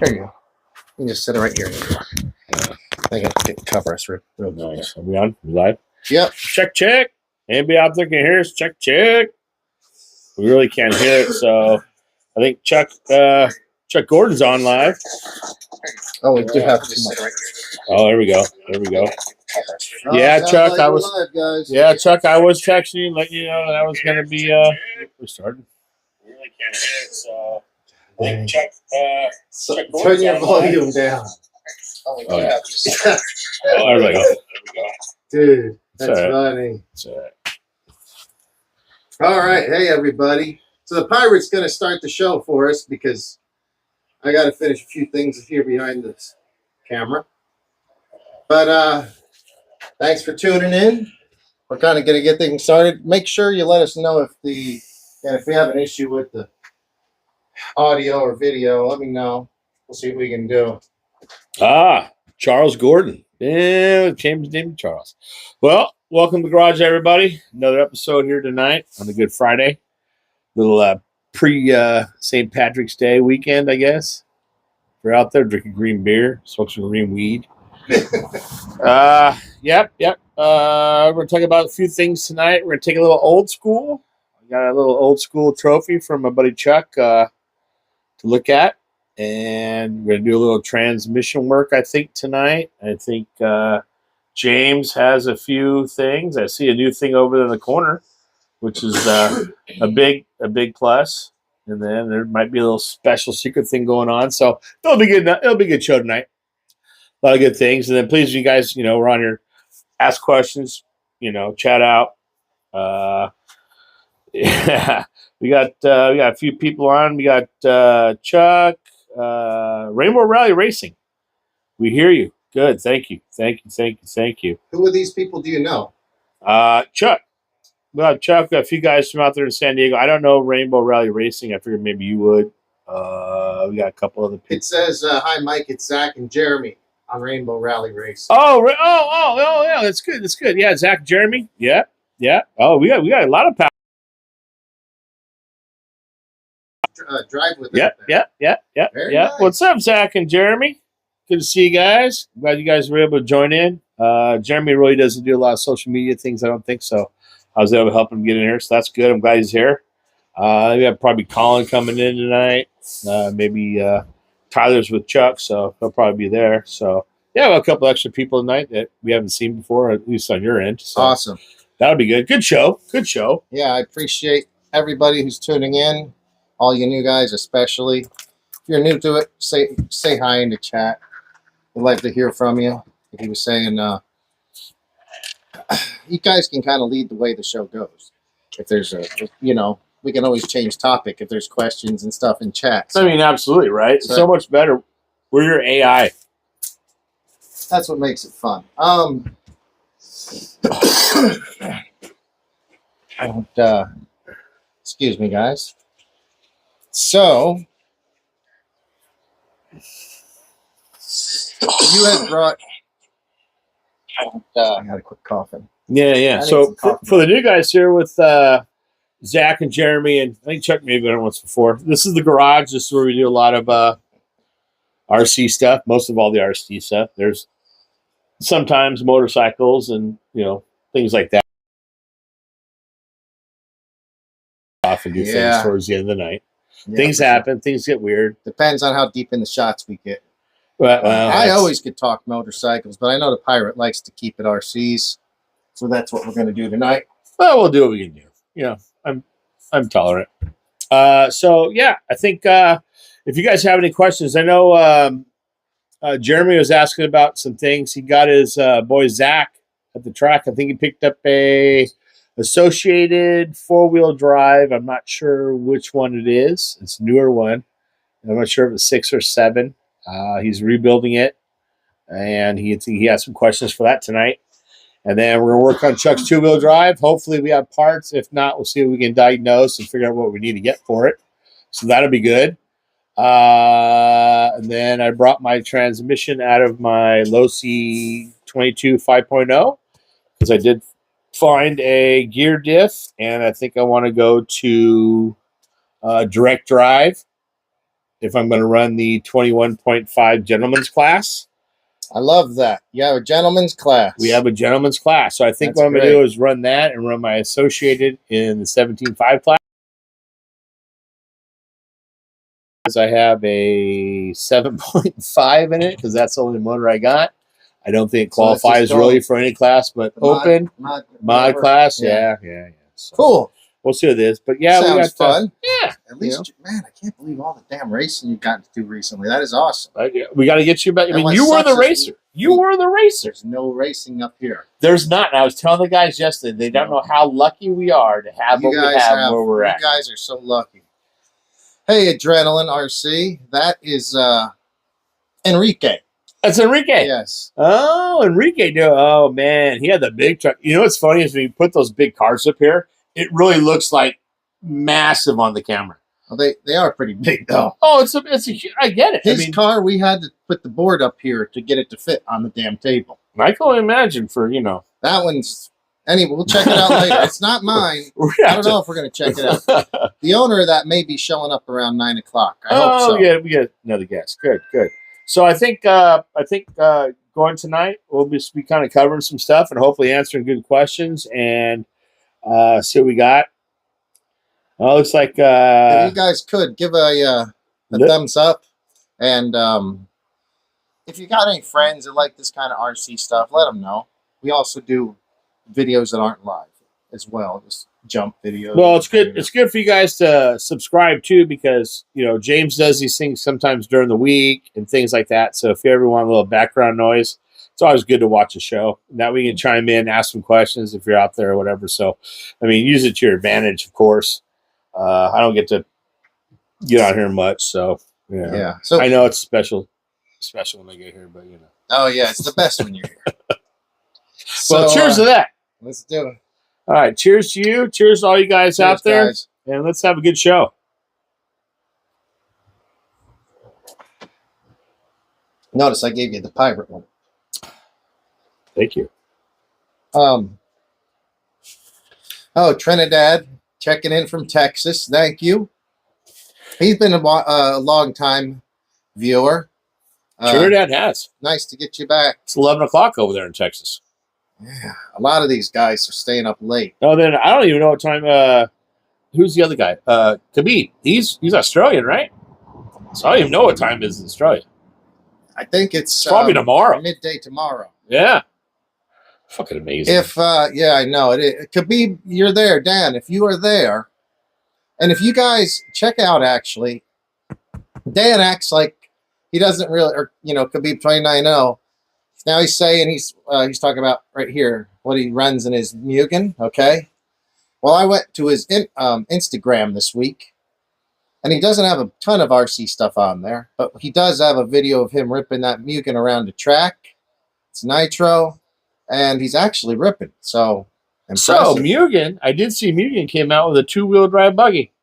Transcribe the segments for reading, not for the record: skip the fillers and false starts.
There you go. You can just sit right here. I can cover us real Nice. Are we on? We live? Yep. Check. Anybody out there can hear us? Check. We really can't hear it, so I think Chuck Gordon's on live. Oh, we do have to sit right here. Oh, there we go. Yeah, Chuck, I was live, guys. Yeah, Chuck, I was texting you, letting you know that I was gonna be we're starting. We really can't hear it, so I think Chuck Turn your volume down. Oh, yeah. Oh, there we go. Dude, that's right. funny. It's all right. All right. Hey, everybody. So the Pirate's going to start the show for us because I got to finish a few things here behind this camera. But thanks for tuning in. We're kind of going to get things started. Make sure you let us know if we have an issue with the audio or video. Let me know. We'll see what we can do. Charles Gordon. Yeah, changed his name to Charles. Well, welcome to Garage, everybody. Another episode here tonight on a Good Friday. Little pre-St. Patrick's Day weekend, I guess. We're out there drinking green beer, smoking some green weed. Yep. We're going to talk about a few things tonight. We're going to take a little old school. I got a little old school trophy from my buddy Chuck to look at. And we're going to do a little transmission work, I think, tonight. I think James has a few things. I see a new thing over in the corner, which is a big plus. And then there might be a little special secret thing going on. So it'll be good. It'll be a good show tonight. A lot of good things. And then please, you guys, we're on here. Ask questions, chat out. Yeah, we got a few people on. We got Chuck. Rainbow Rally Racing. We hear you. Good. Thank you. Who are these people? Do you know? Chuck. Well, Chuck, got a few guys from out there in San Diego. I don't know Rainbow Rally Racing. I figured maybe you would. We got a couple other people. It says, "Hi, Mike. It's Zach and Jeremy on Rainbow Rally Racing." Oh, yeah. That's good. Yeah, Zach and Jeremy. Yeah. Oh, we got a lot of power. Drive with Yeah. Nice. What's up, Zach and Jeremy? Good to see you guys. Glad you guys were able to join in. Jeremy really doesn't do a lot of social media things, I don't think, so I was able to help him get in here, so that's good. I'm glad he's here. We have probably Colin coming in tonight. Maybe Tyler's with Chuck, so he'll probably be there. So, yeah, we have a couple extra people tonight that we haven't seen before, at least on your end. So awesome. That'll be good. Good show. Yeah, I appreciate everybody who's tuning in. All you new guys, especially. If you're new to it, say hi in the chat. We'd like to hear from you. He was saying, you guys can kind of lead the way the show goes. If there's we can always change topic if there's questions and stuff in chat. So. I mean, absolutely, right? So much better. We're your AI. That's what makes it fun. I don't, excuse me, guys. So, you had brought. I had a quick coughing. Yeah. So for the new guys here with Zach and Jeremy, and I think Chuck maybe done once before. This is the garage. This is where we do a lot of RC stuff. Most of all the RC stuff. There's sometimes motorcycles and things like that. Often do things towards the end of the night. Yeah, things happen. Things get weird. Depends on how deep in the shots we get. Well, I always could talk motorcycles, but I know the Pirate likes to keep it RCs, so that's what we're going to do tonight. Well, we'll do what we can do. I'm tolerant. So yeah, I think if you guys have any questions, I know Jeremy was asking about some things. He got his boy Zach at the track. I think he picked up a Associated 4-wheel drive. I'm not sure which one it is. It's a newer one. I'm not sure if it's 6 or 7. He's rebuilding it, and he has some questions for that tonight. And then we're going to work on Chuck's 2-wheel drive. Hopefully we have parts. If not, we'll see if we can diagnose and figure out what we need to get for it. So that'll be good. And then I brought my transmission out of my Losi 22 5.0 because I did find a gear diff, and I think I want to go to direct drive if I'm going to run the 21.5 gentleman's class. I love that. You have a gentleman's class. We have a gentleman's class. So I think what I'm going to do is run that and run my associated in the 17.5 class. I have a 7.5 in it because that's the only motor I got. I don't think it qualifies really for any class, but open mod class. Yeah. So cool. We'll see what it is. But yeah, sounds we got fun. Yeah. At least, man, I can't believe all the damn racing you got to do recently. That is awesome. We got to get you back. I mean, you were the racer. You were the racer. There's no racing up here. There's not. And I was telling the guys yesterday, they don't know how lucky we are to have what we have where we're at. You guys are so lucky. Hey, Adrenaline RC. That is Enrique. That's Enrique. Yes. Oh, Enrique. Oh, man. He had the big truck. You know what's funny is when you put those big cars up here, it really looks like massive on the camera. Well, they are pretty big, though. Oh, I get it. His car, we had to put the board up here to get it to fit on the damn table. I can only imagine That one's... Anyway, we'll check it out later. It's not mine. I don't know if we're going to check it out. The owner of that may be showing up around 9 o'clock. I hope so. Yeah, we get another guest. Good. So I think going tonight, we'll just be kind of covering some stuff and hopefully answering good questions and see what we got. Well, it looks like if you guys could give a thumbs up, and if you got any friends that like this kind of RC stuff, let them know. We also do videos that aren't live as well, just jump videos. Well, it's good. It's good for you guys to subscribe too, because James does these things sometimes during the week and things like that. So if you ever want a little background noise, it's always good to watch a show. That we can chime in, ask some questions if you're out there or whatever. So, I mean, use it to your advantage, of course. I don't get to get out here much, so yeah. So I know it's special when I get here, but Oh yeah, it's the best when you're here. Well, cheers to that. Let's do it. All right, cheers to you. Cheers to all you guys out there, guys. And let's have a good show. Notice I gave you the pirate one. Thank you. Oh, Trinidad. Checking in from Texas. Thank you. He's been a long time viewer. Trinidad has. Nice to get you back. It's 11 o'clock over there in Texas. Yeah, a lot of these guys are staying up late. Oh, then I don't even know what time. Who's the other guy? Khabib. He's Australian, right? So I don't even know what time it is in Australia. I think it's probably tomorrow. Midday tomorrow. Yeah. Fucking amazing. Yeah, I know. It could be you're there, Dan. If you are there, and if you guys check out, actually, Dan acts like he doesn't really, or Khabib 29-0. Now he's saying he's talking about right here what he runs in his Mugen. Okay. Well, I went to his Instagram this week, and he doesn't have a ton of RC stuff on there, but he does have a video of him ripping that Mugen around the track. It's nitro. And he's actually ripping. So, impressive. So Mugen, I did see Mugen came out with a 2-wheel drive buggy.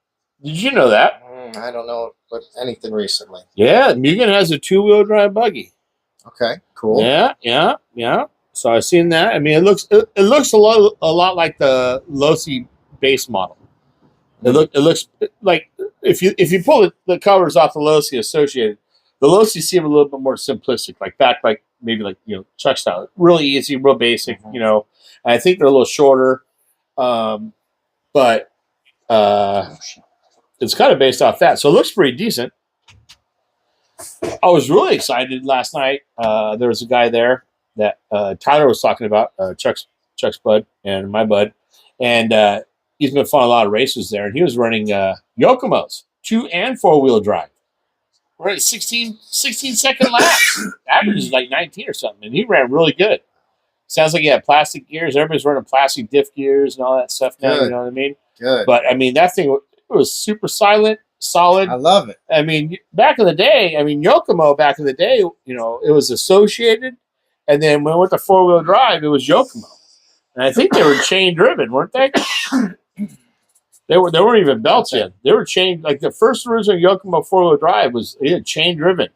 Did you know that? I don't know but anything recently. Yeah, Mugen has a 2-wheel drive buggy. Okay, cool. Yeah. So I've seen that. I mean, it looks a lot like the Losi base model. It looks like if you pull the covers off the Losi Associated, the Losi seem a little bit more simplistic, maybe truck style, really easy, real basic. And I think they're a little shorter, but it's kind of based off that, so it looks pretty decent. I was really excited last night. There was a guy there that Tyler was talking about, Chuck's bud and my bud, and he's been following a lot of races there, and he was running Yokomos, 2- and 4-wheel drive. We're at 16-second laps. Average is like 19 or something, and he ran really good. Sounds like he had plastic gears. Everybody's running plastic diff gears and all that stuff now. Good. You know what I mean? Good. But I mean, that thing was super silent, solid. I love it. I mean, back in the day, Yokomo back in the day, it was Associated, and then when it went to 4-wheel drive, it was Yokomo, and I think they were chain driven, weren't they? They weren't even belts yet. They were chain, like the first original Yokomo 4-wheel drive was chain driven,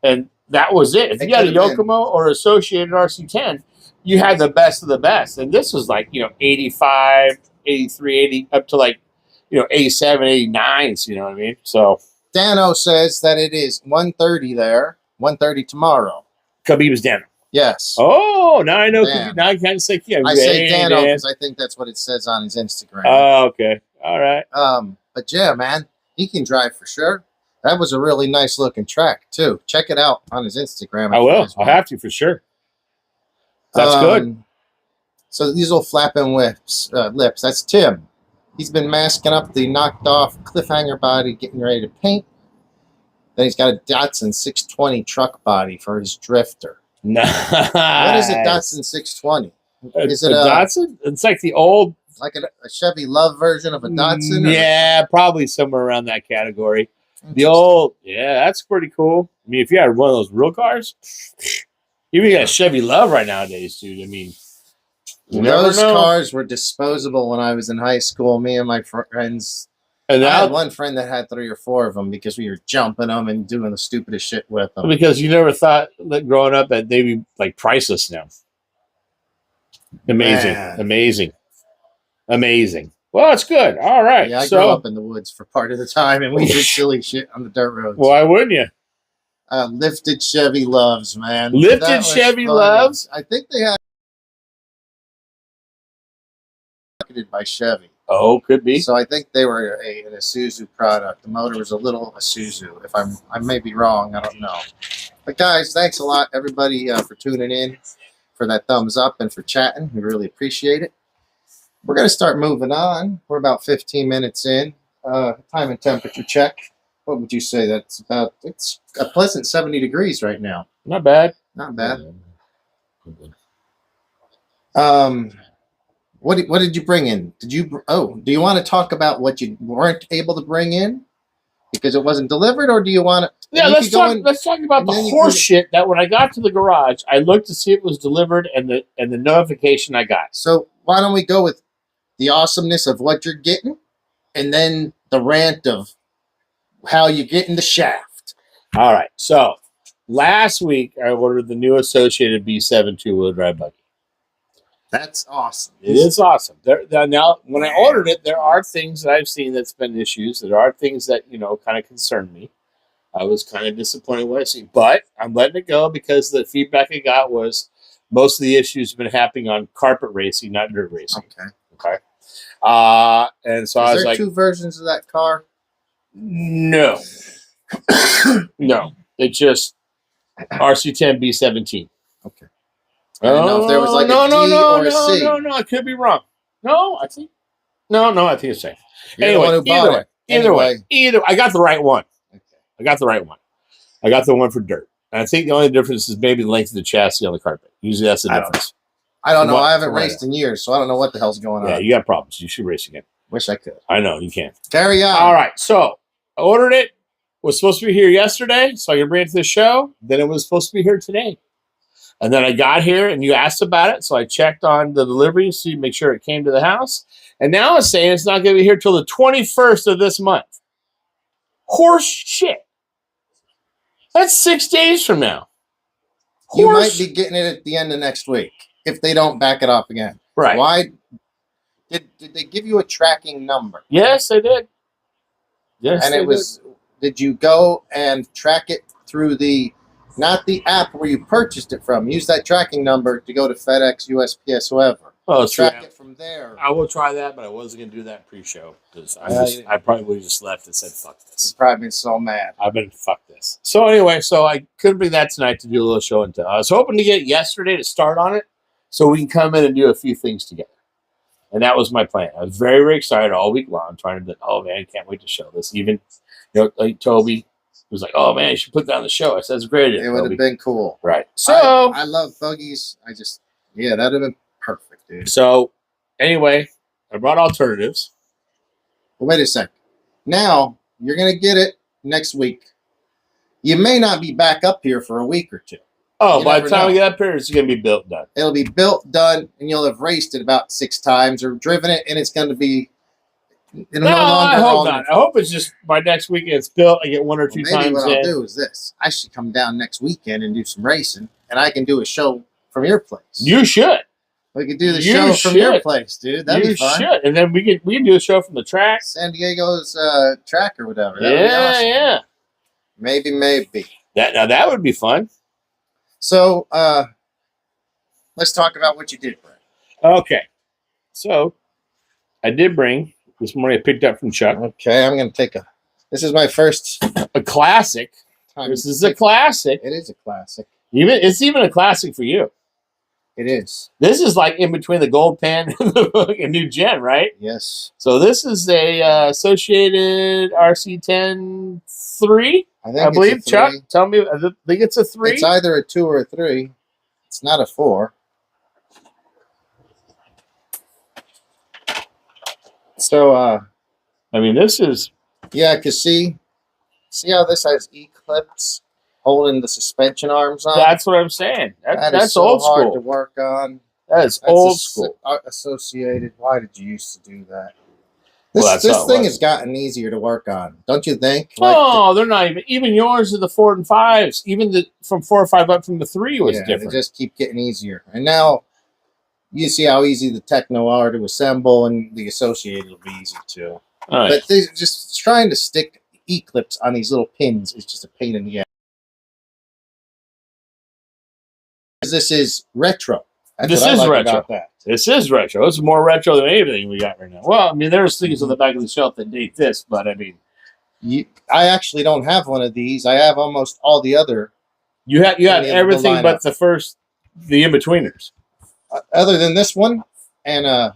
and that was it. If you had a Yokomo or Associated RC10, you had the best of the best. And this was like 85, 83, 80, up to 87, 89s. You know what I mean? So Dano says that it is 1:30 there, 1:30 tomorrow. Khabib's Dano. Yes. Oh, now I know. Dan. Now I can't say yeah. I say hey, Dano Dan. because I think that's what it says on his Instagram. Oh, okay. All right. But yeah, man, he can drive for sure. That was a really nice looking track too. Check it out on his Instagram. I will. I'll have to for sure. That's good. So these little flapping lips. That's Tim. He's been masking up the knocked off cliffhanger body, getting ready to paint. Then he's got a Datsun 620 truck body for his drifter. Nice. What is a Datsun 620? Is it a Datsun? It's like the old, like a Chevy Love version of a Datsun? Yeah, probably somewhere around that category. The old, yeah, that's pretty cool. I mean, if you had one of those real cars, even got a Chevy Love right nowadays, dude. I mean, those cars were disposable when I was in high school. Me and my friends. And I had one friend that had 3 or 4 of them because we were jumping them and doing the stupidest shit with them. Because you never thought that growing up that they'd be like priceless now. Amazing. Man. Amazing. Well, it's good. All right. Yeah, I grew up in the woods for part of the time, and we did silly shit on the dirt roads. Why wouldn't you? Lifted Chevy Loves, man. Lifted Chevy Loves? I think they had marketed by Chevy. Oh, could be. So I think they were an Isuzu product. The motor was a little Isuzu. If I may be wrong, I don't know. But guys, thanks a lot, everybody, for tuning in, for that thumbs up, and for chatting. We really appreciate it. We're going to start moving on. We're about 15 minutes in. Time and temperature check. What would you say? It's a pleasant 70 degrees right now. Not bad. Not bad. What did you bring in? Do you want to talk about what you weren't able to bring in because it wasn't delivered, or do you want to? Yeah, let's talk about the horse shit that when I got to the garage, I looked to see if it was delivered and the notification I got. So why don't we go with the awesomeness of what you're getting, and then the rant of how you're getting the shaft. All right. So last week I ordered the new Associated B7 two-wheel drive buggy. That's awesome. It is awesome. Now, when I ordered it, there are things that I've seen that's been issues. There are things that, kind of concern me. I was kind of disappointed with what I see. But I'm letting it go because the feedback I got was most of the issues have been happening on carpet racing, not dirt racing. Okay. And so I was like... Is there 2 versions of that car? No. No. It's just RC10 B17. Okay. I don't know if there was like a D or a C. No, I could be wrong. I think it's safe. Anyway, either way, I got the right one. Okay. I got the right one. I got the one for dirt. And I think the only difference is maybe the length of the chassis on the carpet. Usually that's the difference. I don't know. I haven't raced in years, so I don't know what the hell's going on. Yeah, you got problems. You should race again. Wish I could. I know, you can. Carry on. All right, so I ordered it. Was supposed to be here yesterday, so I could bring it to the show. Then it was supposed to be here today. And then I got here, and you asked about it, so I checked on the delivery to make sure it came to the house. And now it's saying it's not going to be here till the 21st of this month. Horse shit. That's 6 days from now. You might be getting it at the end of next week if they don't back it up again. Right. Why? Did they give you a tracking number? Yes, they did. Yes, and it was. Did you go and track it through not the app where you purchased it from? Use that tracking number to go to FedEx, USPS, whoever. Oh, track it from there. I will try that, but I wasn't going to do that pre-show because I probably would have just left and said, "Fuck this." You've probably been so mad. I've been fuck this. So anyway, I couldn't bring that tonight to do a little show and tell. I was hoping to get it yesterday to start on it, so we can come in and do a few things together. And that was my plan. I was very, very excited all week long, trying to. Oh man, can't wait to show this. Even, like Toby was like, "Oh man, you should put that on the show." I said, "It's great." It would have been cool, right? So I love buggies. That'd have been perfect, dude. So anyway, I brought alternatives. Well, wait a sec. Now you're gonna get it next week. You may not be back up here for a week or 2. Oh, by the time we get up here, it's going to be built, done. It'll be built, done, and you'll have raced it about 6 times or driven it, and it's going to be. I hope not. I hope it's just by next weekend it's built. I get 1 or 2 times. Maybe what I'll do is this: I should come down next weekend and do some racing, and I can do a show from your place. You should. We could do the You show from your should. place, dude. That'd You be fun. should. And then we can do a show from the track. San Diego's track or whatever. That would be Yeah, awesome. yeah. Maybe. That would be fun. So let's talk about what you did, Brett. Okay. So I did bring this morning. I picked up from Chuck Okay, I'm gonna take this is my first a classic. time. This is a classic. It is a classic. It's even a classic for you. It is. This is like in between the gold pen and the new gen, right? Yes. So this is a associated RC10 3. I believe. it's a Chuck, 3. tell me. I think it's a 3. It's either a 2 or a 3. It's not a 4. So I mean, this is yeah, cause see how this has E-clips holding the suspension arms on. that's what I'm saying. That That's is so old hard school. to work on. That's That's old school. Associated. Why did you used to do that? Well, that's This how it thing was. has gotten easier to work on, don't you think? Oh, they're not even yours are the 4 and 5s. Even from 4 or 5 up from the 3 was yeah, different. They just keep getting easier. And now you see how easy the Techno are to assemble, and the Associated will be easy too. All right. But they just trying to stick E-clips on these little pins is just a pain in the ass. This is retro. That's This what I is like retro. about that. This is retro. It's more retro than anything we got right now. Well, I mean, there's things on the back of the shelf that date this, but I mean, I actually don't have one of these. I have almost all the other. you have the everything but the in-betweeners. Other than this one and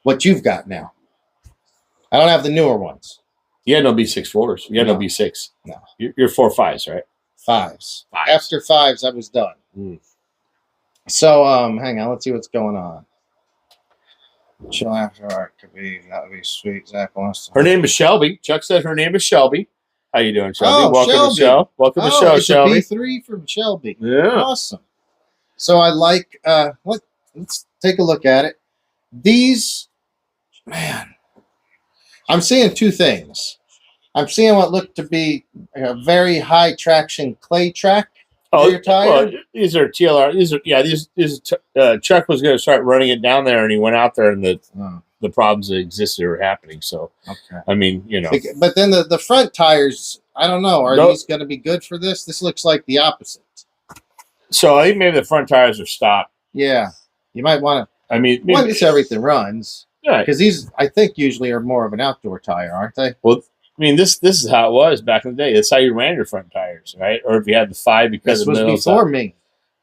what you've got now. I don't have the newer ones. You had no B64s. You had no No. B6. No. You're 4 5s, right? Fives. Fives. After 5s, I was done. Mm. So, hang on. Let's see what's going on. Chill after art could be. That would be sweet. Zach wants to. Her name is Shelby. Chuck said her name is Shelby. How you doing, Shelby? Oh, Welcome Shelby. to the show. Welcome to the show, it's Shelby. a B3 from Shelby. Yeah. Awesome. So I like. Let's take a look at it. These, man. I'm seeing two things. I'm seeing what looked to be a very high traction clay track. Rear tire. Well, these are TLR. Chuck was going to start running it down there, and he went out there, and the problems that existed were happening. So, okay. I mean, But then the front tires, I don't know. Are Those- these going to be good for this? This looks like the opposite. So I think maybe the front tires are stopped. Yeah, you might want to. I mean, Once everything runs, right. because these I think usually are more of an outdoor tire, aren't they? Well, I mean, this is how it was back in the day. That's how you ran your front tires, right? Or if you had the 5 because This of the was before me.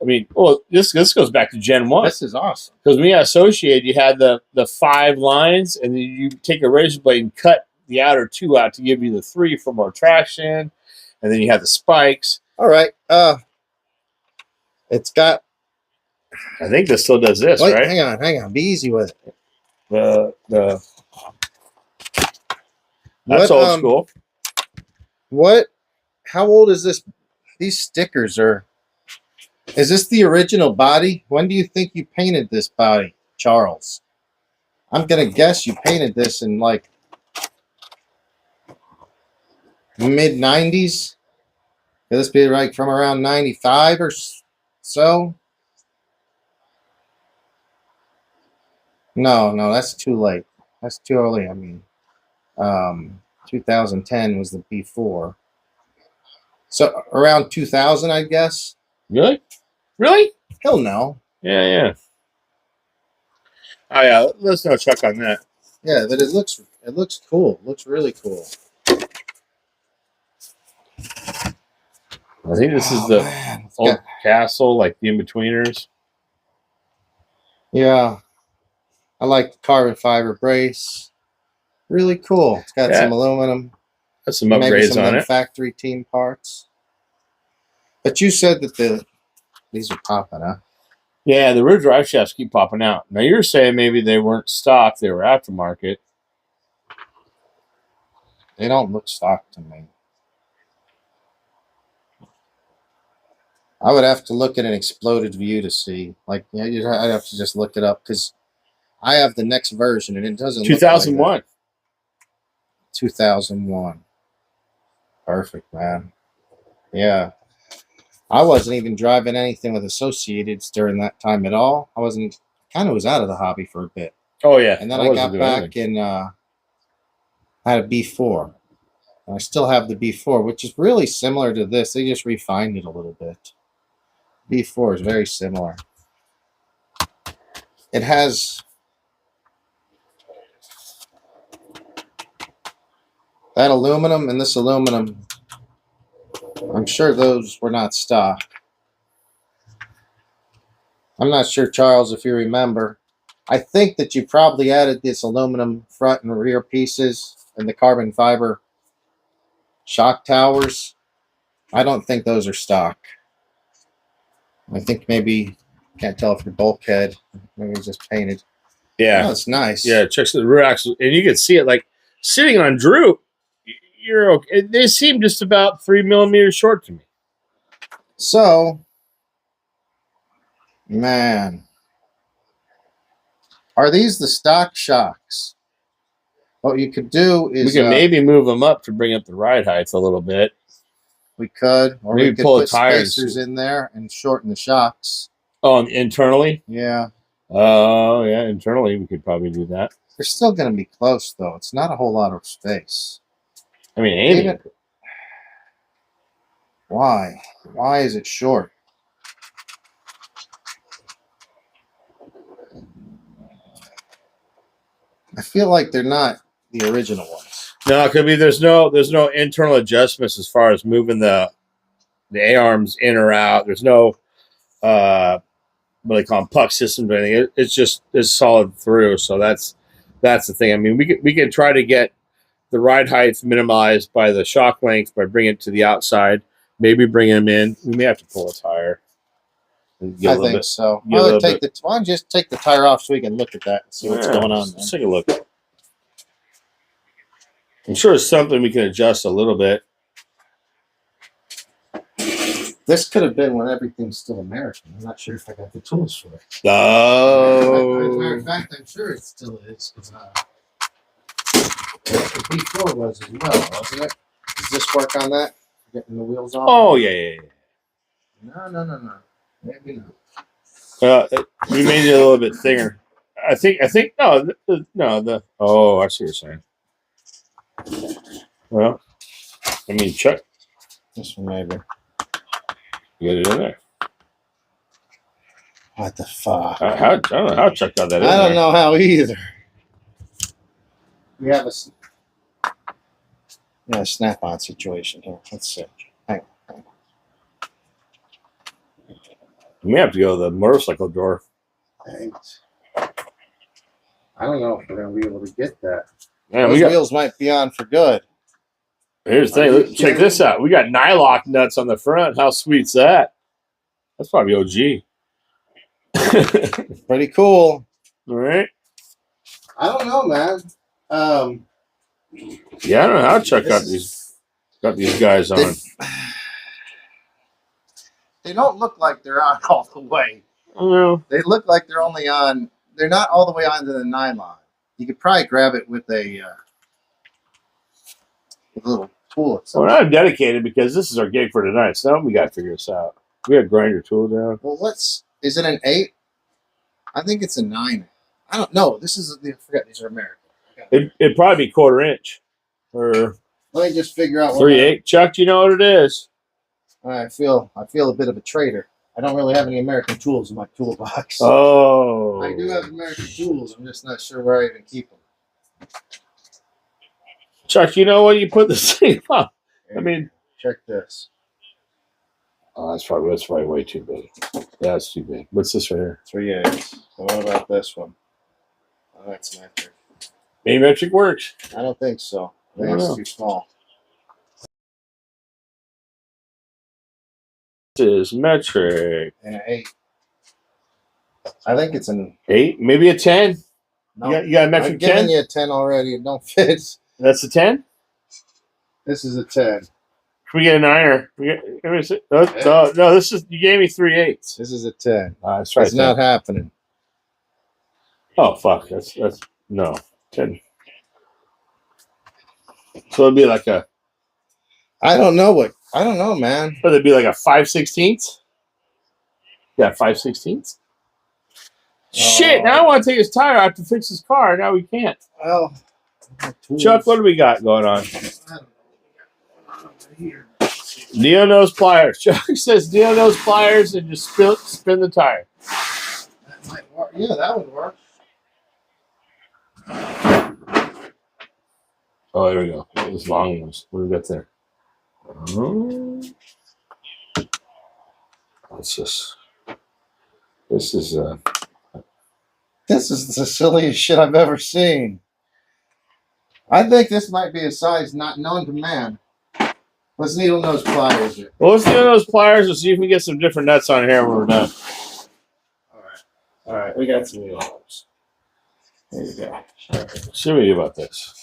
I mean, well, this goes back to Gen 1. This is awesome. Because when you had Associated, you had the 5 lines, and then you take a razor blade and cut the outer 2 out to give you the 3 for more traction, and then you have the spikes. All right. It's got. I think this still does this, Wait, right? hang on. Be easy with it. That's What, old school. What? How old is this? These stickers are. Is this the original body? When do you think you painted this body, Charles? I'm gonna guess you painted this in like mid '90s. Could this be like from around '95 or so? No, that's too late. That's too early. I mean, 2010 was the B4. So around 2000, I guess. Really? Really? Hell no. Yeah. Oh yeah, let's no check on that. Yeah, but it looks cool. It looks really cool. I think this is the old castle, like the in-betweeners. Yeah. I like the carbon fiber brace. Really cool. It's got some aluminum. That's some Maybe upgrades some on of the it. factory team parts. But you said that these are popping, huh? Yeah, the rear drive shafts keep popping out. Now you're saying maybe they weren't stock; they were aftermarket. They don't look stock to me. I would have to look at an exploded view to see. Like, I'd have to just look it up because I have the next version and it doesn't. 2001. Look like 2001. Perfect, man. Yeah. I wasn't even driving anything with Associateds during that time at all. I wasn't, kind of was out of the hobby for a bit. Oh yeah, And then I got back and had a B4. And I still have the B4, which is really similar to this. They just refined it a little bit. B4 is very similar. It has that aluminum and this aluminum. I'm sure those were not stock. I'm not sure, Charles, if you remember. I think that you probably added this aluminum front and rear pieces and the carbon fiber shock towers. I don't think those are stock. I think maybe, can't tell if the bulkhead, maybe it's just painted. Yeah. Oh, it's nice. Yeah, it checks the rear axle. And you can see it like sitting on Drew. You're okay. They seem just about 3 millimeters short to me. So, man, are these the stock shocks? What you could do is we can maybe move them up to bring up the ride height a little bit. We could, or maybe we could pull put a tire spacers in there and shorten the shocks. Oh, internally? Yeah. Oh, yeah, internally we could probably do that. They're still going to be close, though. It's not a whole lot of space. I mean, Amy. Why? Why is it short? I feel like they're not the original ones. No, it could be there's no internal adjustments as far as moving the A-arms in or out. There's no what they call them, puck systems or anything. It's solid through. So that's the thing. I mean, we could try to get the ride height minimized by the shock length by bringing it to the outside. Maybe bring them in. We may have to pull a tire. I think so. Why don't you just take the tire off so we can look at that and see what's going on? Let's take a look. I'm sure it's something we can adjust a little bit. This could have been when everything's still American. I'm not sure if I got the tools for it. Oh. As a matter of fact, I'm sure it still is. Because the B4 was as well, wasn't it? Does this work on that? Getting the wheels off? Oh, yeah. No. Maybe not. We made it a little bit thinner. I think no. Oh, I see what you're saying. Well, I mean, check. This one maybe. Get it in there. What the fuck? I don't know how Chuck got that in there. I don't know how either. We have a snap-on situation here. Let's see. Hang on. We may have to go to the motorcycle door. Thanks. I don't know if we're going to be able to get that. Man, those wheels might be on for good. Here's the thing. Look, check this out. We got nylock nuts on the front. How sweet's that? That's probably OG. Pretty cool. All right. I don't know, man. Yeah, I don't know how Chuck got these guys on. They don't look like they're on all the way. Well, they look like they're only on. They're not all the way onto the nylon. You could probably grab it with a little tool. Well, I'm dedicated because this is our gig for tonight. So now we got to figure this out. We got to grind your tool down. Well, is it an 8? I think it's a 9. I don't know. I forget these are American. It'd probably be 1/4 inch. Or let me just figure out. 3/8. Chuck, do you know what it is? I feel a bit of a traitor. I don't really have any American tools in my toolbox. Oh. I do have American tools. I'm just not sure where I even keep them. Chuck, you know what you put this thing on? I mean, check this. Oh, that's probably way too big. Yeah, it's too big. What's this right here? 3/8. So what about this one? Oh, that's metric. Maybe metric works. I don't think so. I think it's too small. This is metric. And an 8. I think it's an 8, maybe a 10. No, you got a metric 10? I've given you a 10 already. It don't fit. That's a 10? This is a 10. Can we get a 9er? No, this is, you gave me 3/8. This is a 10. That's right. It's not happening. Oh, fuck. That's no. 10. So it'd be like a. I don't know what I don't know, man. Would it be like a 5/16? Yeah, 5/16. Shit! Now I want to take his tire out to fix his car. Now we can't. Well, Chuck, what do we got going on? I don't know. Here. Neo knows pliers. Chuck says Neo knows pliers and just spin the tire. That might work. Yeah, that would work. Oh, there we go. Those long ones. What do we got there? Let's just. This is the silliest shit I've ever seen. I think this might be a size not known to man. Let's needle nose pliers it. Well, let's do those pliers and see if we can get some different nuts on here when we're done. All right, we got some needles. There you go. Right. See what we do about this.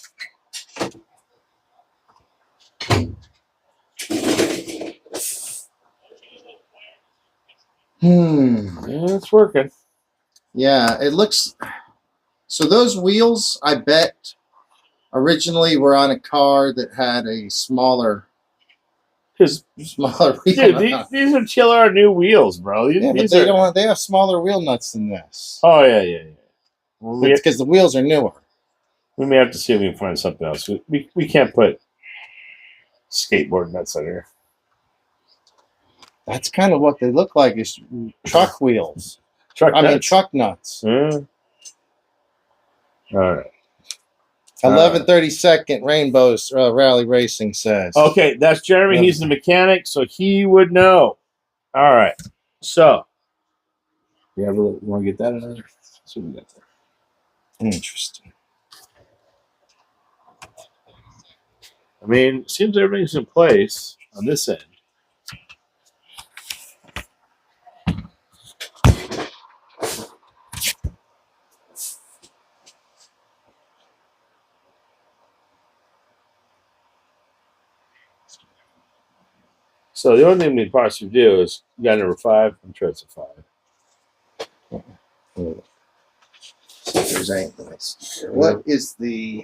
Yeah, it's working. Yeah, it looks. So those wheels, I bet, originally were on a car that had a smaller wheel. Dude, these are killer new wheels, bro. Yeah, but they don't. They have smaller wheel nuts than this. Oh yeah. Well, it's because the wheels are newer. We may have to see if we can find something else. We can't put skateboard nuts on here. That's kind of what they look like. Is truck wheels. Truck nuts. All right. 11/32 Rainbows Rally Racing says. Okay, that's Jeremy. He's the mechanic, so he would know. All right. So, you want to get that in there? See what we got there. Interesting. I mean, it seems everything's in place on this end. So the only thing we possibly do is you got number 5. I'm sure it's a 5. So there's angles. What is the?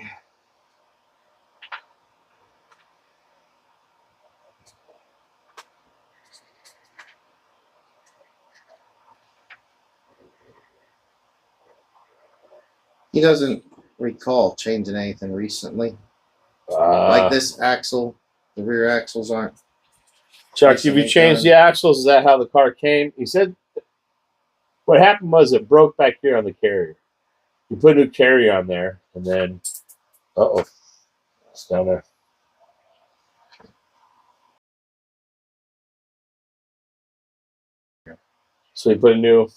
He doesn't recall changing anything recently. Like this axle, the rear axles aren't. Chuck, if you changed the axles, is that how the car came? He said what happened was it broke back here on the carrier. You put a new carrier on there, and then, it's down there. So you put a new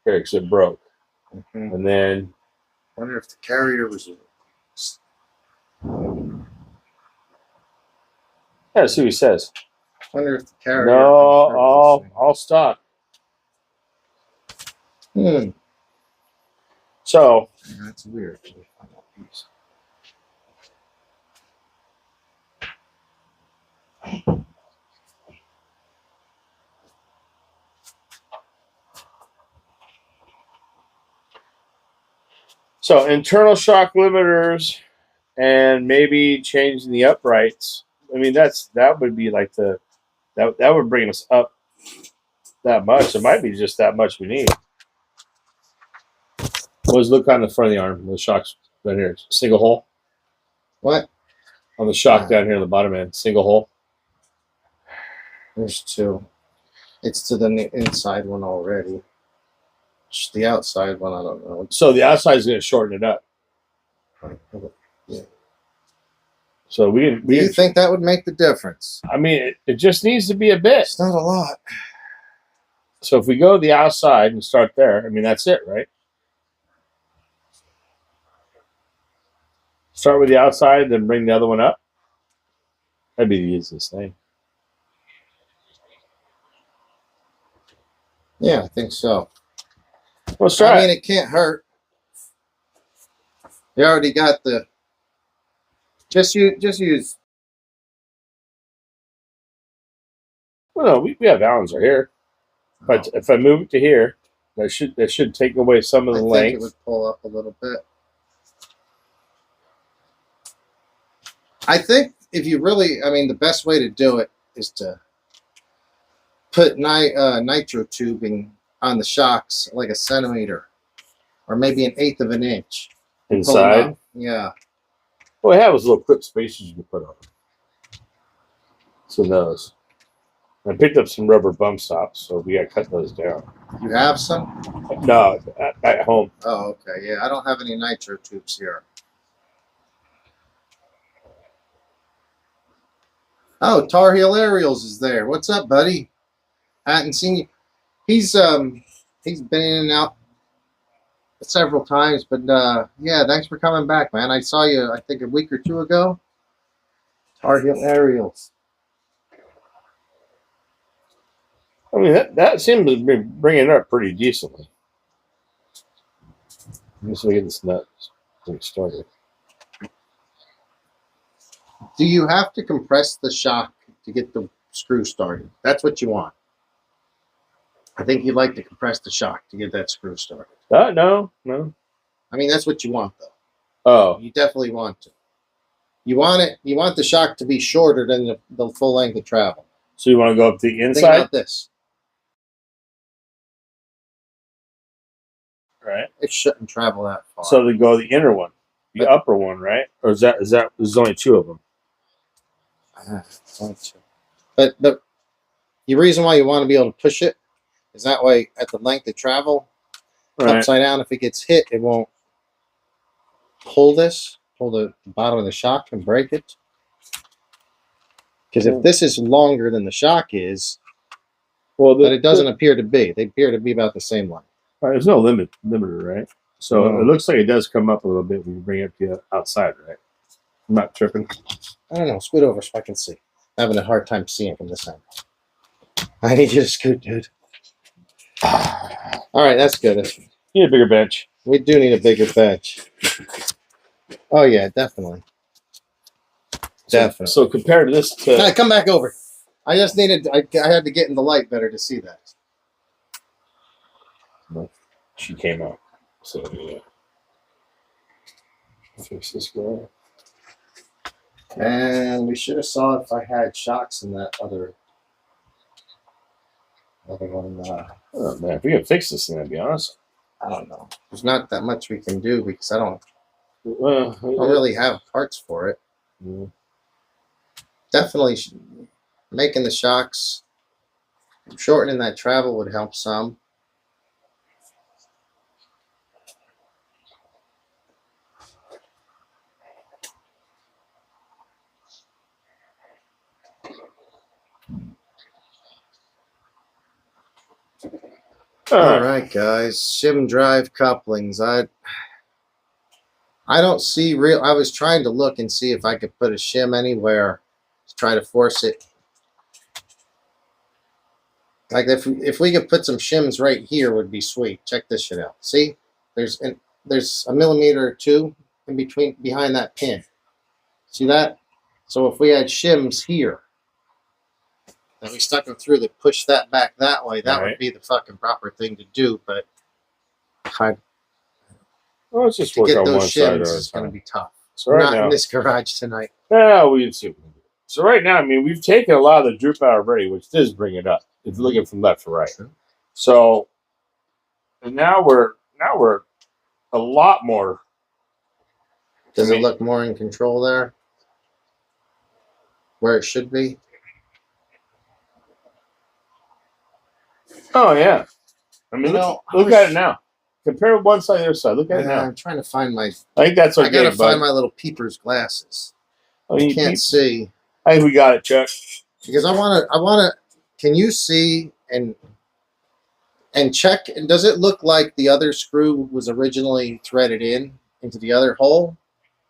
carrier because it broke. Mm-hmm. And then. I wonder if the carrier was. Yeah, see what he says. I wonder if the carrier. No, all stock. So. Yeah, that's weird. So internal shock limiters and maybe changing the uprights. I mean, that would be like that would bring us up that much. It might be just that much we need. Let's look on the front of the arm. The shock's down here. Single hole. What? On the shock down here on the bottom end. Single hole. There's 2. It's to the inside one already. The outside one, I don't know. So the outside is going to shorten it up. Yeah. So do you think that would make the difference? I mean, it just needs to be a bit. It's not a lot. So if we go to the outside and start there, I mean, that's it, right? Start with the outside, then bring the other one up. That'd be the easiest thing. Yeah, I think so. Let's try. I mean, it can't hurt. You already got the. Just use. Well, no, we have Allen's right here. But if I move it to here, that should take away some of the length. I think it would pull up a little bit. I think if you really, I mean, the best way to do it is to put nitro tubing on the shocks like a centimeter or maybe 1/8 of an inch. Inside? Yeah. Well, it has little clip spacers you can put on. So those. I picked up some rubber bump stops, so we got to cut those down. You have some? No, at home. Oh, okay. Yeah, I don't have any nitro tubes here. Oh, Tar Heel Aerials is there. What's up, buddy? Hadn't seen you. He's been in and out several times, but yeah, thanks for coming back, man. I saw you, I think, a week or two ago. Tar Heel Aerials. I mean, that seems to be bringing it up pretty decently. Let me see if I get this nut thing started. Do you have to compress the shock to get the screw started? That's what you want. I think you'd like to compress the shock to get that screw started. No. I mean, that's what you want, though. Oh. You definitely want to. You want it. You want the shock to be shorter than the full length of travel. So you want to go up the inside? Think about this. Right. It shouldn't travel that far. So they go the inner one, the upper one, right? Or is that there's only two of them? It's only two. But the reason why you want to be able to push it is that way at the length of travel, Right. upside down, if it gets hit, it won't pull the bottom of the shock and break it. Because if this is longer than the shock is, well, but it doesn't appear to be. They appear to be about the same length. Right, there's no limiter, right? So it looks like it does come up a little bit when you bring it to the outside, right? I'm not tripping. I don't know. Scoot over so I can see. I'm having a hard time seeing from this angle. I need you to scoot, dude. All right, that's good. You need a bigger bench. We do need a bigger bench. Oh, yeah, definitely. Definitely. So compared to this to... Right, come back over. I just needed... I had to get in the light better to see that. She came out. So, yeah. Fix this guy. And we should have saw if I had shocks in that other one. Oh, man, if we can fix this thing, to be honest. I don't know. There's not that much we can do because I don't Well, really have parts for it. Yeah. Definitely making the shocks, shortening that travel would help some. All right, guys. Shim drive couplings. I don't see real. I was trying to look and see if I could put a shim anywhere to try to force it. Like if we could put some shims right here, would be sweet. Check this shit out. See, there's a millimeter or two in between behind that pin. See that? So if we had shims here, and we stuck them through that push that back that way, that would be the fucking proper thing to do. But if I let's just work on one side. It's going to be tough. So right not now, in this garage tonight. Yeah, we can see what we can do. So right now, I mean, we've taken a lot of the droop out already, which does bring it up. If you're looking from left to right. So, and now we're a lot more. Does it look more in control there? Where it should be? Oh, yeah. I mean, look at it now. Compare one side to the other side. Look at it now. I'm trying to find my... I think that's okay, I got to find my little peeper's glasses. Oh, I can't see. I think we got it, Chuck. Because I want to... Can you see and check? And does it look like the other screw was originally threaded into the other hole?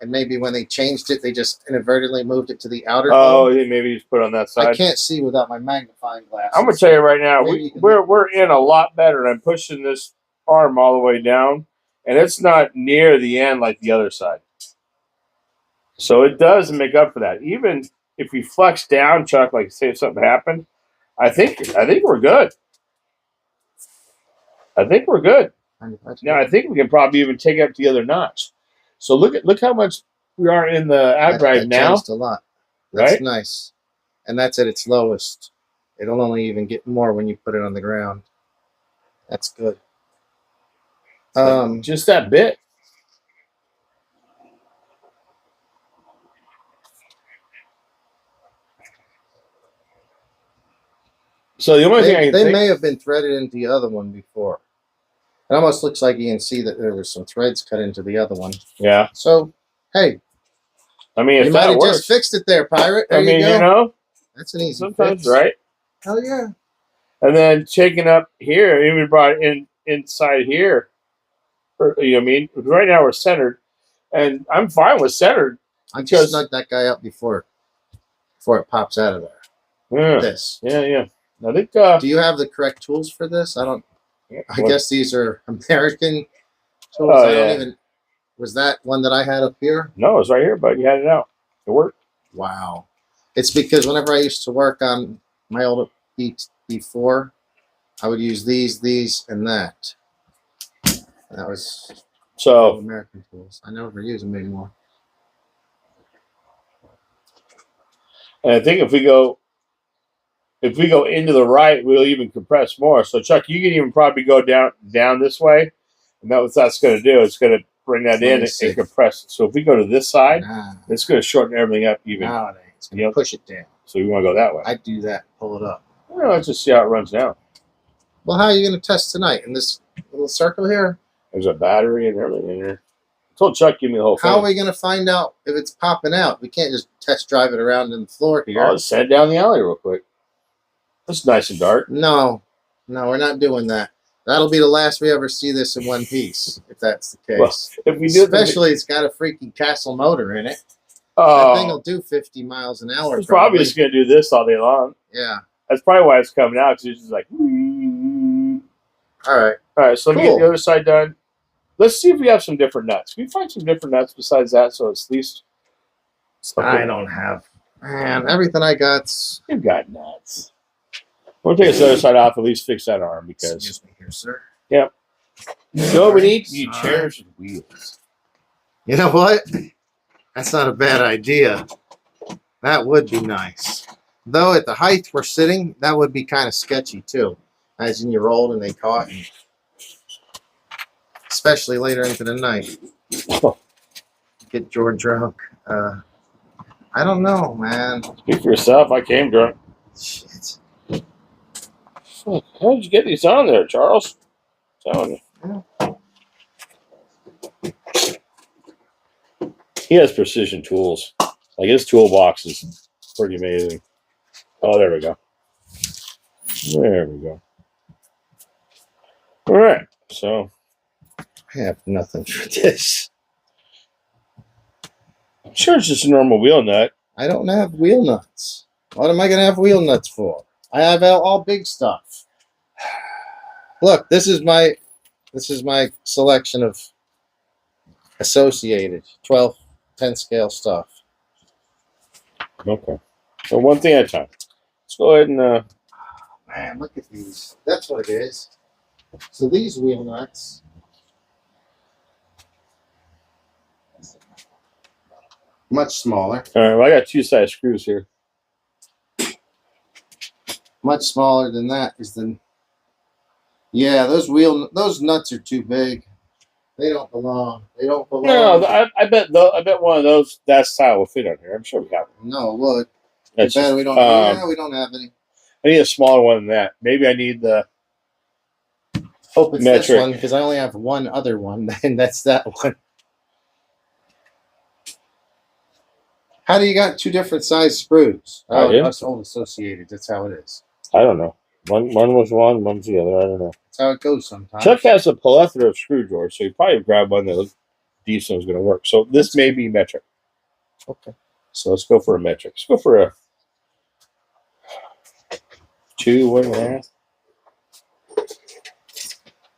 And maybe when they changed it, they just inadvertently moved it to the outer hole? Oh, yeah, maybe you just put it on that side. I can't see without my magnifying glass. I'm gonna tell you right now, we're in a lot better, and I'm pushing this arm all the way down, and it's not near the end like the other side. So it does make up for that. Even if we flex down, Chuck, like say if something happened, I think we're good. I think we're good. Now I think we can probably even take up the other notch. So look how much we are in the outdrive now. Changed a lot. That's nice. and that's at its lowest. It'll only even get more when you put it on the ground. That's good. Just that bit. So the only thing I can they think, may have been threaded into the other one before. It almost looks like you can see that there were some threads cut into the other one. yeah. So, hey, I mean, if you might that have works, just fixed it there, Pirate. There I mean, you go. you know, That's an easy sometimes, fix. right? Hell yeah. And then taking up here, and we brought it inside here. You know what I mean? Right now we're centered, and I'm fine with centered. I just snugged that guy up before it pops out of there. Yeah, This. yeah. I think. Do you have the correct tools for this? I don't. I What? guess these are American tools. Oh, I don't yeah. even. Was that one that I had up here? No, it's right here, but you had it out. It worked. Wow. It's because whenever I used to work on my old B4, I would use these, and that. And that was So American tools. I never use them anymore. and I think if we go into the right, we'll even compress more. So Chuck, you can even probably go down this way, and that's going to do. It's going to bring that in and compress it. So if we go to this side, it's going to shorten everything up even. No, it ain't. It's going to push it down. So we want to go that way. I do that. Pull it up. Well, let's just see how it runs down. Well, how are you going to test tonight in this little circle here? There's a battery and everything in there. I told Chuck, give me the whole thing. How are we going to find out if it's popping out? We can't just test drive it around in the floor here. I'll just send it down the alley real quick. It's nice and dark. No, we're not doing that. That'll be the last we ever see this in one piece, if that's the case. Well, if we do, especially it's got a freaking Castle motor in it. Oh, That thing will do 50 miles an hour. It's probably just going to do this all day long. Yeah. That's probably why it's coming out, because it's just like. All right. So let me get the other side done. Let's see if we have some different nuts. Can we find some different nuts besides that, so it's at least. I don't have. Man, everything I got's. You've got nuts. We'll take this other side off, at least fix that arm, because. Excuse me here, sir. Yep. No, we need chairs and wheels. You know what? That's not a bad idea. That would be nice. Though at the height we're sitting, that would be kind of sketchy too. As in you rolled and they caught, and especially later into the night. Get George drunk. I don't know, man. Speak for yourself. I came drunk. Shit. How did you get these on there, Charles? I'm telling you. He has precision tools. Like his toolbox is pretty amazing. Oh, there we go. There we go. All right. So I have nothing for this. I'm sure it's just a normal wheel nut. I don't have wheel nuts. What am I going to have wheel nuts for? I have all big stuff. Look, this is my selection of associated 12-10 scale stuff. Okay. So one thing at a time. Let's go ahead and man, look at these. That's what it is. So these wheel nuts. Much smaller. all right, well, I got 2 size screws here. Much smaller than that is the. Yeah, those nuts are too big. They don't belong. They don't belong. No, I bet one of those that style will fit on here. I'm sure we have them. No, it would. That's Bad just, we don't. Yeah, we don't have any. I need a smaller one than that. Maybe I need the Hope it's metric. this one because I only have one other one, and that's that one. How do you got 2 different size screws? I did. That's all associated. That's how it is. I don't know. One was one, one's the other. I don't know. That's how it goes sometimes. Chuck has a plethora of screwdrawers, so he probably grabbed one that looked decent was going to work. So this may be metric. Okay. So let's go for a metric. Let's go for a 2, 1.5.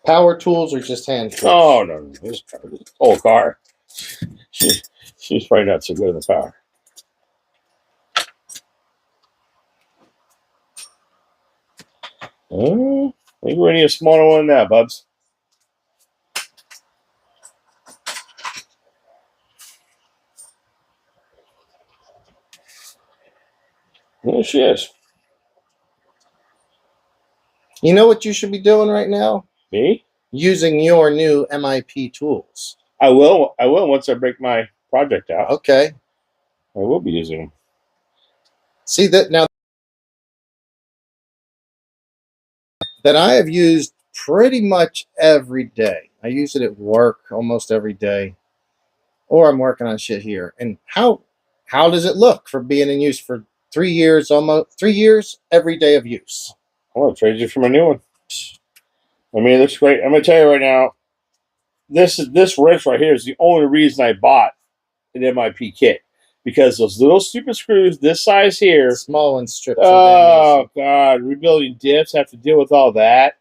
Power tools or just hand tools? Oh no, this old car. She's probably not so good in the power. I think we're gonna need a smaller one than that, Bubs. There she is. You know what you should be doing right now? Me? Using your new MIP tools. I will. I will once I break my project out. Okay. I will be using them. See that now that I have used pretty much every day. I use it at work almost every day, or I'm working on shit here. And how does it look for being in use for 3 years, almost 3 years, every day of use? I'm gonna trade you for my new one. I mean, it looks great. I'm gonna tell you right now. This wrench right here is the only reason I bought an MIP kit, because those little stupid screws this size here, Small one strips. oh god, rebuilding diffs, have to deal with all that.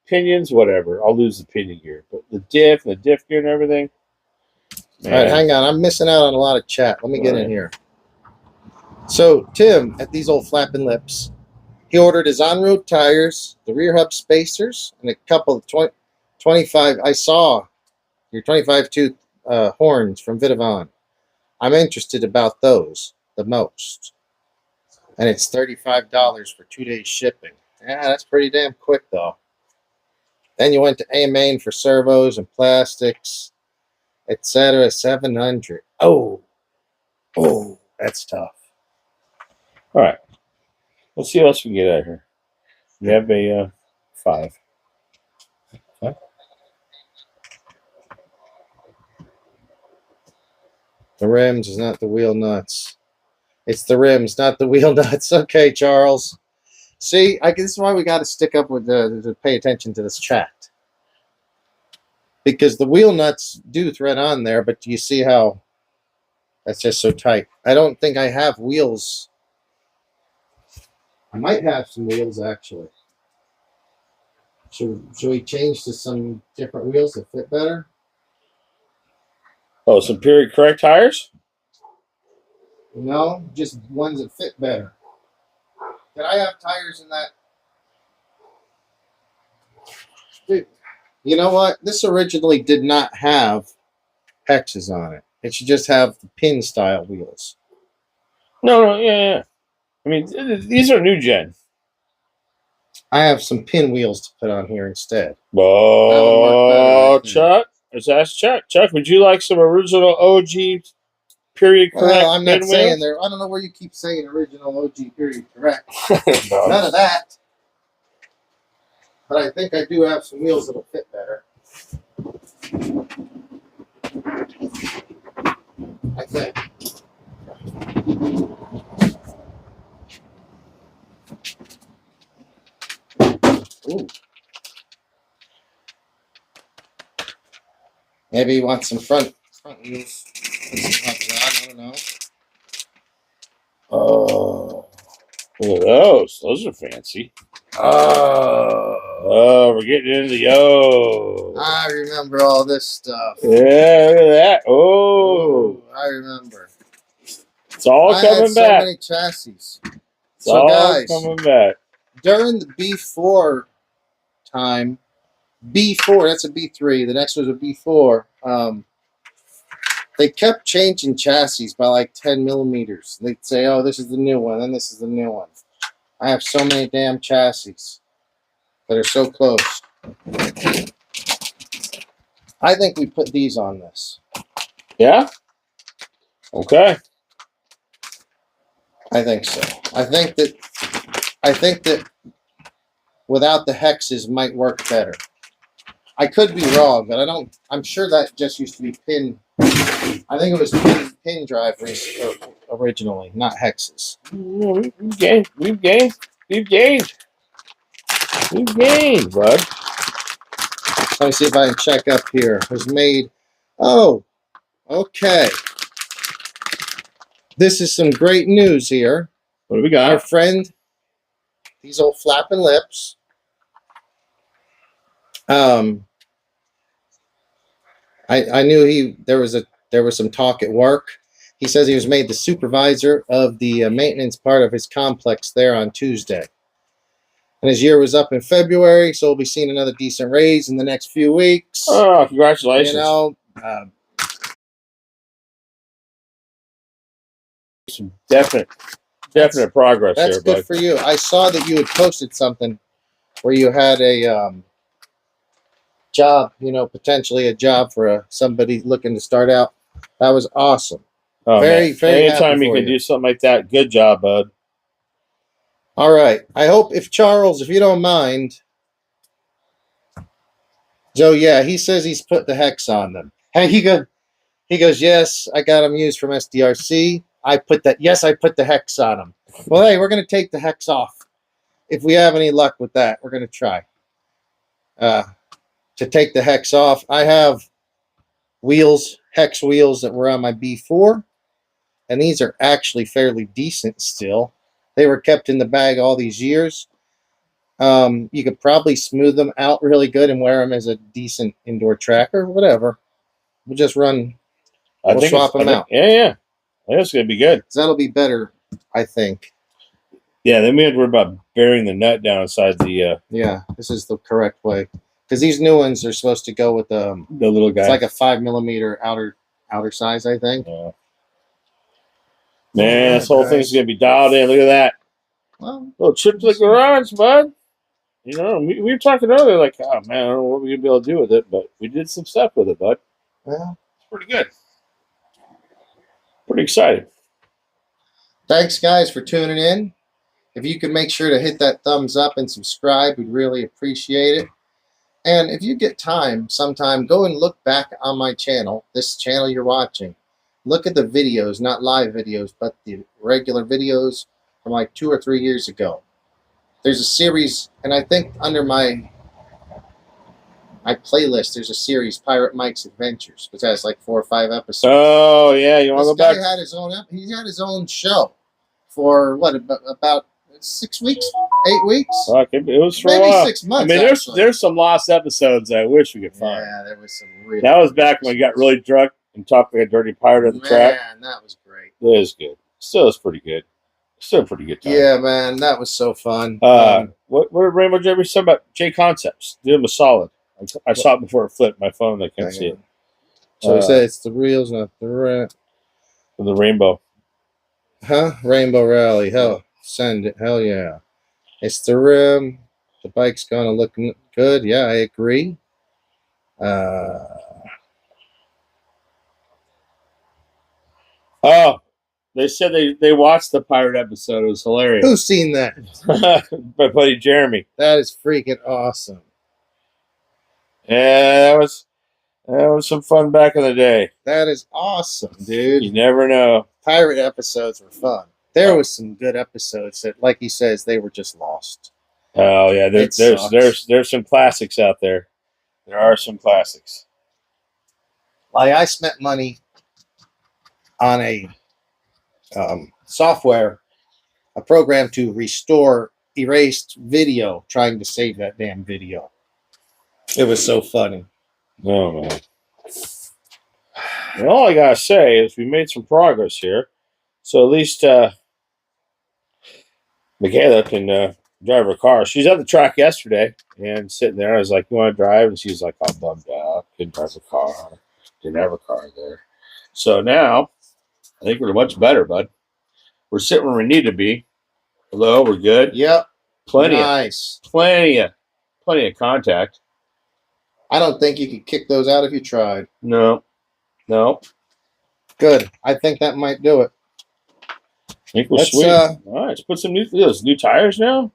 Pinions, whatever. I'll lose the pinion gear, but the diff and the diff gear and everything. Man. All right, hang on. I'm missing out on a lot of chat. Let me get in here. So Tim at these old flapping lips, he ordered his on-road tires, the rear hub spacers, and a couple of 25. I saw your 25 tooth horns from Vitavon. I'm interested about those the most. And it's $35 for 2 days shipping. Yeah, that's pretty damn quick though. Then you went to A-Main for servos and plastics, etc. 700. Oh, that's tough. All right, let's see what else we can get out of here. We have a 5. Okay. The rims is not the wheel nuts. It's the rims, not the wheel nuts. Okay, Charles. See, this is why we got to stick up with to pay attention to this chat. Because the wheel nuts do thread on there, but do you see how that's just so tight? I don't think I have wheels. I might have some wheels, actually. Should we change to some different wheels that fit better? Oh, some period correct tires? No, just ones that fit better. Did I have tires in that? Dude, you know what? This originally did not have hexes on it. It should just have the pin style wheels. No, yeah. I mean, these are new gen. I have some pin wheels to put on here instead. Oh, Chuck. Let's ask Chuck. Chuck, would you like some original OG period correct? Well, I'm not saying there. I don't know where you keep saying original OG period correct. No. None of that. But I think I do have some wheels that'll fit better. I think. Ooh. Maybe you want some front wheels. I don't know. Oh, look at those. Those are fancy. Oh, we're getting into the I remember all this stuff. Yeah, look at that. Oh, I remember. It's all coming back. So many chassis. It's all guys, coming back. During the B4 time, B4, that's a B3. The next was a B4. They kept changing chassis by like 10 millimeters. They'd say, oh, this is the new one, and this is the new one. I have so many damn chassis that are so close. I think we put these on this. Yeah? Okay. I think so. I think that without the hexes might work better. I could be wrong, but I'm sure that just used to be pin. I think it was pin drive originally, not hexes. We've gained, bud. Let me see if I can check up here. It was made. Oh, okay. This is some great news here. What do we got? Our friend, these old flapping lips. I knew there was some talk at work. He says he was made the supervisor of the maintenance part of his complex there on Tuesday. And his year was up in February, so we'll be seeing another decent raise in the next few weeks. Oh, congratulations. You know, some definite definite progress That's there, good bud. for you. I saw that you had posted something where you had a job, potentially a job for somebody looking to start out. That was awesome. Oh, Very, man. very happy Anytime you for can you. do something like that, good job, bud. All right. I hope if Charles, if you don't mind, Joe, yeah, he says he's put the hex on them. Hey, he goes, yes, I got them used from SDRC. I put the hex on them. Well, hey, we're going to take the hex off. If we have any luck with that, we're going to try to take the hex off. I have hex wheels that were on my B4, and these are actually fairly decent still. They were kept in the bag all these years. You could probably smooth them out really good and wear them as a decent indoor tracker, whatever. We'll just run. We'll swap them out. Yeah. I think it's going to be good. So that'll be better, I think. Yeah, then we had to worry about burying the nut down inside the Yeah, this is the correct way. Because these new ones are supposed to go with the little guy. It's like a 5mm outer size, I think. Yeah. Man, this whole thing's going to be dialed in. Look at that. Well, Little trip to the garage, bud. We were talking earlier, like, oh, man, I don't know what we're going to be able to do with it, but we did some stuff with it, bud. well, It's pretty good. Pretty excited. thanks, guys, for tuning in. If you could make sure to hit that thumbs up and subscribe, we'd really appreciate it. And if you get time sometime, go and look back on my channel, this channel you're watching. Look at the videos, not live videos, but the regular videos from like 2 or 3 years ago. There's a series, and I think under my playlist, there's a series, Pirate Mike's Adventures, which has like 4 or 5 episodes. Oh, yeah, you want to go back? This guy he had his own show for, what, about 6 weeks, 8 weeks? Fuck, it was for maybe a while. 6 months. I mean, there's some lost episodes I wish we could find. Yeah, there was some really. That was back when we got really drunk and talked like a dirty pirate on the track. Man, that was great. It was good. Still is pretty good. Still a pretty good time. Yeah, man, that was so fun. What did Rainbow Jeremy say about J Concepts? Do him a solid. I saw it before it flipped my phone. I can't see it. So he said it's the reels, not the red. For the Rainbow. Huh? Rainbow Rally. Hell, send it. Hell yeah. It's the rim. The bike's gonna look good. Yeah, I agree. Oh, they said they watched the pirate episode. It was hilarious. Who's seen that? My buddy Jeremy. That is freaking awesome. Yeah, that was some fun back in the day. That is awesome, dude. You never know. Pirate episodes were fun. There was some good episodes that, like he says, they were just lost. Oh yeah, there's some classics out there. There are some classics. Like I spent money on a software, a program to restore erased video, trying to save that damn video. It was so funny. Oh man. And all I gotta say is we made some progress here. So at least Michaela can drive her car. She was at the track yesterday and sitting there. I was like, "You want to drive?" And she's like, "I'm bummed out. Couldn't drive a car. Didn't have a car there." So now I think we're much better, bud. We're sitting where we need to be. Hello, we're good. Yep. Plenty of contact. I don't think you could kick those out if you tried. No. Good. I think that might do it. I think we're sweet. All right, let's put some new tires now.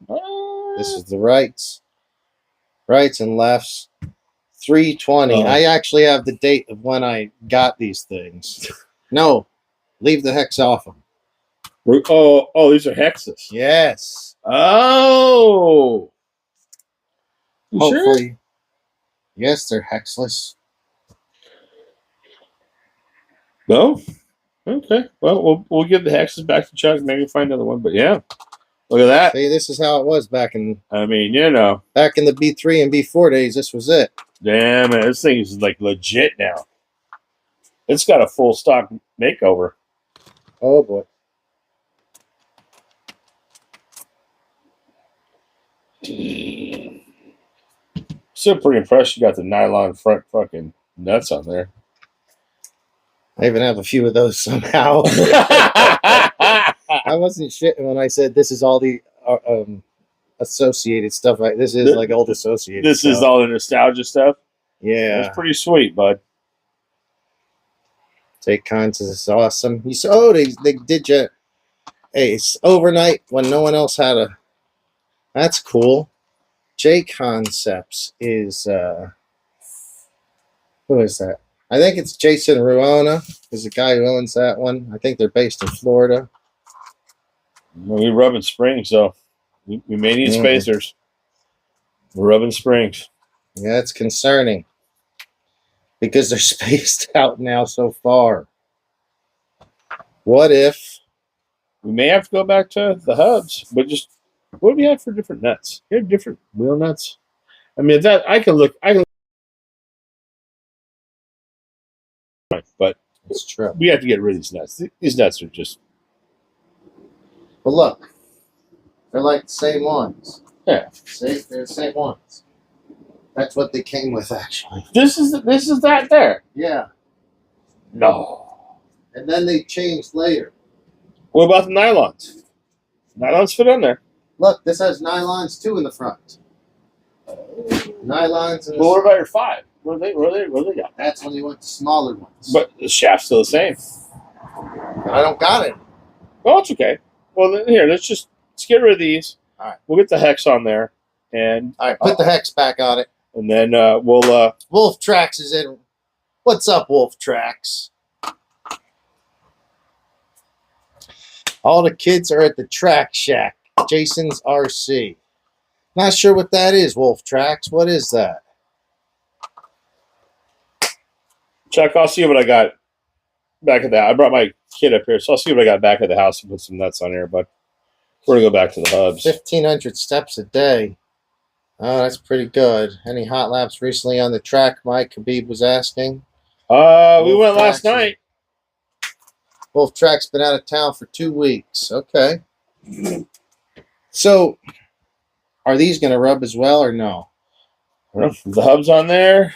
This is the rights and lefts. 320. I actually have the date of when I got these things. No, leave the hex off them. Oh, these are hexes. Yes. Oh. You Hopefully. Sure? Yes, they're hexless. No? Okay. Well, we'll give the hexes back to Chuck. Maybe find another one. But yeah, look at that. See, this is how it was back in. I mean, back in the B3 and B4 days. This was it. Damn it! This thing is like legit now. It's got a full stock makeover. Oh boy. Still pretty impressed. You got the nylon front fucking nuts on there. I even have a few of those somehow. I I wasn't shitting when I said this is all the associated stuff. This is like old associated. This stuff. is all the nostalgia stuff. Yeah, That's pretty sweet, bud. Take cons is awesome. You saw, oh, they did you. Hey, it's overnight when no one else had a. That's cool. J Concepts is who is that? I think it's Jason Ruona is the guy who owns that one. I think they're based in Florida. Well, we rubbing springs, so we may need spacers. We're rubbing springs. Yeah, it's concerning because they're spaced out now so far. What if we may have to go back to the hubs, but just what do we have for different nuts? You have different wheel nuts. I mean, that I can look, but it's true. We have to get rid of these nuts. These nuts are just. But look, they're like the same ones. Yeah, see, they're the same ones. That's what they came with, actually. This is that there. Yeah. No. And then they changed later. What about the nylons? Nylons fit on there. Look, this has nylons too in the front. Nylons. Well, what about your 5? What are they got? That's when you want the smaller ones. But the shaft's still the same. I don't got it. Well, it's okay. Well, then, here, let's get rid of these. All right. We'll get the hex on there, and all right, put the hex back on it, and then we'll. Wolf Tracks is in. What's up, Wolf Tracks? All the kids are at the Track Shack, Jason's RC. Not sure what that is, Wolf Tracks. What is that? Chuck, I'll see what I got back at that. I brought my kid up here, so I'll see what I got back at the house and put some nuts on here. But we're gonna go back to the hubs. 1,500 steps a day. Oh, that's pretty good. Any hot laps recently on the track? Mike Khabib was asking. We went last night. Wolf Track's been out of town for 2 weeks. Okay. So, are these going to rub as well or no? The hub's on there.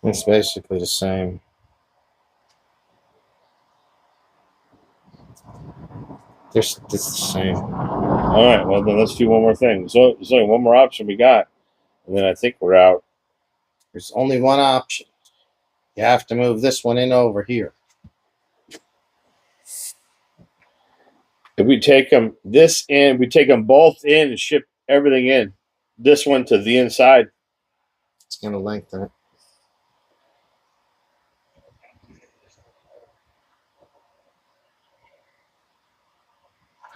It's basically the same. It's the same. All right. Well, then let's do one more thing. So there's only one more option we got, and then I think we're out. There's only one option. You have to move this one in over here. If we take them this in, we take them both in and ship everything in. This one to the inside. It's going to lengthen it.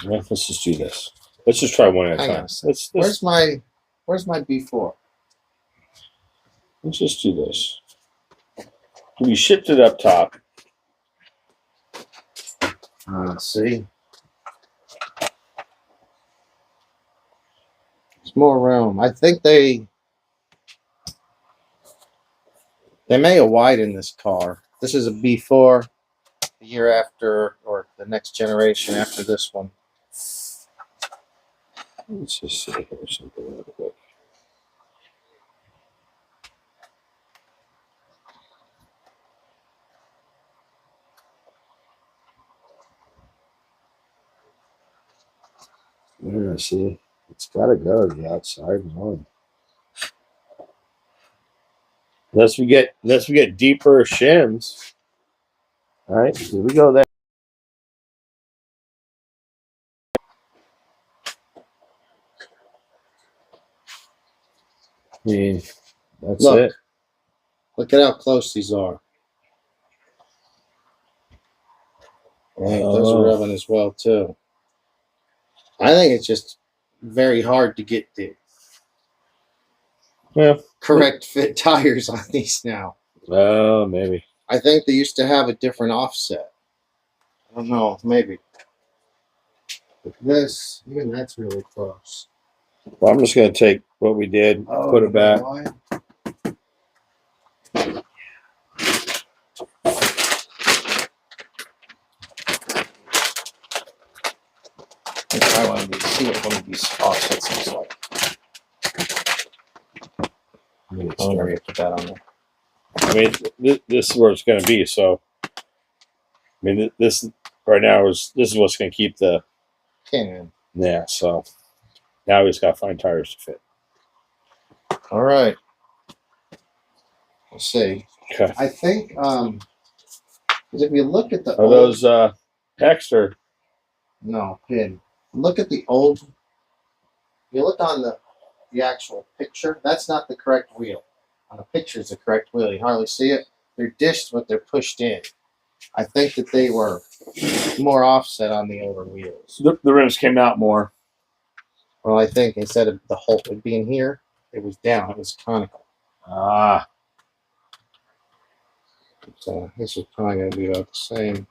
Well, let's just do this. Let's just try one at a time. Where's my B4? Let's just do this. We shipped it up top. Let's see. There's more room. I think they may have widened this car. This is a B4. The year after, or the next generation after this one. Let's just see here something real quick. Yeah, see, it's got to go to the outside one. Unless we get deeper shims. All right, here we go there. I mean, that's it. Look at how close these are. Right, those are rubbing as well too. I think it's just very hard to get the correct fit tires on these now. Oh, maybe. I think they used to have a different offset. I don't know, maybe. But this, even that's really close. Well, I'm just going to take what we did, put it back. I wanted to see what one of these offsets looks like. I'm going to put that on there. I mean, this is where it's going to be. So, I mean, this right now this is what's going to keep the Can. yeah. So now we just got to find tires to fit. All right. Let's see. Okay. I think 'cause if you look at the Are those PEX or no pin, look at the old. You look on the actual picture. That's not the correct wheel. On the picture, it's the correct wheel. You hardly see it. They're dished, but they're pushed in. I think that they were more offset on the older wheels. the rims came out more? Well, I think instead of the hole being here, it was down. It was conical. Ah, So this is probably going to be about the same.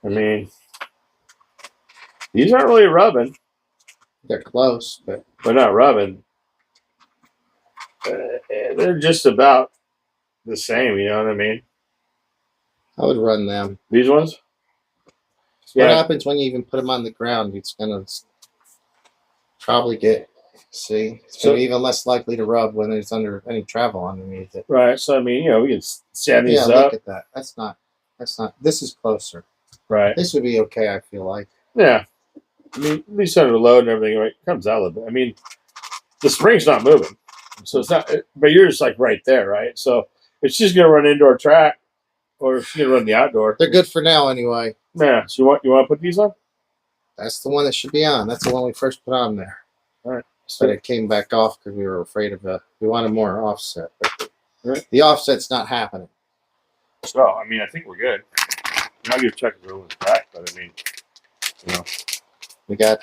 I mean, these aren't really rubbing. They're close, but They're not rubbing. They're just about the same. You know what I mean? I would run them. These ones. What Yeah. happens when you even put them on the ground? It's going to probably get, see, it's going to be even less likely to rub when there's under any travel underneath it. Right. So I mean, you know, we can stand these Yeah, up. look at that. That's not, this is closer. Right. This would be okay, I feel like. Yeah. I mean, at least under load and everything, right? Comes out a little bit. I mean, the spring's not moving, so it's not. But you're just like right there, right? So it's just gonna run indoor track, or it's gonna run the outdoor. They're good for now anyway. Yeah. So you want to put these on? That's the one that should be on. That's the one we first put on there. All right. But it came back off because we were afraid of we wanted more offset. But Right. the offset's not happening. So I mean, I think we're good. Now you're checking the rules back, but I mean, you know, We got,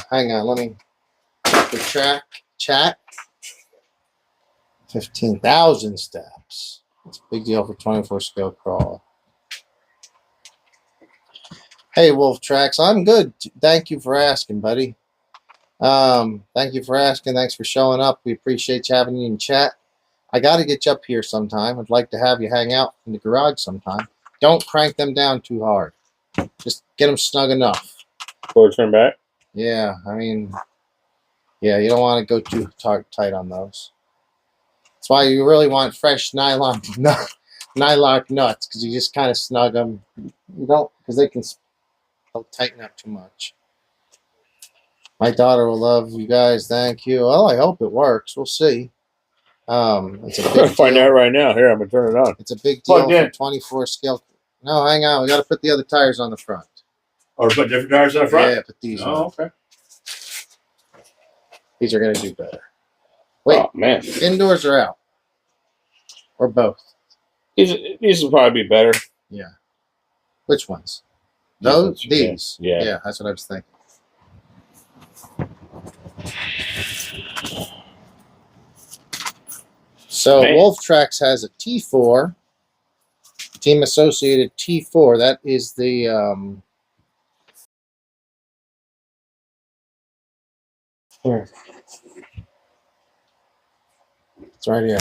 hang on, let me the chat. 15,000 steps. That's a big deal for 24 scale crawl. Hey, Wolf Tracks, I'm good. Thank you for asking, buddy. Thank you for asking. Thanks for showing up. We appreciate you having you in chat. I got to get you up here sometime. I'd like to have you hang out in the garage sometime. Don't crank them down too hard. Just get them snug enough. forward turn back. Yeah, I mean, yeah, you don't want to go too tight on those. That's why you really want fresh nylon nuts, because you just kind of snug them. You don't, because they'll tighten up too much. My daughter will love you guys. Thank you. Well, I hope it works. We'll see. It's a We're gonna big find deal. out right now. Here, I'm gonna turn it on. It's a big deal Plugged in. for 24 scale. No, hang on. We got to put the other tires on the front. Or put different tires on the front. Yeah, put these on. Oh, okay. These are going to do better. Wait, Oh man, indoors or out? Or both? these will probably be better. Yeah. Which ones? Those? Yeah. These? Yeah. Yeah, that's what I was thinking. So Man. Wolf Tracks has a T4, team associated T4. That is the here. It's right here.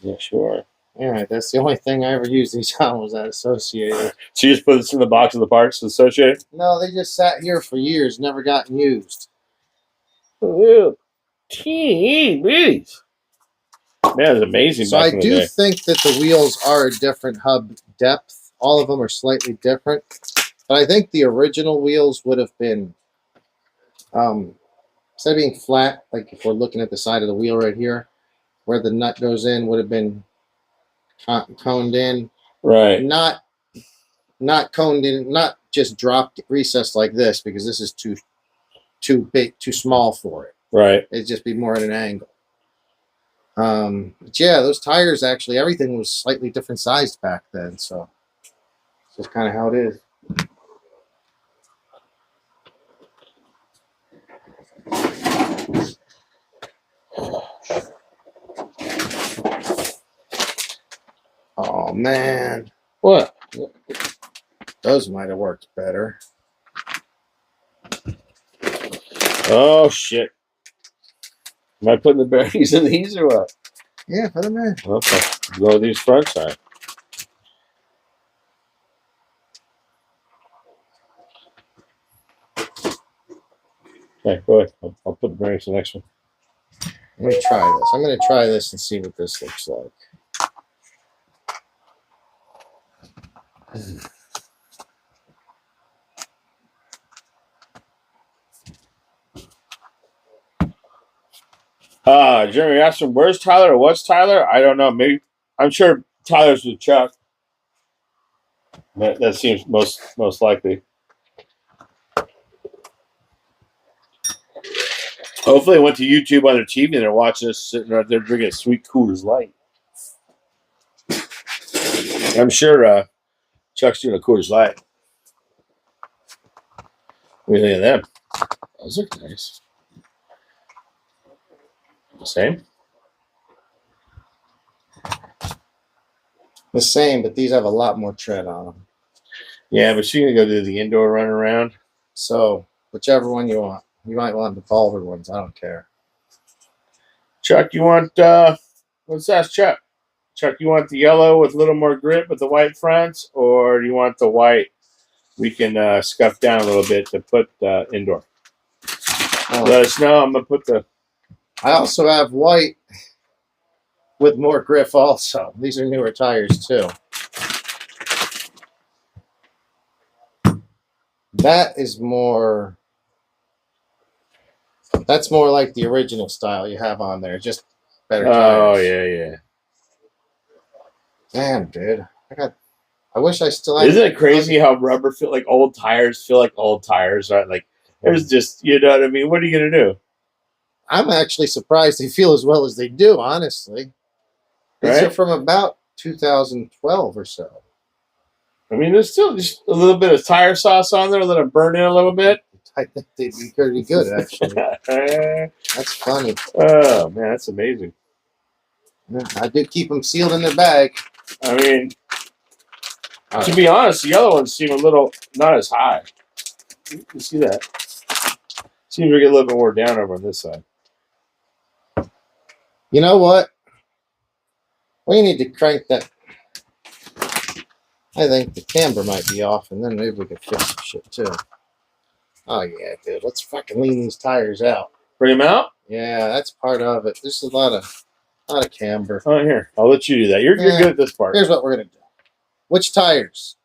Yeah, sure. All right, that's the only thing I ever used these on was that associated. So you just put this in the box of the parts associated? No, they just sat here for years, never gotten used. Ew. Jeez. Man, it's amazing. So back I in the do day. think that the wheels are a different hub depth. All of them are slightly different. But I think the original wheels would have been, instead of being flat, like if we're looking at the side of the wheel right here, where the nut goes in, would have been coned in. Right. Not coned in, not just dropped, recessed like this, because this is too big, too small for it. Right. It'd just be more at an angle. But yeah, those tires actually, everything was slightly different sized back then, so it's just kind of how it is. Oh man, What? those might have worked better. Oh shit. Am I putting the bearings in these or what? Yeah, put them in. Okay. Go with these front side. Okay, go ahead. I'll put the bearings in the next one. Let me try this. I'm going to try this and see what this looks like. Jeremy asked him, where's Tyler or what's Tyler? I don't know. Maybe I'm sure Tyler's with Chuck. That seems most likely. Hopefully, they went to YouTube on their TV and they're watching us sitting right there drinking a sweet Coors Light. I'm sure Chuck's doing a Coors Light. What do you think of them? Those look nice. Same? The same, but these have a lot more tread on them. Yeah, but she's going to go do the indoor run around. So, whichever one you want. You might want the Culver ones. I don't care. Chuck, you want, let's ask Chuck. Chuck, you want the yellow with a little more grip with the white fronts, or do you want the white we can scuff down a little bit to put indoor? Let us know. I'm going to put the... I also have white with more grip also. These are newer tires too. That is more... That's more like the original style you have on there. Just better tires. Oh, yeah. Damn, dude. I wish I still had... Isn't it crazy how rubber feel like old tires feel like old tires, right? Like, there's just, you know what I mean? What are you going to do? I'm actually surprised they feel as well as they do, honestly. These are from about 2012 or so. I mean, there's still just a little bit of tire sauce on there, let them burn in a little bit. I think they'd be pretty good, actually. That's funny. Oh, man, that's amazing. I do keep them sealed in their bag. I mean, to be honest, the other ones seem a little not as high. You see that? Seems to get a little bit more down over on this side. You know what? We need to crank that. I think the camber might be off, and then maybe we could fix some shit too. Oh yeah, dude. Let's fucking lean these tires out. Bring them out? Yeah, that's part of it. There's a lot of camber. Oh, here. I'll let you do that. You're good at this part. Here's what we're gonna do. Which tires?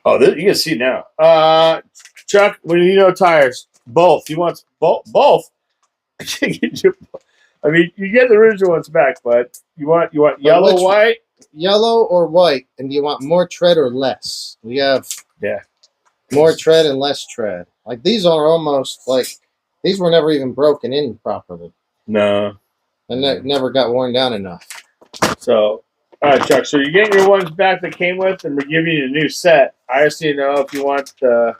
Oh, you can see now. Chuck, what do you know? Tires. Both. You want both? I mean, you get the original ones back, but you want yellow, white, yellow or white, and do you want more tread or less? We have more tread and less tread. Like these are almost like these were never even broken in properly. No, and that never got worn down enough. So, all right, Chuck. So you're getting your ones back that came with, and we're giving you a new set. I just need to know if you want the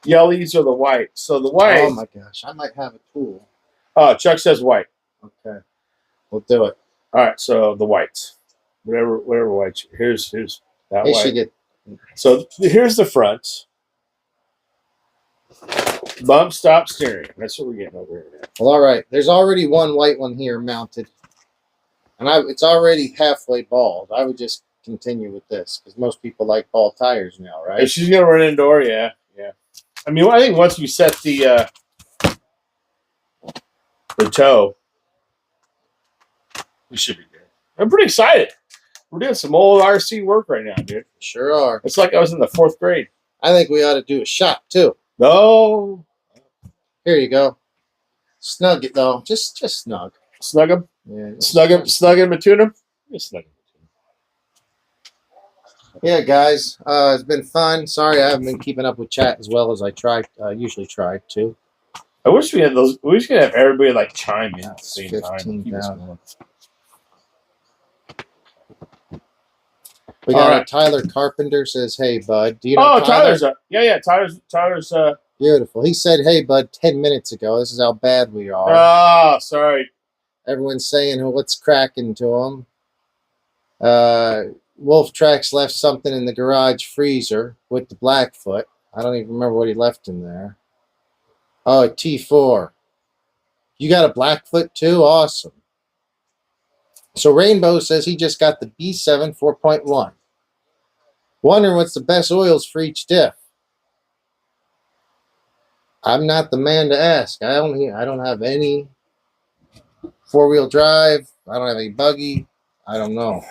yellies or the white. So the white. Oh my gosh, I might have a tool. Oh, Chuck says white. Okay, we'll do it. All right, so the whites, whatever white. Here's that white. So here's the fronts. Bump, stop, steering. That's what we're getting over here now. Well, all right. There's already one white one here mounted, and it's already halfway bald. I would just continue with this because most people like bald tires now, right? If she's gonna run indoor, yeah. I mean, I think once we set the toe, we should be good. I'm pretty excited. We're doing some old RC work right now, dude. Sure are. It's like I was in the 4th grade. I think we ought to do a shot too. No. Here you go. Snug it though. Just snug. Snug him. Yeah. Snug him and tune him. Just snug him. Yeah, guys. It's been fun. Sorry, I haven't been keeping up with chat as well as I usually try to. I wish we had those. We should have everybody like chime in at the same 15,000. time. We got Tyler Carpenter says, "Hey, bud." Do you know Tyler? Tyler's beautiful. He said, "Hey, bud," 10 minutes ago. This is how bad we are. Oh, sorry. Everyone's saying, "What's cracking to him?" Wolf Tracks left something in the garage freezer with the Blackfoot. I don't even remember what he left in there. Oh, a T4. You got a Blackfoot too? Awesome. So Rainbow says he just got the B7 4.1. Wondering what's the best oils for each diff. I'm not the man to ask. I don't have any four-wheel drive. I don't have any buggy. I don't know.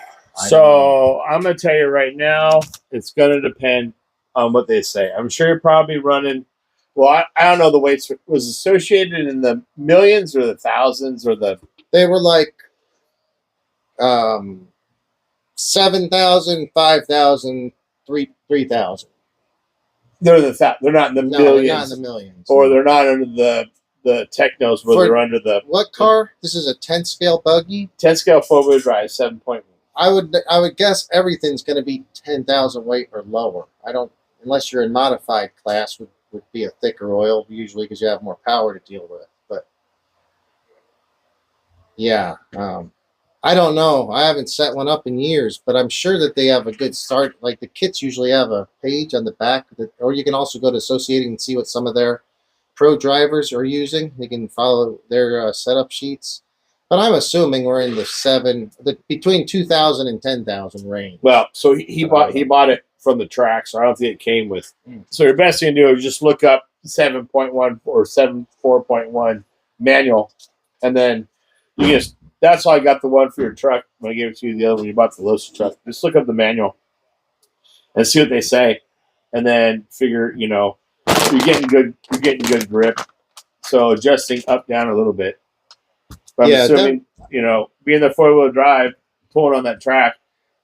So I'm gonna tell you right now, it's gonna depend on what they say. I'm sure you're probably running. Well, I don't know the weights. Was associated in the millions or the thousands or the. They were like 7,000, 5,000, 3,000. They're they're not in the No, millions. they're not in the millions. Or no. they're not under the technos where they're under the. What car? This is a 10 scale buggy. 10 scale 4-wheel drive 7.1. I would guess everything's going to be 10,000 weight or lower. I don't, unless you're in modified class, would be a thicker oil usually because you have more power to deal with. But yeah, I don't know. I haven't set one up in years, but I'm sure that they have a good start. Like the kits usually have a page on the back, or you can also go to Associating and see what some of their pro drivers are using. You can follow their setup sheets. But I'm assuming we're in between 2,000 and 10,000 range. Well, so he bought it from the track, so I don't think it came with. So your best thing to do is just look up 7.1 or 4.1 manual, and then you just. That's why I got the one for your truck when I gave it to you the other one you bought the Losa truck. Just look up the manual and see what they say, and then figure you're getting good grip, so adjusting up down a little bit. But I'm assuming, being the 4-wheel drive, pulling on that track,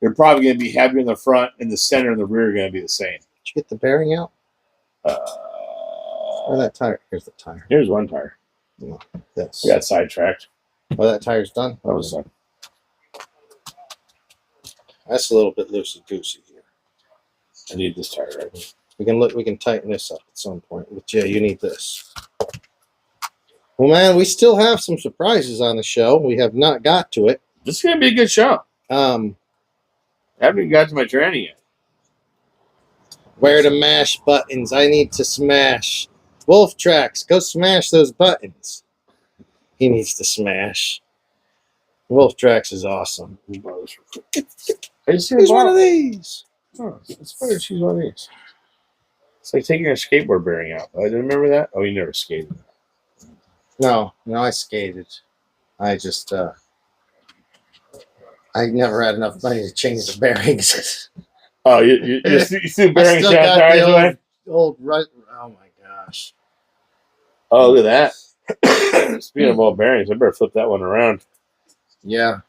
you're probably going to be heavier in the front, and the center and the rear are going to be the same. Did you get the bearing out? Or that tire? Here's the tire. Here's one tire. No, this. We got sidetracked. Oh, that tire's done? That was done. That's a little bit loosey-goosey here. I need this tire right here. We can tighten this up at some point. But yeah, you need this. Well, man, we still have some surprises on the show. We have not got to it. This is going to be a good show. I haven't even got to my tranny yet. Where to mash buttons. I need to smash. Wolf Tracks, go smash those buttons. He needs to smash. Wolf Tracks is awesome. Here's one of these. Oh, it's better to choose one of these. It's like taking a skateboard bearing out. I didn't remember that. Oh, you never skated. No, I skated. I just, I never had enough money to change the bearings. Oh, you threw bearings down tires away? Old rut. Oh my gosh. Oh, look at that. Speaking of old bearings, I better flip that one around. Yeah.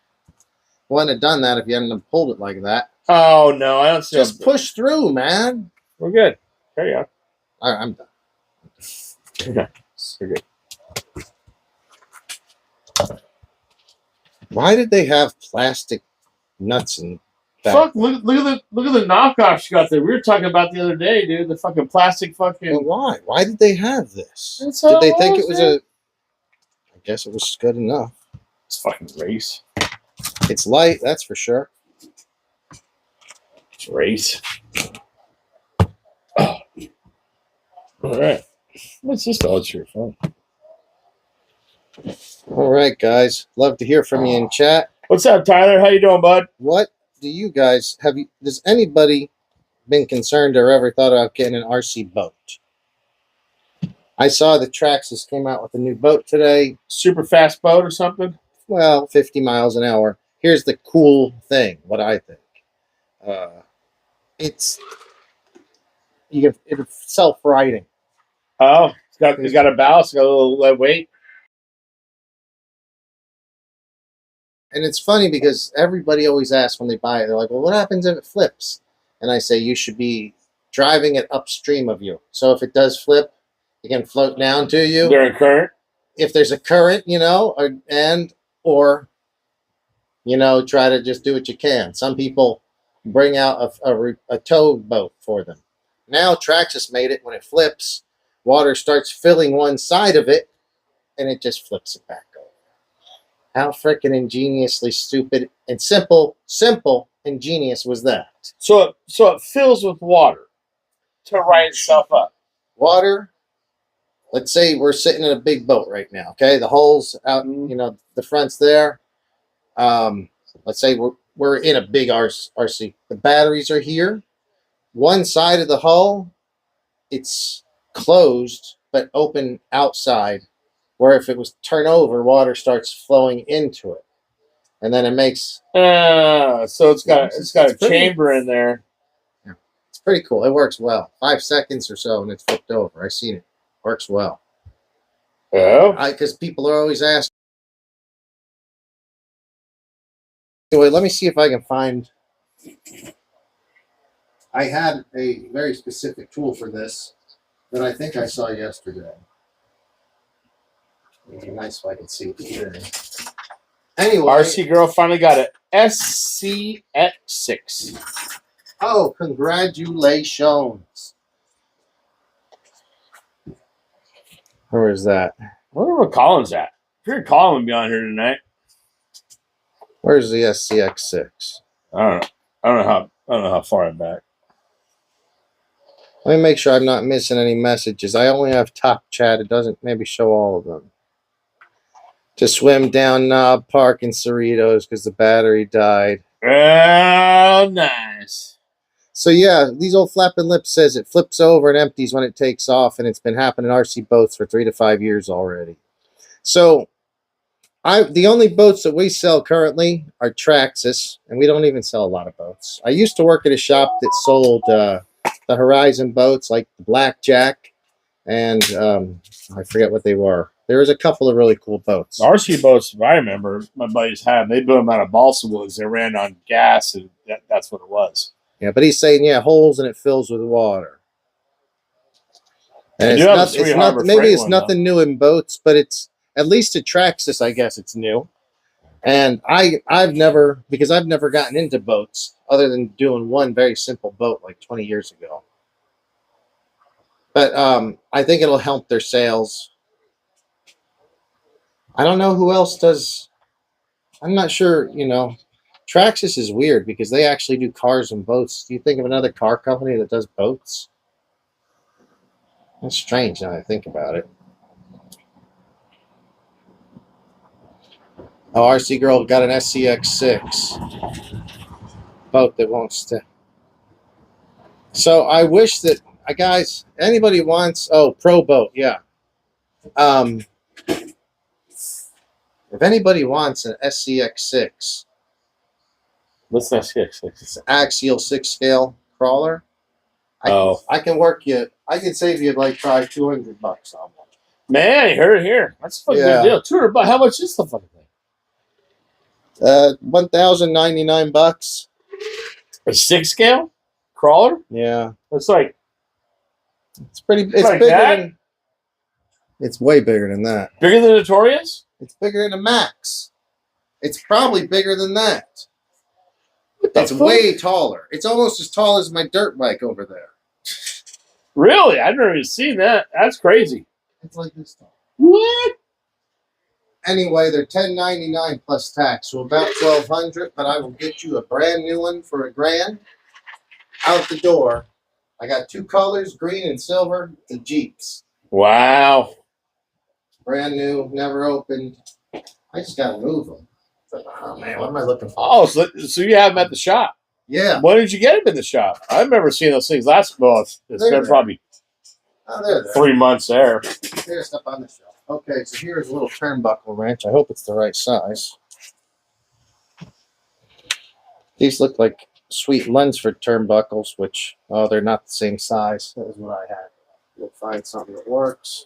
Wouldn't have done that if you hadn't pulled it like that. Oh, no, I don't see. Just push through, man. We're good. Carry on. I'm done. Yeah, we're good. Why did they have plastic nuts and fuck? Look at the knockoffs you got there. We were talking about the other day, dude. The fucking plastic fucking. Well, why? Why did they have this? Did they think it was a? I guess it was good enough. It's fucking race. It's light, that's for sure. It's race. Oh. All right. What's this? Oh, it's your phone. All right, guys. Love to hear from you in chat. What's up, Tyler? How you doing, bud? What do you guys have? Does anybody been concerned or ever thought about getting an RC boat? I saw the Traxxas came out with a new boat today. Super fast boat or something? Well, 50 miles an hour. Here's the cool thing, what I think. It's self-riding. Oh, it's got a bow, it's got a little weight. And it's funny because everybody always asks when they buy it, they're like, well, what happens if it flips? And I say, you should be driving it upstream of you. So if it does flip, it can float down to you. During current? If there's a current, or try to just do what you can. Some people bring out a tow boat for them. Now Traxxas made it when it flips, water starts filling one side of it, and it just flips it back over. How freaking ingeniously stupid and simple, ingenious was that? So it fills with water to right itself up. Water. Let's say we're sitting in a big boat right now. Okay, the hole's out. The front's there. let's say we're in a big RC. The batteries are here. One side of the hull, it's closed but open outside, where if it was turned over, water starts flowing into it, and then it makes. So it's got a chamber in there. Yeah, it's pretty cool. It works well. 5 seconds or so, and it's flipped over. I've seen it. Works well. Oh, Because people are always asking. Anyway, let me see if I can find. I had a very specific tool for this that I think I saw yesterday. It'd be nice if I could see it today. Anyway, RC Girl finally got a SCX6. Oh, congratulations! Where is that? I wonder where Colin's at. If you're Colin would be on here tonight. Where's the SCX6? I don't know how far I'm back. Let me make sure I'm not missing any messages. I only have top chat. It doesn't maybe show all of them. To swim down Knob Park in Cerritos because the battery died. Oh, nice. So yeah, these old flapping lips says it flips over and empties when it takes off, and it's been happening in RC boats for 3 to 5 years already. So the only boats that we sell currently are Traxxas, and we don't even sell a lot of boats. I used to work at a shop that sold the Horizon boats, like the Blackjack, and I forget what they were. There was a couple of really cool boats. RC boats, if I remember, my buddies had. They built them out of balsa woods. They ran on gas, and that's what it was. Yeah, but he's saying, yeah, holes and it fills with water. And maybe it's nothing new in boats, but it's at least at Traxxas, I guess it's new. And I've never gotten into boats other than doing one very simple boat like 20 years ago. But I think it'll help their sales. I don't know who else does. I'm not sure, Traxxas is weird because they actually do cars and boats. Do you think of another car company that does boats? That's strange now I think about it. Oh, RC Girl got an SCX6 boat that won't stay. So I wish that, guys, anybody wants, Pro Boat, yeah. If anybody wants an SCX6, what's that SCX6? It's an axial 6-scale crawler. I can work you. I can save you like probably $200 on one. Man, you heard it here. That's a fucking good deal. $200. How much is the fucking thing? $1,099. A 6-scale crawler? Yeah, It's like it's pretty. It's like bigger that? than. It's way bigger than that. Bigger than the Notorious? It's bigger than a Max. It's probably bigger than that. It's way taller. It's almost as tall as my dirt bike over there. Really? I've never even seen that. That's crazy. It's like this tall. What? Anyway, they're $1,099 plus tax, so about $1,200. But I will get you a brand new one for $1,000 out the door. I got 2 colors, green and silver. The Jeeps. Wow. Brand new, never opened. I just gotta move them. Oh man, what am I looking for? Oh, so you have them at the shop? Yeah. When did you get them in the shop? I remember seeing those things last month. It's been probably 3 months there. There's stuff on the shelf. Okay, so here's a little turnbuckle wrench. I hope it's the right size. These look like sweet Lunsford turnbuckles, which, they're not the same size. That was what I had. We'll find something that works.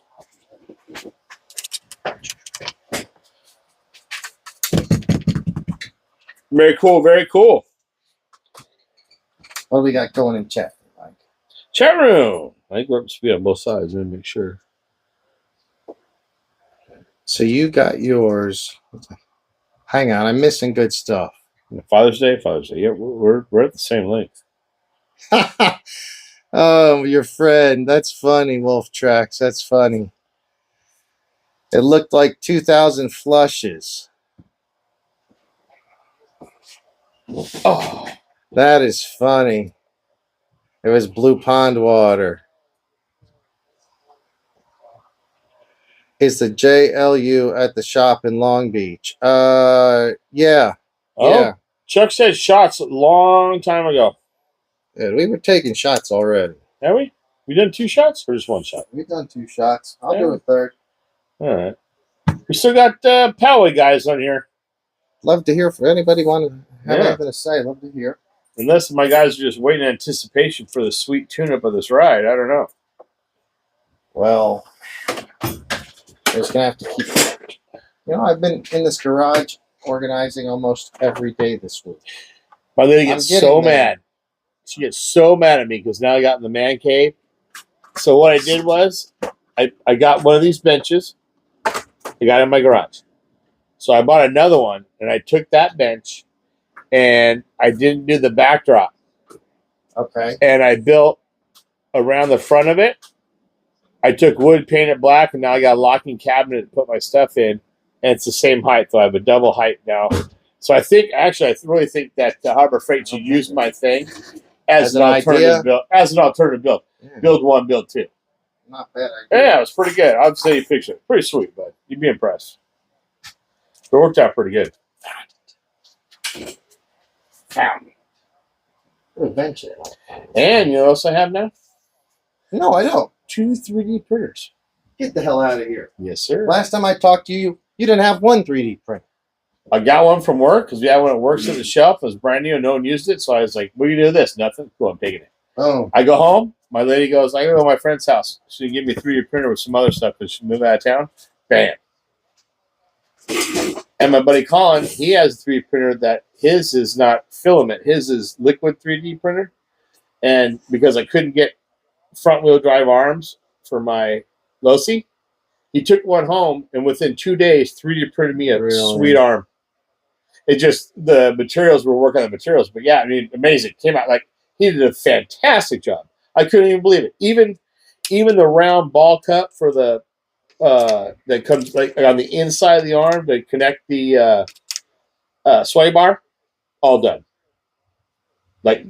Very cool, very cool. What do we got going in chat, Mike? Chat room. I think we're supposed to be on both sides. Let me make sure. So you got yours. Hang on, I'm missing good stuff. Father's Day. Yeah, we're at the same length. Oh, your friend. That's funny, Wolf Tracks. That's funny. It looked like 2,000 flushes. Oh, that is funny. It was Blue Pond water. Is the JLU at the shop in Long Beach? Yeah. Oh, yeah. Chuck said shots a long time ago. Yeah, we were taking shots already. Have we? We done 2 shots or just 1 shot? We've done 2 shots. I'll Yeah. do a third. All right. We still got Poway guys on here. Love to hear from anybody want to have Yeah. anything to say. Love to hear. Unless my guys are just waiting in anticipation for the sweet tune-up of this ride. I don't know. Well, I'm just gonna have to keep. You know, I've been in this garage organizing almost every day this week. My lady gets I'm getting so there. mad. She gets so mad at me because now I got in the man cave. So what I did was I got one of these benches. I got it in my garage. So I bought another one, and I took that bench, and I didn't do the backdrop. Okay. And I built around the front of it. I took wood, painted black, and now I got a locking cabinet to put my stuff in, and it's the same height, so I have a double height now. So I really think that the Harbor Freight should use my thing as an alternative build. As an alternative build. Yeah, Build 1, build 2. not bad idea. Yeah, it was pretty good. I'd say you picture it. Pretty sweet, bud. You'd be impressed. It worked out pretty good. Found it. Eventually. And you know what else I have now? No, I don't. 2 3D printers. Get the hell out of here. Yes, sir. Last time I talked to you, you didn't have one 3D print. I got one from work because we had one that works at the shelf. It was brand new and no one used it. So I was like, what do you do with this? Nothing. Cool, I'm taking it. Oh. I go home. My lady goes, I go to my friend's house. She give me a 3D printer with some other stuff because she moved out of town. Bam. And my buddy Colin, he has a 3D printer that his is not filament. His is liquid 3D printer. And because I couldn't get front wheel drive arms for my Losi, he took one home and within 2 days 3D printed me a sweet arm. It just, the materials were working on the materials. But yeah, I mean, amazing. Came out like, he did a fantastic job. I couldn't even believe it. Even the round ball cup for the that comes like on the inside of the arm to connect the sway bar, all done. Like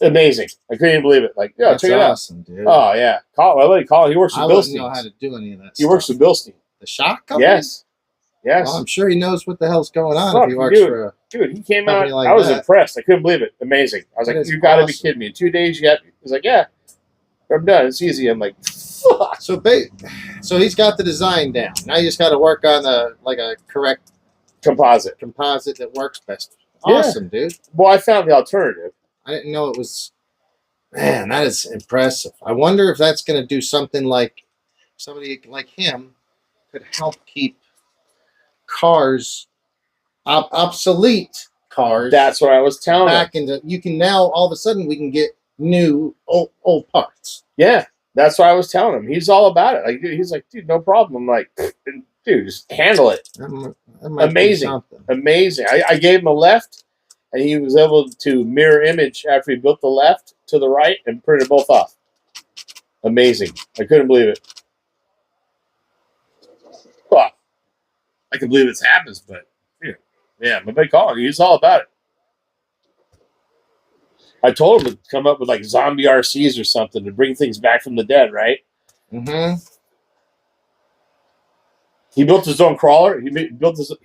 amazing. I couldn't even believe it. Like, yeah, That's check it awesome, out. dude. Oh yeah, my buddy Colin. He works for I Bilstein. wouldn't know how to do any of that. He works for Bilstein. The shock company? Yes. Well, I'm sure he knows what the hell's going on Fuck, if he works for a Dude, he came out. company like I was that. impressed. I couldn't believe it. Amazing. I was That like, is you got to be awesome. kidding me. In 2 days, you got. He's like, yeah, I'm done. It's easy. I'm like, fuck. So he's got the design down. Now you just got to work on a correct Composite. composite that works best. Yeah. Awesome, dude. Well, I found the alternative. I didn't know it was. Man, that is impressive. I wonder if that's going to do something like somebody like him could help keep cars obsolete cars. That's what I was telling him. back into. You can now all of a sudden we can get new old parts. Yeah, that's what I was telling him. He's all about it. Like, dude, he's like, dude, no problem. I'm like, dude, just handle it. That might be Amazing. something. Amazing. I gave him a left, and he was able to mirror image after he built the left to the right and printed both off. Amazing. I couldn't believe it. Well, I can believe it happens, but yeah, my buddy Colin, he's all about it. I told him to come up with like zombie RCs or something to bring things back from the dead, right? Mm-hmm. He built his own crawler. He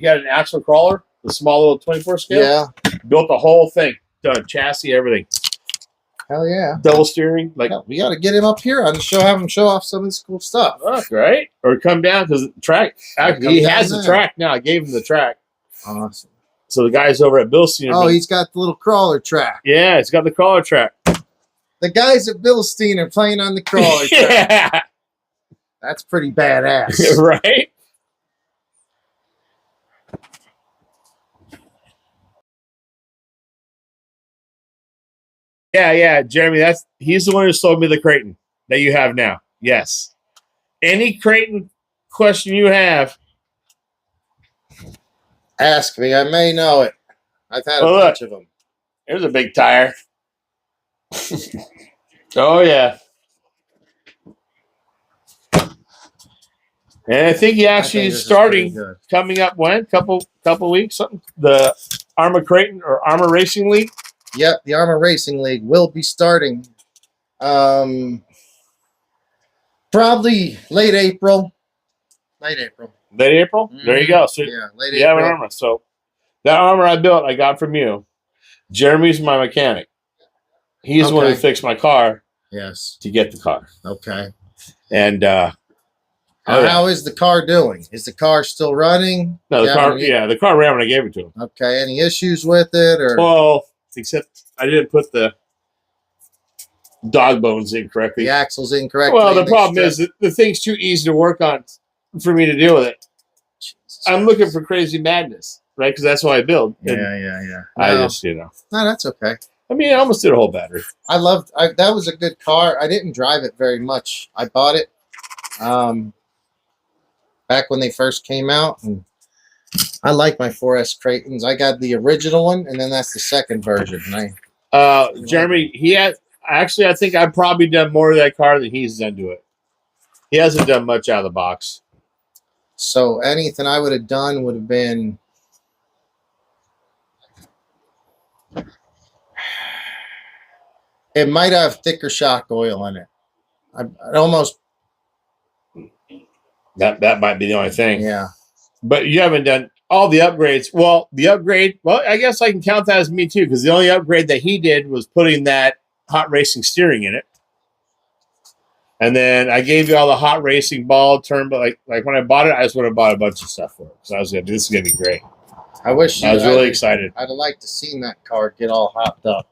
had an axle crawler, the small little 24 scale. Yeah. Built the whole thing, done chassis, everything, Hell yeah. double steering, like Yeah, we got to get him up here on the show. Have him show off some of this cool stuff. right, or come down because the track. Come He down has the there. track now. I gave him the track, Awesome. so the guys over at Bilstein. Oh, he's got the little crawler track. yeah, it's got the crawler track. The guys at Bilstein are playing on the crawler track. Yeah, That's pretty badass. right. Yeah, Jeremy. He's the one who sold me the Creighton that you have now. Yes. Any Creighton question you have, Ask me. I may know it. I've had a Oh, bunch of them. there's a big tire. Oh yeah. And I think he actually is starting coming up when couple weeks something the Arrma Creighton or Arrma Racing League. Yep, the Arrma Racing League will be starting probably late April. Late April. Late April. There you go. So Yeah, late you have an April. Arrma. So That Arrma I built, I got from you. Jeremy's my mechanic. He's the one who fixed my car. Yes. To get the car. Okay. And how is the car doing? Is the car still running? No, the car. Yeah, the car ran when I gave it to him. Okay. Any issues with it, or? Well, except I didn't put the dog bones in correctly. The axle's incorrect. Well, the problem is that the thing's too easy to work on for me to deal with it. Jesus I'm Christ. Looking for crazy madness, right? Because that's what I build. Yeah. I just, No, that's okay. I mean, I almost did a whole battery. That was a good car. I didn't drive it very much. I bought it back when they first came out, and I like my 4S Creightons. I got the original one, and then that's the second version. Jeremy, I think I've probably done more of that car than he's done to it. He hasn't done much out of the box. So anything I would have done would have been it might have thicker shock oil in it. I'd almost that might be the only thing. Yeah. But you haven't done all the upgrades. Well, I guess I can count that as me too, because the only upgrade that he did was putting that hot racing steering in it. And then I gave you all the hot racing ball turn, but like when I bought it, I just would have bought a bunch of stuff for it. So I was this is gonna be great. I was really excited. I'd have liked to seen that car get all hopped up.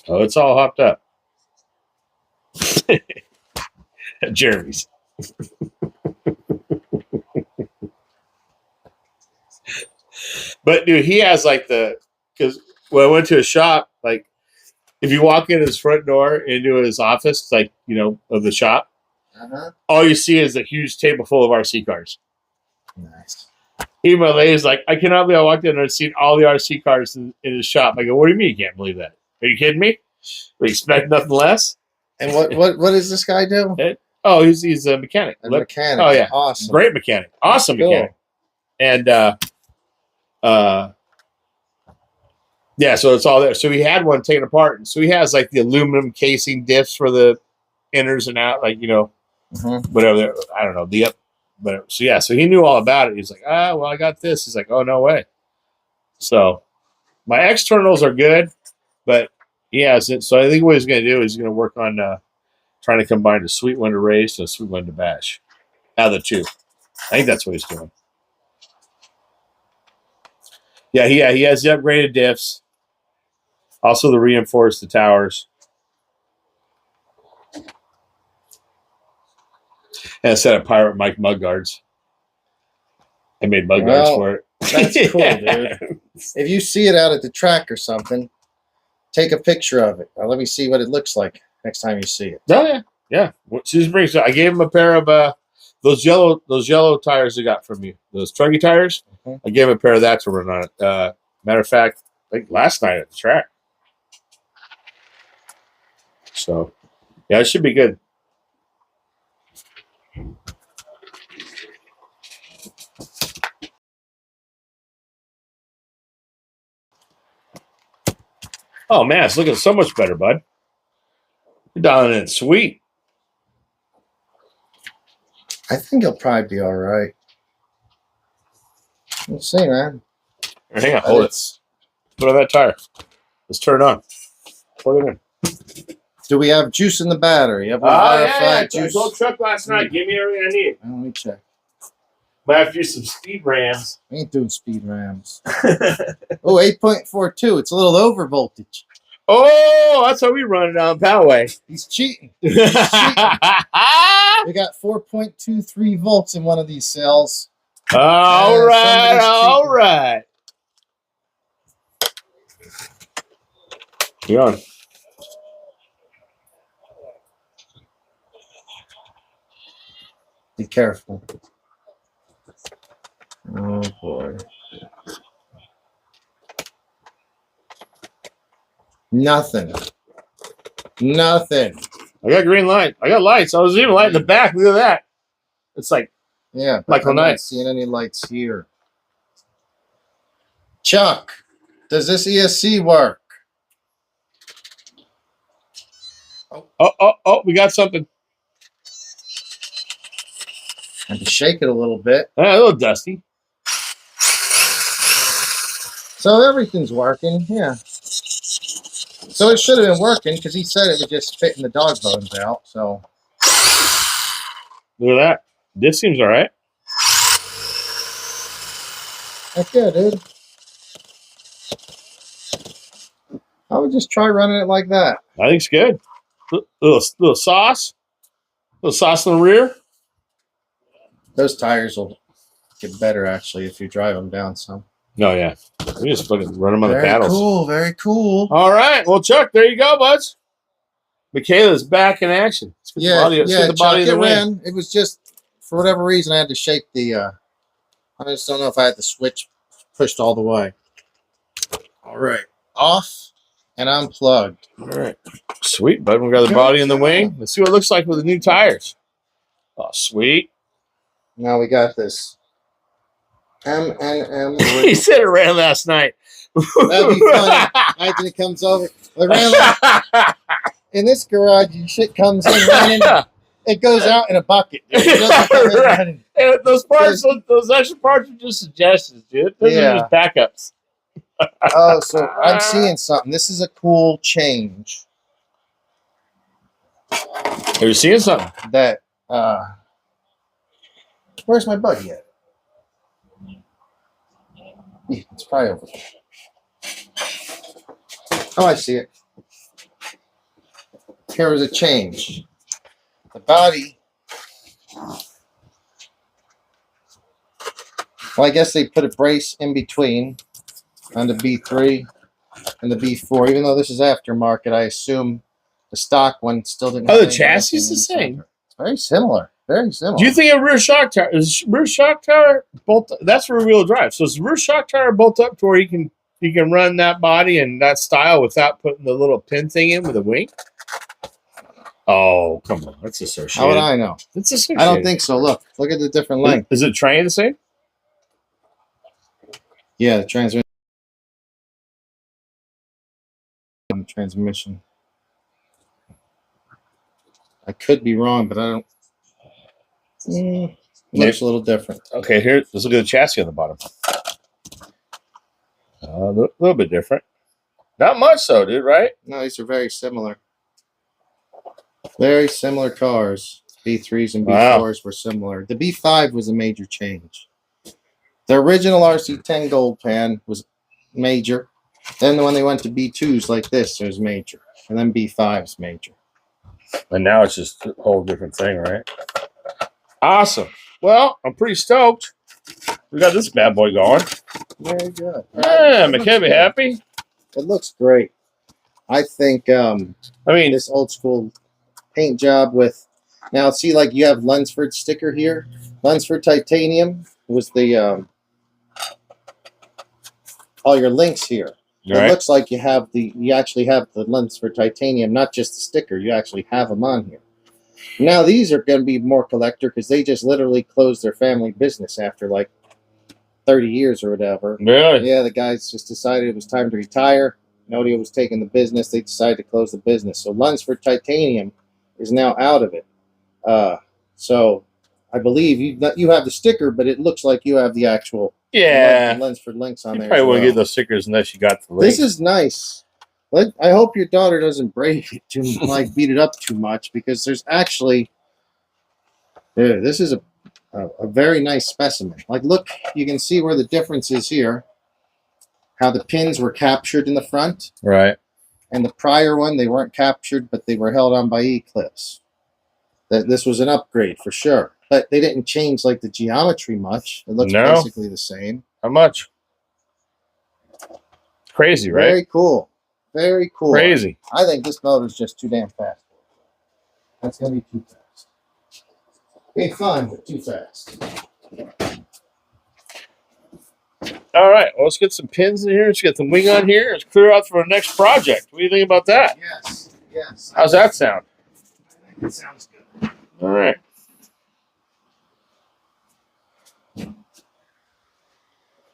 Oh, it's all hopped up. Jeremy's. But dude, he has because when I went to his shop, like if you walk in his front door into his office, of the shop, all you see is a huge table full of RC cars. Nice. Even my lady's like, I cannot believe I walked in and I've seen all the RC cars in his shop. I go, what do you mean you can't believe that? Are you kidding me? We expect nothing less. And what does this guy do? He's a mechanic. Mechanic. Oh yeah, awesome. Great mechanic. Awesome mechanic. And so it's all there. So he had one taken apart, and so he has like the aluminum casing diffs for the inners and out, whatever. I don't know but so he knew all about it. He's like, I got this. He's like, oh no way. So my externals are good, but he hasn't. So I think what he's going to do is he's going to work on trying to combine a sweet one to race and a sweet one to bash out of the two. I think that's what he's doing. Yeah, he has the upgraded diffs. Also the reinforced towers. And a set of Pirate Mike mud guards. I made mud guards for it. That's cool, dude. If you see it out at the track or something, take a picture of it. Let me see what it looks like next time you see it. Oh yeah. Susan brings. I gave him a pair of those yellow tires I got from you. Those truggy tires. I gave him a pair of that to run on it. Matter of fact, like last night at the track. So yeah, it should be good. Oh man, it's looking so much better, bud. You're dialing in sweet. I think he'll probably be all right. We'll see, man. Hang on, hold it. Put on that tire. Let's turn it on. Plug it in. Do we have juice in the battery? Have we verified juice? I told Chuck last night. Give me everything I need. Let me check. Might have to use some speed rams. I ain't doing speed rams. 8.42. It's a little over voltage. Oh, that's how we run it on Poway. He's cheating. We got 4.23 volts in one of these cells. All right. You're on. Be careful. Oh boy. Nothing. I got green light. I got lights. I was even light in the back. Look at that. It's like Michael Knight. I'm not seeing any lights here. Chuck, does this ESC work? Oh, we got something. I can shake it a little bit. A little dusty. So everything's working, yeah. So it should have been working because he said it was just spitting the dog bones out. So Look at that. This seems all right. heck yeah, dude. I would just try running it like that. I think it's good. Little sauce. Little sauce in the rear. Those tires will get better actually if you drive them down some. No, yeah. We just fucking run them on the Very paddles. cool, very cool. All right. Well, Chuck, there you go, buds. Michaela's back in action. Let's get Yeah, the body, let's yeah. get the body Chuck, of the wing. ran. It was just for whatever reason I had to shake the. I just don't know if I had the switch pushed all the way. All right, off and unplugged. All right. Sweet, bud. We got the body in the wing. Let's see what it looks like with the new tires. Oh, sweet. Now we got this M&M. He said it ran last night. That'd be funny. After it comes over, it ran like, in this garage. Shit comes in running. It goes out in a bucket. Dude. It doesn't come in running. And those parts, those extra parts are just suggestions, dude. Those are just backups. Oh, so I'm seeing something. This is a cool change. Are you seeing something? That where's my buddy at? Yeah, it's probably over there. Oh, I see it. Here is a change. The body. Well, I guess they put a brace in between on the B3 and the B4. Even though this is aftermarket, I assume the stock one still didn't. Oh, the chassis is the same. It's very similar. Very similar. Do you think a rear shock tower is rear shock tower bolt? That's rear wheel drive. So is rear shock tower bolt up to where you can run that body and that style without putting the little pin thing in with a wing? Oh, come on, that's associated. How would I know? It's associated. I don't think so. Look at the different length. Is it train the same? Yeah, the transmission. I could be wrong, but I don't. Looks a little different. Okay, here, let's look at the chassis on the bottom. A little bit different. Not much, though, dude, right? No, these are very similar. Very similar cars. B3s and B4s were similar. The B5 was a major change. The original RC10 Gold Pan was major. Then when they went to B2s like this, it was major. And then B5's major. And now it's just a whole different thing, right? Awesome. Well, I'm pretty stoked. We got this bad boy going. Very good. Yeah, McKay, happy? It looks great. I think this old school paint job with, now see, like you have Lunsford sticker here. Lunsford titanium was the all your links here. It looks like you actually have the Lunsford titanium, not just the sticker. You actually have them on here. Now these are going to be more collector because they just literally closed their family business after like 30 years or whatever. Really? Yeah, the guys just decided it was time to retire. Nobody was taking the business. They decided to close the business. So Lunsford titanium is now out of it. So I believe you have the sticker, but it looks like you have the actual Lunsford links on there. Probably wouldn't get those stickers unless you got the links. This is nice. I hope your daughter doesn't break it too, like beat it up too much, because there's actually this is a very nice specimen. Like, look, you can see where the difference is here. How the pins were captured in the front, right? And the prior one, they weren't captured, but they were held on by E-clips. This was an upgrade for sure, but they didn't change like the geometry much. It looks basically the same. How much? Crazy, right? Very cool. Very cool. Crazy. I think this motor's just too damn fast. That's gonna be too fast. Be fun, but too fast. All right, well, let's get some pins in here. Let's get the wing on here. Let's clear out for our next project. What do you think about that? Yes, yes. How's that sound? I think it sounds good. All right.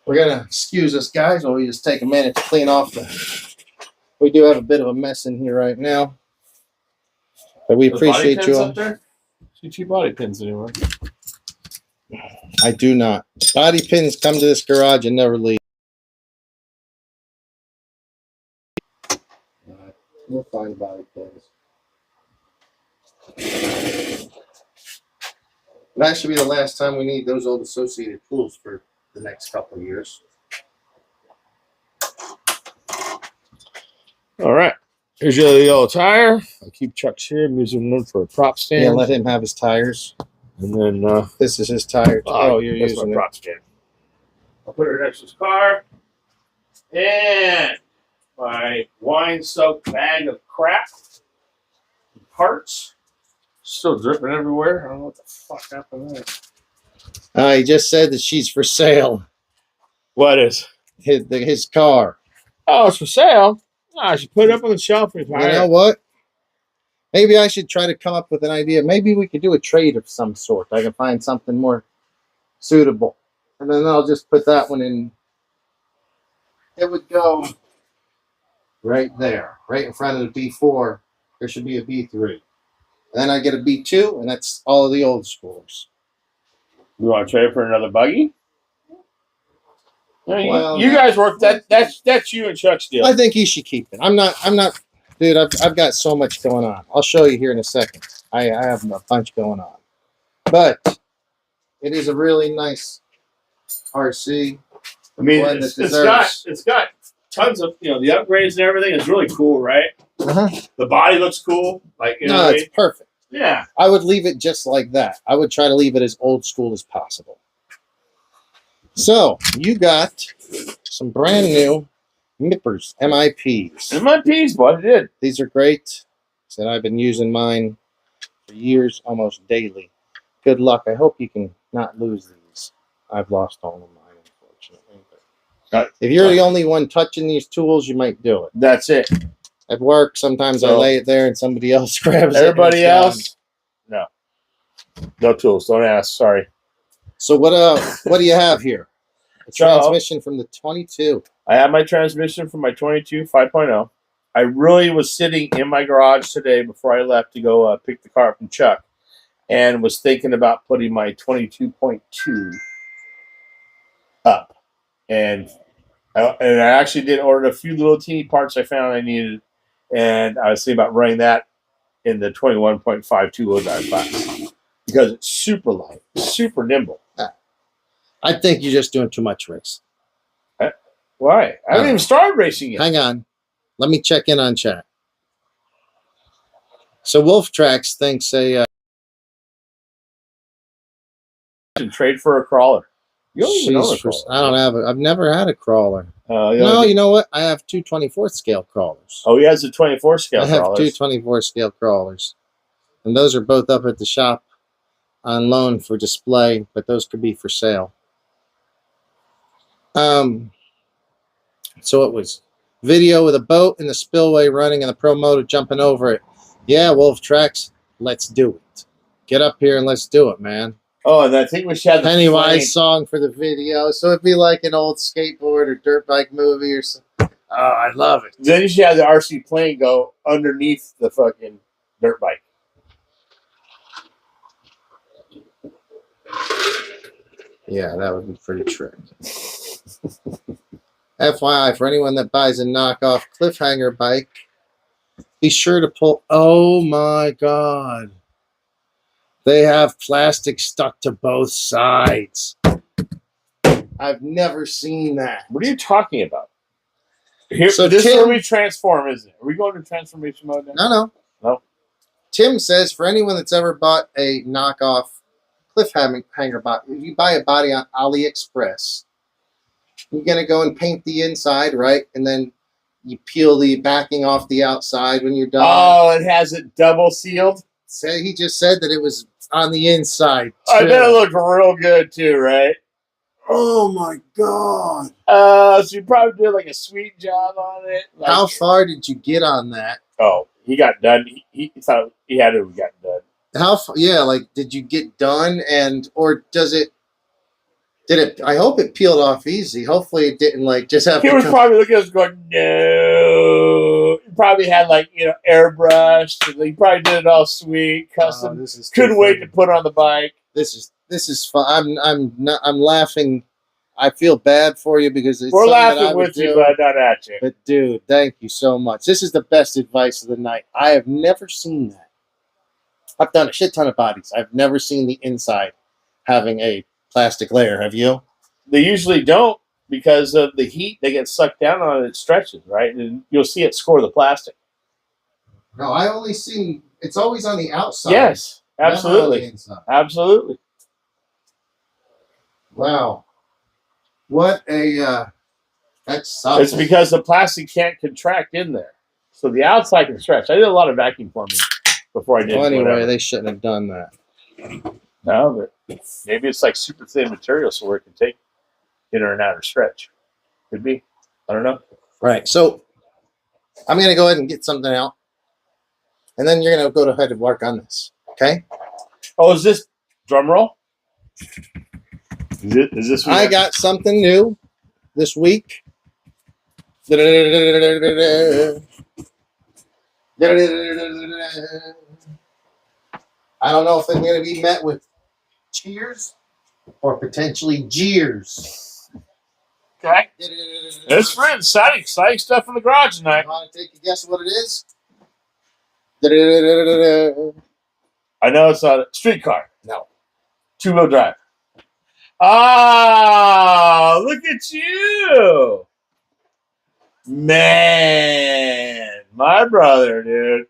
We're gonna excuse us, guys, while we just take a minute to clean off the. We do have a bit of a mess in here right now, but we appreciate you all. Do you see body pins anywhere? I do not. Body pins come to this garage and never leave. We'll find body clothes. That should be the last time we need those old associated tools for the next couple of years. All right. Here's your yellow tire. I'll keep Chuck's here. I'm using one for a prop stand. Yeah, let him have his tires. And then This is his tire. Oh, you're that's using my it. prop stand. I'll put it next to his car. And my wine-soaked bag of crap. Parts. Still dripping everywhere. I don't know what the fuck happened there. He just said that she's for sale. What is? His car. Oh, it's for sale. Oh, I should put it up on the shelf. And You know what? Maybe I should try to come up with an idea. Maybe we could do a trade of some sort. I can find something more suitable. And then I'll just put that one in. It would go right there, right in front of the B4. There should be a B3. And then I get a B2, and that's all of the old schools. You want to trade for another buggy? Well, you guys work that. That's you and Chuck's deal. I think he should keep it. I'm not. Dude, I've got so much going on. I'll show you here in a second. I have a bunch going on. But it is a really nice RC. I mean, it's got tons of the upgrades and everything. It's really cool, right? The body looks cool. Like no, it's perfect. Yeah, I would leave it just like that. I would try to leave it as old school as possible. So you got some brand new MIPs, MIPs. MIPs, what it did. These are great. Said I've been using mine for years, almost daily. Good luck. I hope you can not lose these. I've lost all of mine, unfortunately. But if you're the only one touching these tools, you might do it. That's it. At work, sometimes I lay it there and somebody else grabs it. Everybody else? No. No tools. Don't ask. Sorry. So what do you have here? A transmission from the 22. I have my transmission from my 22 5.0. I really was sitting in my garage today before I left to go pick the car up from Chuck and was thinking about putting my 22.2 up. And I actually did order a few little teeny parts I found I needed. And I was thinking about running that in the 21.5 two-wheel drive class because it's super light, super nimble. I think you're just doing too much race. Why? I haven't even started racing yet. Hang on. Let me check in on chat. So Wolf Tracks thinks a trade for a crawler. You don't even know a crawler. I don't have I've never had a crawler. No, you know what? I have two 24 scale crawlers. Oh, he has a 24 scale crawlers. I have two 24 scale crawlers. And those are both up at the shop on loan for display, but those could be for sale. So it was video with a boat in the spillway running and the pro motor jumping over it. Yeah, Wolf Tracks, let's do it. Get up here and let's do it, man. Oh, and I think we should have the Pennywise song for the video. So it'd be like an old skateboard or dirt bike movie or something. Oh, I love it. Then you should have the RC plane go underneath the fucking dirt bike. Yeah, that would be pretty trick. FYI, for anyone that buys a knockoff cliffhanger bike, be sure to pull. Oh my God. They have plastic stuck to both sides. I've never seen that. What are you talking about? Here, so this is where we transform, isn't it? Are we going to transformation mode now? No. Tim says for anyone that's ever bought a knockoff cliffhanger body, if you buy a body on AliExpress, you're going to go and paint the inside, right? And then you peel the backing off the outside when you're done. Oh, it has it double sealed? He just said that it was on the inside, too. I bet it looked real good, too, right? Oh, my God. So you probably did like a sweet job on it. Like, how far did you get on that? Oh, he got done. He thought he had to have gotten done. How far? Yeah, like, did you get done? Or does it... Did it? I hope it peeled off easy. Hopefully it didn't like just have. He was probably looking at us going, no. He probably had like airbrushed. He probably did it all sweet, custom. Couldn't wait to put on the bike. This is fun. I'm laughing I feel bad for you because it's We're something that I laughing would with you, do. but not at you. But dude, thank you so much. This is the best advice of the night. I have never seen that. I've done a shit ton of bodies. I've never seen the inside having a plastic layer. Have you? They usually don't because of the heat. They get sucked down on it. It stretches, right? And you'll see it score the plastic. No, I only see it's always on the outside. Yes, never on the absolutely. inside. Absolutely. Wow. What a that sucks. It's because the plastic can't contract in there. So the outside can stretch. I did a lot of vacuum plumbing before I did Well, anyway, whatever. they shouldn't have done that. No, but maybe it's like super thin material so where it can take inner and outer stretch. Could be. I don't know. Right. So I'm gonna go ahead and get something out. And then you're gonna go ahead and work on this. Okay? Oh, is this drum roll? Is this I got something new this week. I don't know if I'm going to be met with cheers or potentially jeers. Okay. It's pretty exciting stuff in the garage tonight. You want to take a guess what it is? I know it's not a streetcar. No. Two-wheel drive. Ah, look at you. Man, my brother, dude.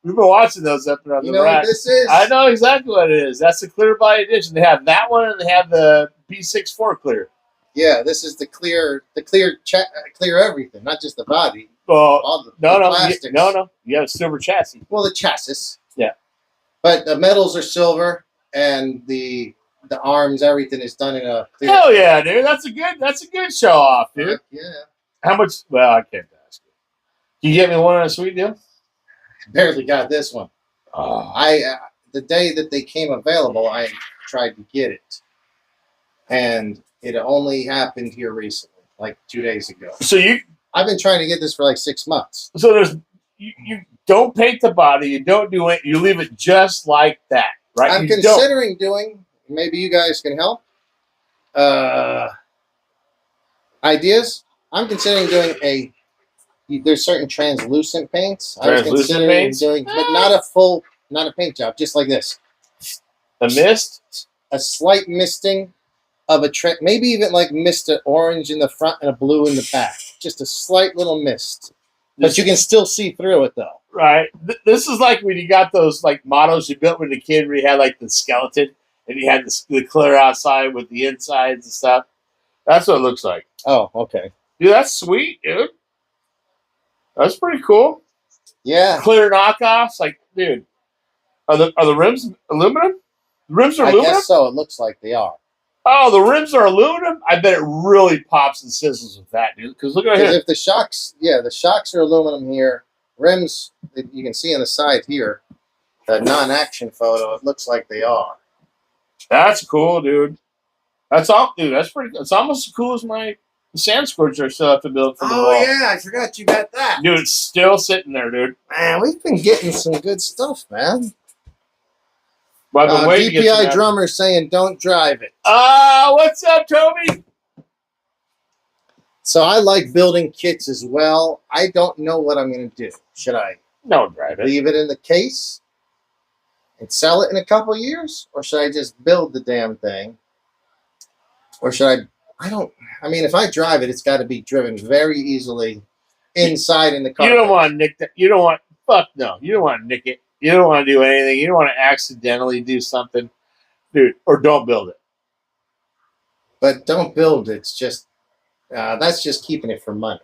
We've been watching those up around You the know rack. what this is? I know exactly what it is. That's the clear body edition. They have that one and they have the B64 clear. Yeah, this is the clear everything, not just the body. Well, All the no. plastics. You have a silver chassis. Well, the chassis. Yeah. But the metals are silver, and the arms, everything is done in a clear. Hell yeah, dude. That's a good show off, dude. Yeah. How much? Well, I can't ask you. Can you get me one on a sweet deal? Barely got this one. The day that they came available, I tried to get it, and it only happened here recently, like 2 days ago. So I've been trying to get this for like 6 months. So there's you don't paint the body, you don't do it, you leave it just like that, right? I'm considering doing. Maybe you guys can help. Ideas. I'm considering doing there's certain translucent paints. I was considering doing, but not a paint job, just like this. A mist? A slight misting of maybe even like mist of orange in the front and a blue in the back. Just a slight little mist. But you can still see through it though. Right. This is like when you got those like models you built when a kid where you had like the skeleton and you had the clear outside with the insides and stuff. That's what it looks like. Oh, okay. Dude, that's sweet, dude. That's pretty cool. Yeah. Clear knockoffs, like, dude. Are the rims aluminum? The rims are aluminum? I guess so. It looks like they are. Oh, the rims are aluminum? I bet it really pops and sizzles with that, dude. Because look at it. If the shocks are aluminum here. Rims, you can see on the side here, the non-action photo, it looks like they are. That's cool, dude. That's all, dude. That's pretty. It's almost as cool as my sand squirts I still have to build for the wall. Yeah, I forgot you got that. Dude, it's still sitting there, dude. Man, we've been getting some good stuff, man. Well, I've been waiting to get DPI drummer saying don't drive it. What's up, Toby? So I like building kits as well. I don't know what I'm going to do. Should I Don't drive it. leave it in the case and sell it in a couple years? Or should I just build the damn thing? Or should I mean, if I drive it, it's got to be driven very easily inside in the car. You don't want to nick that. You don't want, fuck no. You don't want to nick it. You don't want to do anything. You don't want to accidentally do something. Dude, or don't build it. But don't build it. It's just, that's just keeping it for money.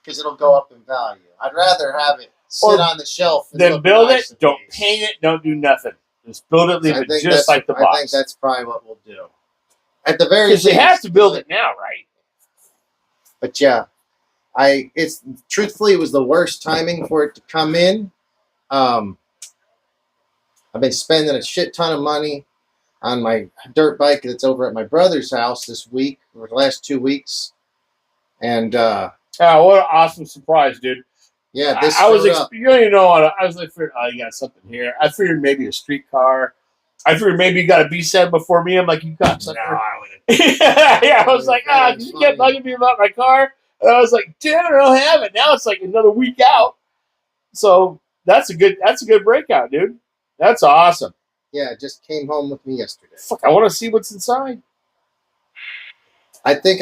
Because it'll go up in value. I'd rather have it sit on the shelf. And then build nice it, don't paint it, don't do nothing. Just build it, leave it just like the box. I think that's probably what we'll do. At the very least. Because you have to build it now, right? But yeah, truthfully, it was the worst timing for it to come in. I've been spending a shit ton of money on my dirt bike that's over at my brother's house this week, or the last 2 weeks. And oh, what an awesome surprise, dude. Yeah, I was you don't even know I was like, oh, you got something here. I figured maybe a streetcar. I figured maybe you got a B7 before me. I'm like, you got something. No, I would have Yeah, I was like, because you kept bugging me about my car. And I was like, damn, I don't have it. Now it's like another week out. So that's a good breakout, dude. That's awesome. Yeah, it just came home with me yesterday. Fuck, I want to see what's inside. I think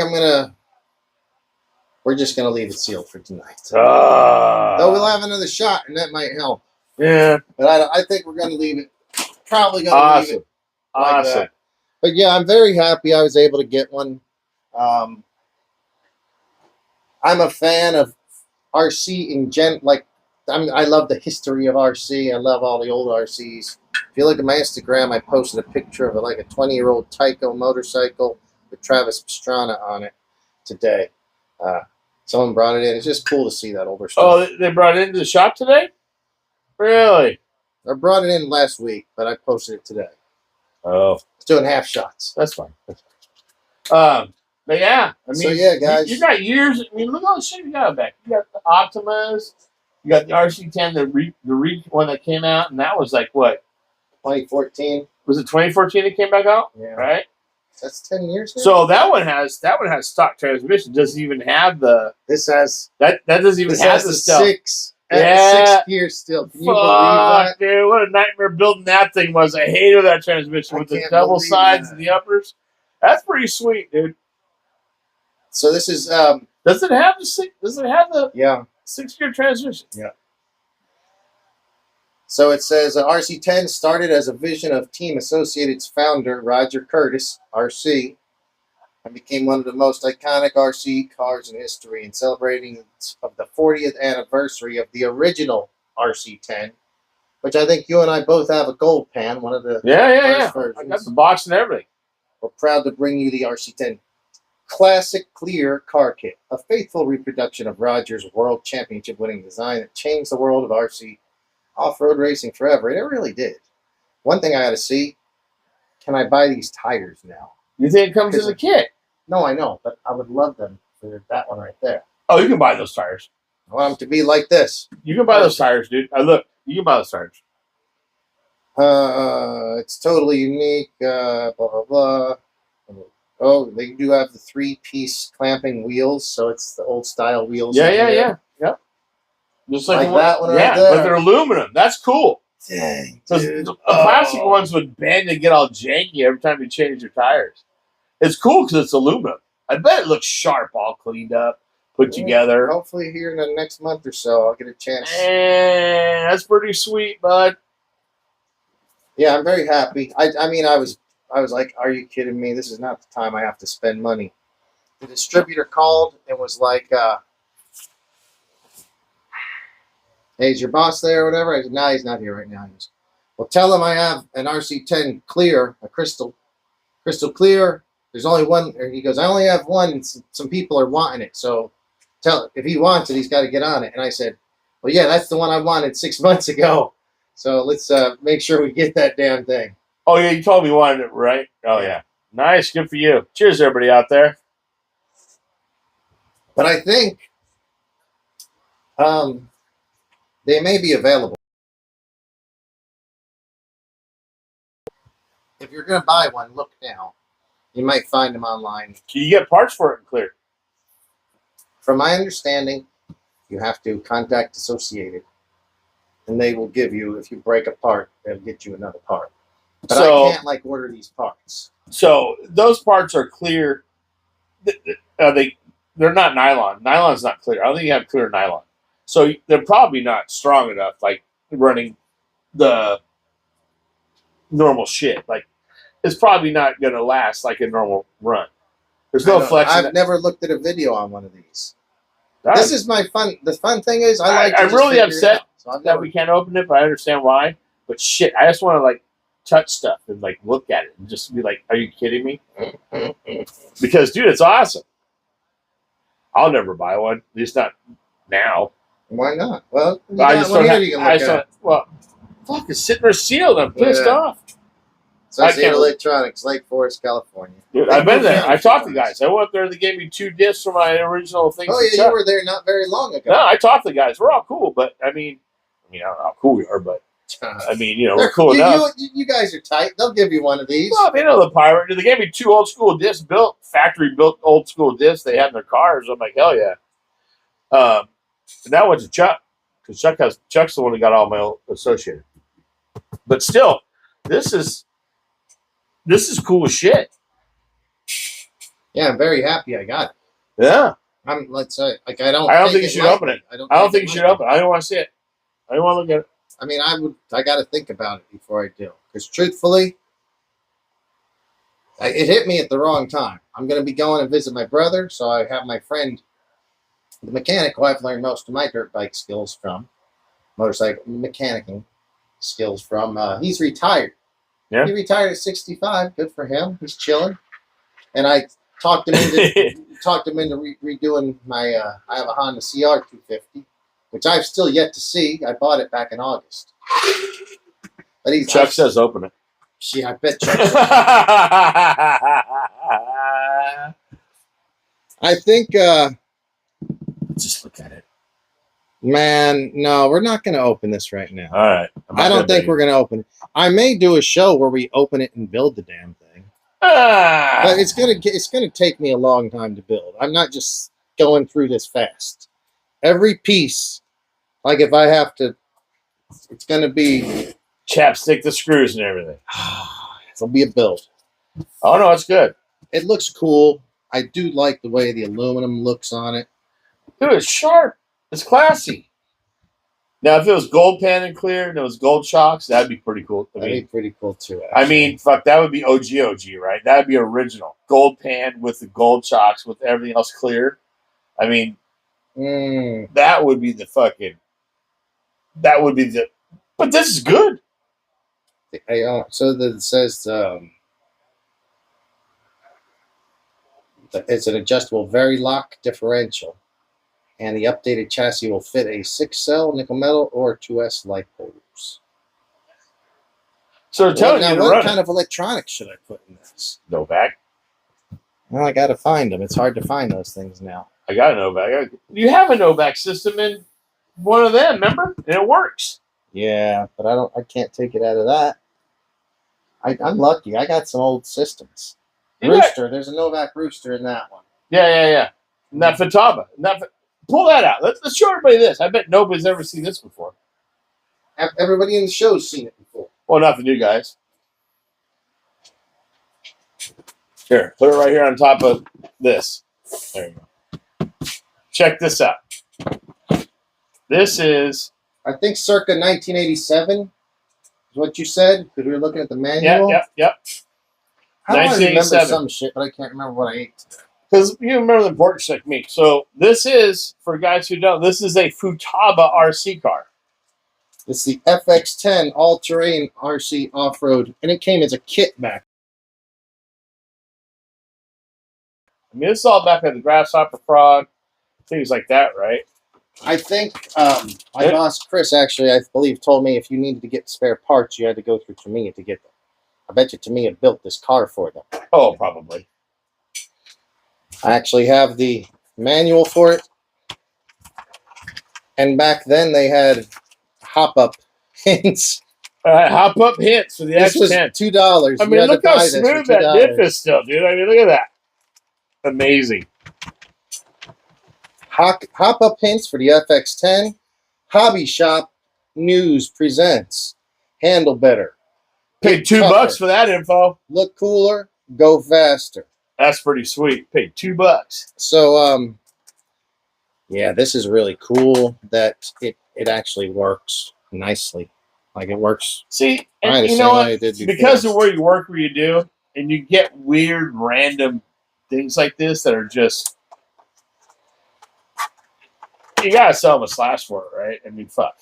we're just gonna leave it sealed for tonight. Though we'll have another shot, and that might help. Yeah. But I think we're gonna leave it. Probably gonna leave it. Like that. But yeah, I'm very happy I was able to get one. I'm a fan of RC in I love the history of RC. I love all the old RCs. If you look at my Instagram, I posted a picture of a 20-year-old Tyco motorcycle with Travis Pastrana on it today. Someone brought it in. It's just cool to see that older stuff. Oh, they brought it into the shop today? Really? I brought it in last week, but I posted it today. Oh. It's doing half shots. That's fine. But yeah, I mean, so yeah, guys, you got years. I mean, look at all the shit you got back. You got the Optimas, you got the RC10, the re one that came out, and that was like what? 2014. Was it 2014 it came back out? Yeah. Right. That's 10 years now. So that one has stock transmission. Doesn't even have the. This has that doesn't even have the stealth. 6 gear still. Can you believe that? Dude, what a nightmare building that thing was. I hated that transmission with the double sides and the uppers. That's pretty sweet, dude. So this is Does it have the 6-gear transmission? Yeah. So it says RC10 started as a vision of Team Associated's founder Roger Curtis, RC, and became one of the most iconic RC cars in history. In celebrating of the 40th anniversary of the original RC10, which I think you and I both have a gold pan, one of the first versions. I got the box and everything. We're proud to bring you the RC10 Classic Clear Car Kit, a faithful reproduction of Roger's World Championship winning design that changed the world of RC off-road racing forever. And it really did. One thing I got to see, can I buy these tires now? You think it comes as a kit? No, I know, but I would love them for that one right there. Oh, you can buy those tires. I want them to be like this. You can buy those tires, dude. Look, you can buy those tires. It's totally unique, blah, blah, blah. Oh, they do have the 3-piece clamping wheels, so it's the old style wheels. Yeah. Just like that one right there. But they're aluminum. That's cool. Dang, dude. The plastic ones would bend and get all janky every time you change your tires. It's cool because it's aluminum. I bet it looks sharp, all cleaned up, put together. Hopefully here in the next month or so, I'll get a chance. That's pretty sweet, bud. Yeah, I'm very happy. I mean, I was like, are you kidding me? This is not the time I have to spend money. The distributor called and was like, hey, is your boss there or whatever? I said, no, he's not here right now. He goes, well, tell him I have an RC10 clear, a crystal clear. There's only one. He goes, I only have one. And some people are wanting it. So if he wants it, he's got to get on it. And I said, well, yeah, that's the one I wanted 6 months ago. So let's make sure we get that damn thing. Oh, yeah, you told me you wanted it, right? Oh, yeah. Nice. Good for you. Cheers, everybody out there. But I think they may be available. If you're going to buy one, look now. You might find them online. Can you get parts for it in clear? From my understanding, you have to contact Associated. And they will give you, if you break a part, they'll get you another part. But I can't order these parts. So those parts are clear. They're not nylon. Nylon's not clear. I don't think you have clear nylon. So they're probably not strong enough, like running the normal shit. Like it's probably not going to last like a normal run. There's no flex. I've never looked at a video on one of these. This is my fun. The fun thing is, I'm really upset that we can't open it, but I understand why. But shit, I just want to touch stuff and look at it and just be like, "Are you kidding me?" Because dude, it's awesome. I'll never buy one, at least not now. Why not? Well, I just don't have. Well, fuck, it's sitting there sealed. I'm pissed off. Associated Electronics, Lake Forest, California. Dude, I've been there. I talked to guys. I went up there. They gave me 2 discs for my original thing. Oh yeah, you were there not very long ago. No, I talked to guys. We're all cool, but I mean, I don't know how cool we are, but I mean, you know, we're cool enough. You guys are tight. They'll give you one of these. Well, they know the pirate. They gave me 2 old school discs built, factory built old school discs they had in their cars. I'm like, hell yeah. And that went to Chuck because Chuck's the one who got all my associated. But still, this is cool as shit. Yeah, I'm very happy I got it. Yeah. Let's say, like, I don't think you should open it. I don't think you should open it. I don't want to see it. I don't want to look at it. I mean, I got to think about it before I do. Because truthfully, it hit me at the wrong time. I'm going to be going to visit my brother, so I have my friend, the mechanic who I've learned most of my dirt bike skills from, motorcycle mechanicking skills from. He's retired. Yeah. He retired at 65. Good for him. He's chilling. And I talked him into redoing my. I have a Honda CR 250, which I've still yet to see. I bought it back in August. But Chuck says open it. See, I bet Chuck. I think. Just look at it. Man, no, we're not going to open this right now. All right. I don't think we're going to open it. I may do a show where we open it and build the damn thing. But it's gonna take me a long time to build. I'm not just going through this fast. Every piece, like if I have to, it's gonna be chapstick the screws and everything. It'll be a build. Oh no, it's good. It looks cool. I do like the way the aluminum looks on it. Dude, it's sharp. It's classy. Now, if it was gold pan and clear and it was gold shocks, that'd be pretty cool. That'd be pretty cool too. Actually. I mean, fuck, that would be OG, right? That'd be original. Gold pan with the gold shocks with everything else clear. I mean, that would be the fucking. That would be the. But this is good. So that it says it's an adjustable Verilok differential. And the updated chassis will fit a 6-cell nickel metal or 2S light bulbs. So tell me, what kind of electronics should I put in this? Novak. Well, I got to find them. It's hard to find those things now. I got a Novak. You have a Novak system in one of them, remember? And it works. Yeah, but I can't take it out of that. I'm lucky. I got some old systems. Rooster. There's a Novak Rooster in that one. Yeah. And that Futaba. Pull that out. Let's show everybody this. I bet nobody's ever seen this before. Everybody in the show's seen it before. Well, not the new guys. Here, put it right here on top of this. There you go. Check this out. This is... I think circa 1987 is what you said, because we were looking at the manual. Yep. I remember some shit, but I can't remember what I ate today. Because you remember the porch like me. So this is, for guys who don't, this is a Futaba RC car. It's the FX10 all-terrain RC off-road, and it came as a kit back. I mean, it's all back at the Grasshopper Frog, things like that, right? I think my boss, Chris, actually, I believe, told me if you needed to get spare parts, you had to go through Tamiya to get them. I bet you Tamiya built this car for them. Oh, probably. I actually have the manual for it. And back then they had hop-up hints. Hop up hints for the This was X10. $2. I mean, look how smooth that dip is still, dude. I mean, look at that. Amazing. Hop-up hints for the FX10. Hobby Shop News presents Handle Better. Paid $2 for that info. Look cooler. Go faster. That's pretty sweet. Paid $2. So, yeah, this is really cool that it actually works nicely. Like, it works. See, and you know what? Because of where you do, and you get weird, random things like this that are just, you gotta sell them a slash for it, right? I mean, fuck.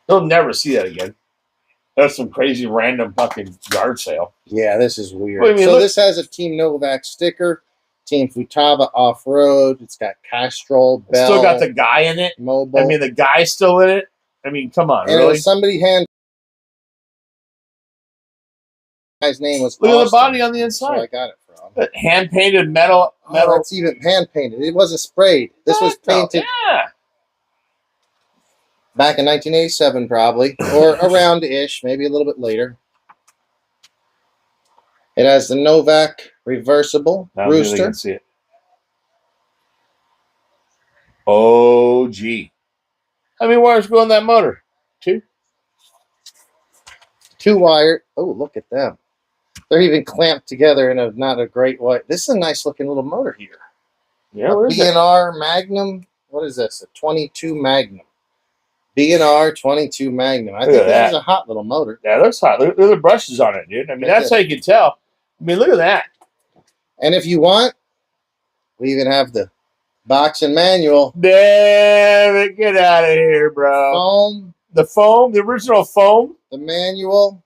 You'll never see that again. That's some crazy random fucking yard sale. Yeah, this is weird. Well, I mean, so this has a Team Novak sticker, Team Futaba off-road. It's got Castrol, Bell. Still got the guy in it. Mobile. I mean, the guy's still in it. I mean, come on, and really? Somebody guy's name was Look Austin. at the body on the inside. That's where I got it from. wrong. Hand painted metal. Oh, it's even hand painted. It wasn't sprayed. This was painted back in 1987, probably, or around-ish, maybe a little bit later. It has the Novak reversible rooster. Can see it. Oh, gee. How many wires go in that motor? 2? 2-wire. Oh, look at them. They're even clamped together in not a great way. This is a nice looking little motor here. Yeah, a B&R Magnum. What is this? A 22 Magnum. B&R 22 Magnum. I think that is a hot little motor. Yeah, it looks hot. Look at the brushes on it, dude. I mean, that's how you can tell. I mean, look at that. And if you want, we even have the box and manual. Damn it. Get out of here, bro. Foam. The foam, the original foam. The manual.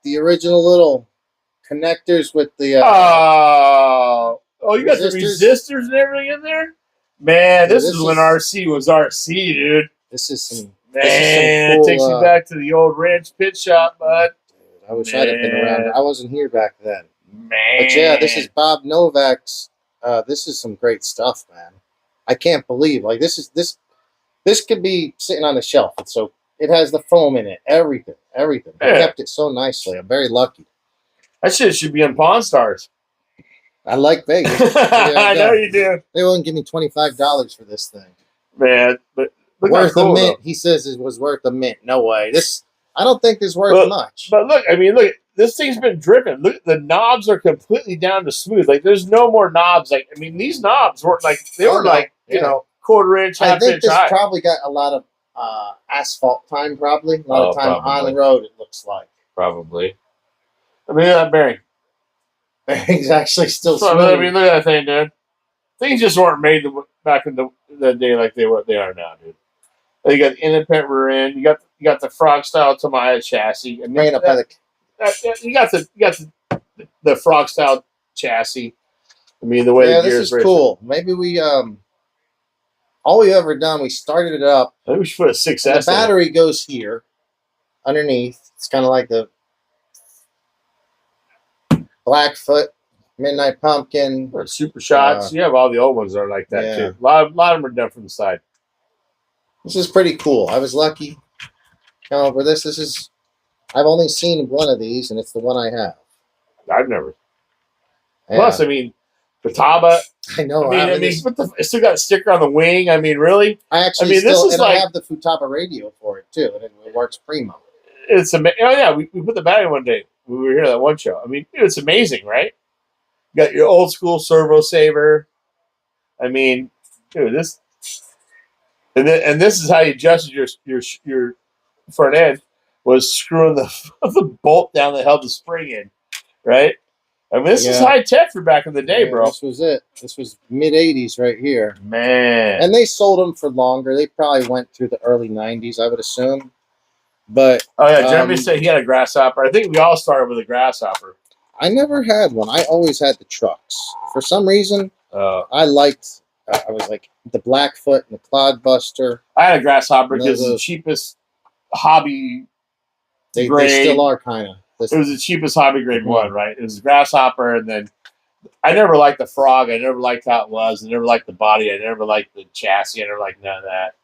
The original little connectors with the you got the resistors and everything in there? Man, this is when RC was RC, dude. This is some Man, this is some cool, it takes you back to the old ranch pit shop, bud. Dude, I wish I'd have been around. I wasn't here back then. Man. But yeah, this is Bob Novak's. This is some great stuff, man. I can't believe this could be sitting on the shelf. So it has the foam in it, everything. They kept it so nicely. I'm very lucky. That shit should be in Pawn Stars. I like Vegas. I know you do. They won't give me $25 for this thing. Man, but look worth how cool, a mint. Though. He says it was worth a mint. No way. I don't think this is worth much. But look, I mean, look, this thing's been driven. Look, the knobs are completely down to smooth. Like, there's no more knobs. Like, I mean, these knobs weren't like you know, quarter-inch, half-inch high. I think this probably got a lot of asphalt time. Probably a lot of time on the road. It looks like probably. I mean, that bearing. Bearing's actually still smooth. I mean, look at that thing, dude. Things just weren't made back in the day like they are now, dude. You got the independent rear end. You got the frog style Tamiya chassis. I mean, you got the frog style chassis. I mean, the way the gears. This is cool. Maybe we all we've ever done, we started it up. Maybe we should put a 6S. The battery goes here underneath. It's kind of like the Blackfoot, Midnight Pumpkin, or Super Shots. You have all the old ones that are like that too. A lot of them are done from the side. This is pretty cool. I was lucky. For this is I've only seen one of these, and it's the one I have. I've never. Yeah. Plus, I mean, Futaba. I know. It's still got a sticker on the wing. I mean, really? I have the Futaba radio for it too, and it works primo. It's amazing. Oh yeah, we put the battery one day. We were here at that one show. I mean, dude, it's amazing, right? You got your old school servo saver. I mean, dude, this. And this is how you adjusted your front end, was screwing the bolt down that held the spring in, right? I mean, this is high tech for back in the day, bro. This was it. This was mid-'80s right here. Man. And they sold them for longer. They probably went through the early 90s, I would assume. But oh yeah, Jeremy said he had a grasshopper. I think we all started with a grasshopper. I never had one. I always had the trucks. For some reason, I liked. I was like the Blackfoot and the Clodbuster. I had a grasshopper because it's the cheapest hobby grade. They still are kind of. It was the cheapest hobby grade one, right? It was a grasshopper, and then I never liked the frog. I never liked how it was. I never liked the body. I never liked the chassis. I never liked none of that.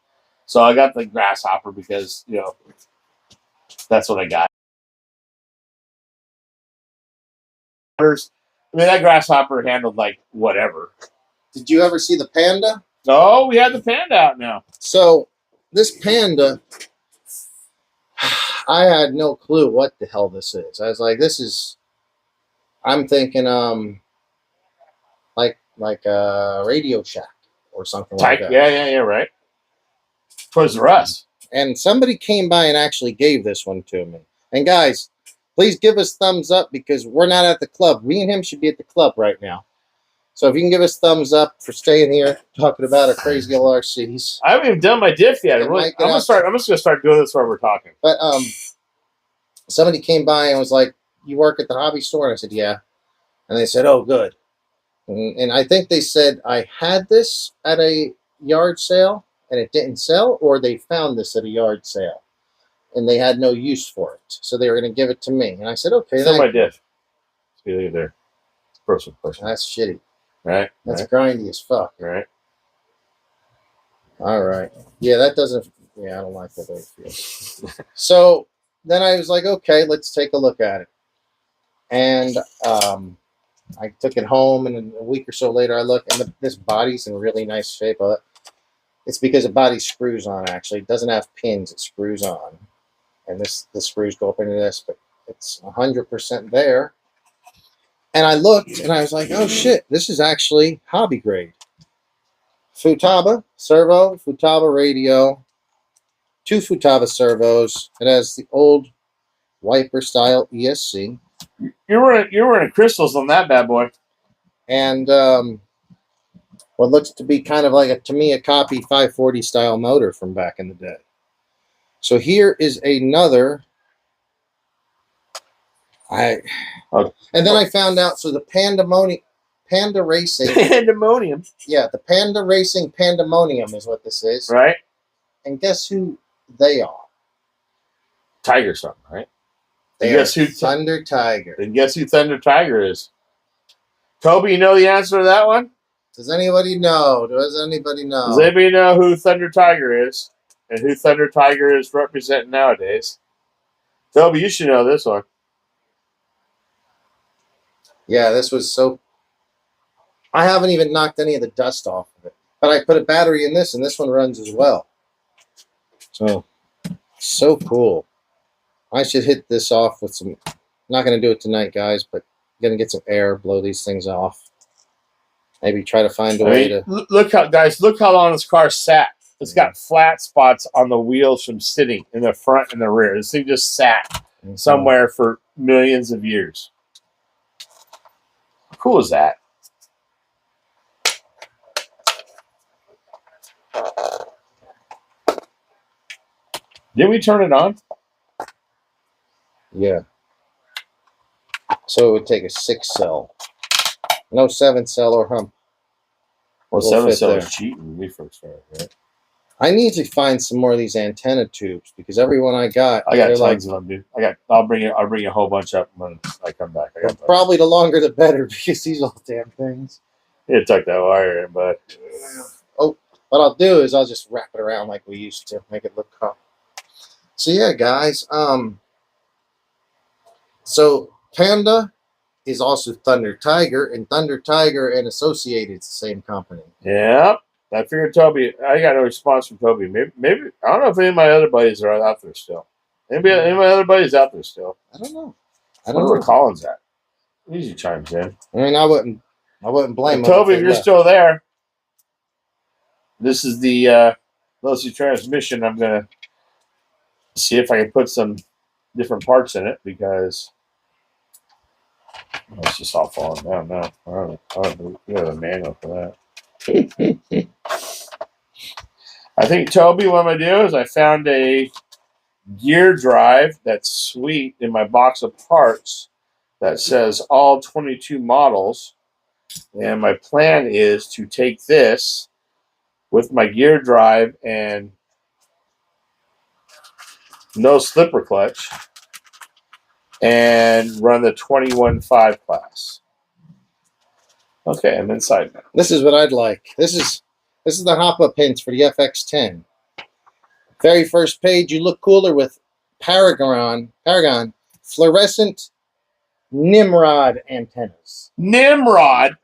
So I got the grasshopper because, you know, that's what I got. I mean, that grasshopper handled like whatever. Did you ever see the Panda? No, we had the Panda out now. So this Panda, I had no clue what the hell this is. I was like, I'm thinking like a Radio Shack or something like that. Yeah, right. Toys R Us. And somebody came by and actually gave this one to me. And guys, please give us thumbs up because we're not at the club. Me and him should be at the club right now. So if you can give us thumbs up for staying here talking about our crazy old RCs. I haven't even done my diff yet. I'm just gonna start doing this while we're talking. But somebody came by and was like, "You work at the hobby store?" And I said, "Yeah." And they said, "Oh, good." And I think they said I had this at a yard sale and it didn't sell, or they found this at a yard sale and they had no use for it, so they were going to give it to me. And I said, "Okay." It's my diff. See you there. Person pushing. That's shitty. Right. That's grindy as fuck. Right. All right. Yeah, that doesn't. Yeah, I don't like that way it feels. So then I was like, okay, let's take a look at it. And I took it home, and a week or so later, I look, and this body's in really nice shape. It's because the body screws on. Actually, it doesn't have pins; it screws on, and the screws go up into this, but it's 100% there. And I looked, and I was like, oh shit, this is actually hobby grade. Futaba servo, Futaba radio, 2 Futaba servos. It has the old wiper style ESC. You're running crystals on that bad boy. And what looks to be kind of like a copy 540 style motor from back in the day. So here is another. And then I found out. So the Panda Racing. Pandemonium. Yeah, the Panda Racing Pandemonium is what this is. Right. And guess who they are? Tiger something, right? They and guess are who Thunder Tiger. And guess who Thunder Tiger is? Toby, you know the answer to that one? Does anybody know? Does anybody know? Does anybody know who Thunder Tiger is? And who Thunder Tiger is representing nowadays? Toby, you should know this one. Yeah, this was so... I haven't even knocked any of the dust off of it. But I put a battery in this, and this one runs as well. So cool. I should hit this off with some... I'm not going to do it tonight, guys, but I'm going to get some air, blow these things off. Maybe try to find a way to... Look how long this car sat. It's got flat spots on the wheels from sitting in the front and the rear. This thing just sat somewhere for millions of years. How cool is that? Didn't we turn it on? Yeah. So it would take a 6-cell. No 7-cell or hump. Well, 7-cell was cheating when we first started, right? I need to find some more of these antenna tubes because every one I got tons of them, dude. I'll bring a whole bunch up when I come back. Probably the longer the better because these old damn things. Yeah, tuck that wire in, bud. Oh, what I'll do is I'll just wrap it around like we used to, make it look cool. So yeah, guys. So Panda is also Thunder Tiger, and Thunder Tiger and Associated is the same company. Yeah. I figured Toby. I got no response from Toby. Maybe I don't know if any of my other buddies are out there still. Maybe any of my other buddies out there still. I don't know. I don't know where Colin's at. He usually chimes in. I mean, I wouldn't blame him. Toby, if you're still there, this is the Velocity transmission. I'm gonna see if I can put some different parts in it because it's just all falling down now. I don't we have a manual for that. I think, Toby, what I'm going to do is I found a gear drive that's sweet in my box of parts that says all 22 models. And my plan is to take this with my gear drive and no slipper clutch and run the 21.5 class. Okay, I'm inside now. This is what I'd like. This is the hop-up hints for the FX10. Very first page, you look cooler with Paragon fluorescent Nimrod antennas. Nimrod.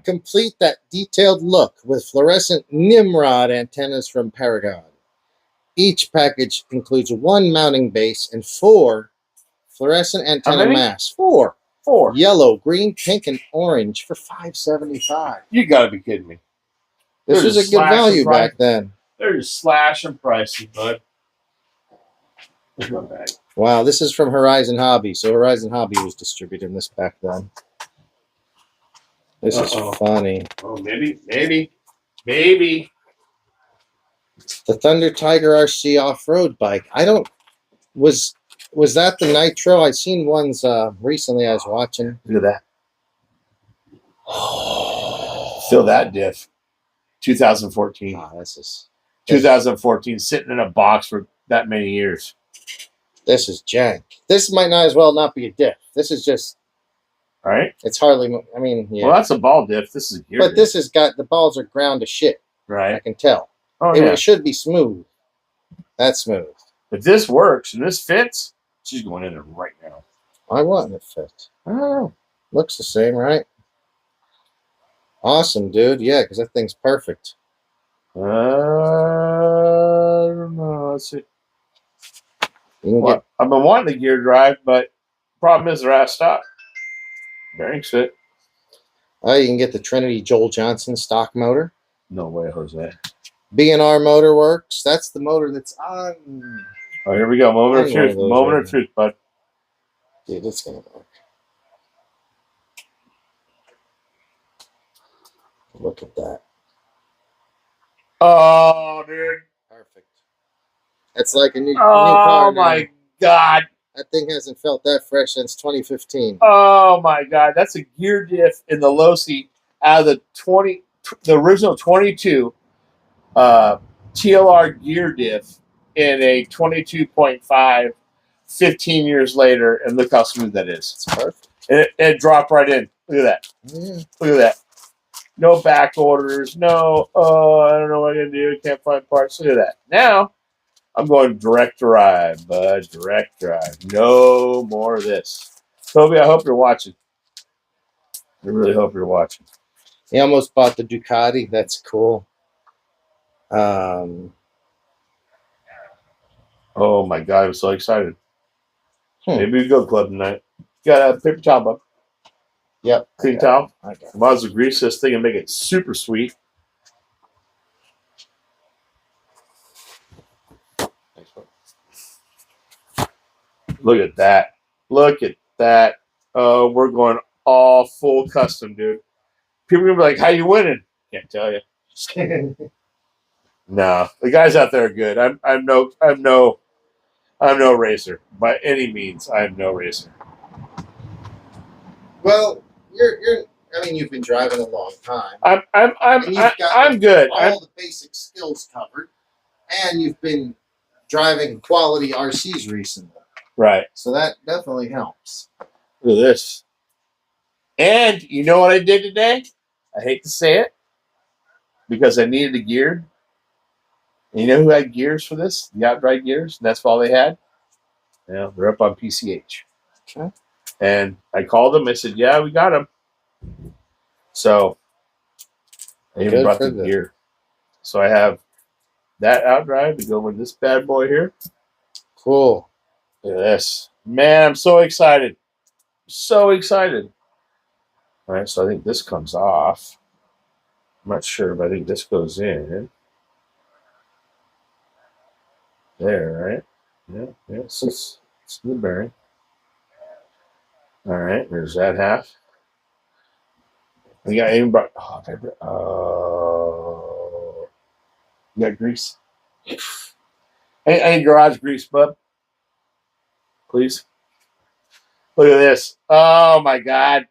Complete that detailed look with fluorescent Nimrod antennas from Paragon. Each package includes 1 mounting base and 4 fluorescent antenna masts. 4. Yellow, green, pink, and orange for $5.75. You gotta be kidding me. This was a good value back then. They're just slashing prices, bud. There's my bag. Wow, this is from Horizon Hobby. So Horizon Hobby was distributing this back then. This is funny. Oh, maybe. The Thunder Tiger RC off-road bike. I don't... Was that the Nitro? I've seen ones recently I was watching. Look at that. Feel that diff. 2014. Oh, this is 2014, sitting in a box for that many years. This is jank. This might not as well not be a diff. This is just right? It's hardly. I mean, yeah. Well, that's a ball diff. This is a gear But diff. this has got the balls are ground to shit. Right. I can tell. Oh, It yeah. should be smooth. That's smooth. If this works and this fits, she's going in there right now. I want it fit. I don't know. Looks the same, right? Awesome, dude. Yeah, because that thing's perfect. I don't know. Let's see. You can Well, I've been wanting the gear drive, but problem is they're out of stock. Bearings fit. you can get the Trinity Joel Johnson stock motor. No way, Jose. B&R Motor Works. That's the motor that's on. Oh, here we go. Moment of One of truth. those Moment right of truth, bud. Dude, it's gonna work. Look at that. Oh, dude. Perfect. It's like a new Oh, car. my God. That thing hasn't felt that fresh since 2015. Oh, my God. That's a gear diff in the low seat out of the original 22 TLR gear diff in a 22.5 15 years later, and look how smooth that is. It's perfect. It dropped right in. Look at that. Yeah. Look at that. No back orders. No, I don't know what I'm going to do. Can't find parts. Look at that. Now, I'm going direct drive, bud. Direct drive. No more of this. Toby, I hope you're watching. I really hope you're watching. He almost bought the Ducati. That's cool. Oh, my God. I'm so excited. Maybe we go club tonight. Got a paper towel, bud. Yep. Clean towel. I got it. Might as well grease this thing and make it super sweet. Look at that. Look at that. Oh, we're going all full custom, dude. People are gonna be like, "How you winning?" Can't tell you. No, the guys out there are good. I'm no racer by any means. I'm no racer. Well, you're. I mean, you've been driving a long time. I'm good. All the basic skills covered, and you've been driving quality RCs recently. Right. So that definitely helps. Look at this. And you know what I did today? I hate to say it because I needed a gear. And you know who had gears for this? The outright gears. And that's all they had. Yeah, they're up on PCH. Okay. And I called them. I said, "Yeah, we got them." So I even brought the gear. So I have that outdrive to go with this bad boy here. Cool. Look at this. Man, I'm so excited. So excited. All right, so I think this comes off. I'm not sure, but I think this goes in. There, right? Yeah, it's the bearing. All right, there's that half. We got even brought. Oh, you got grease. Any garage grease, bub? Please. Look at this. Oh my God,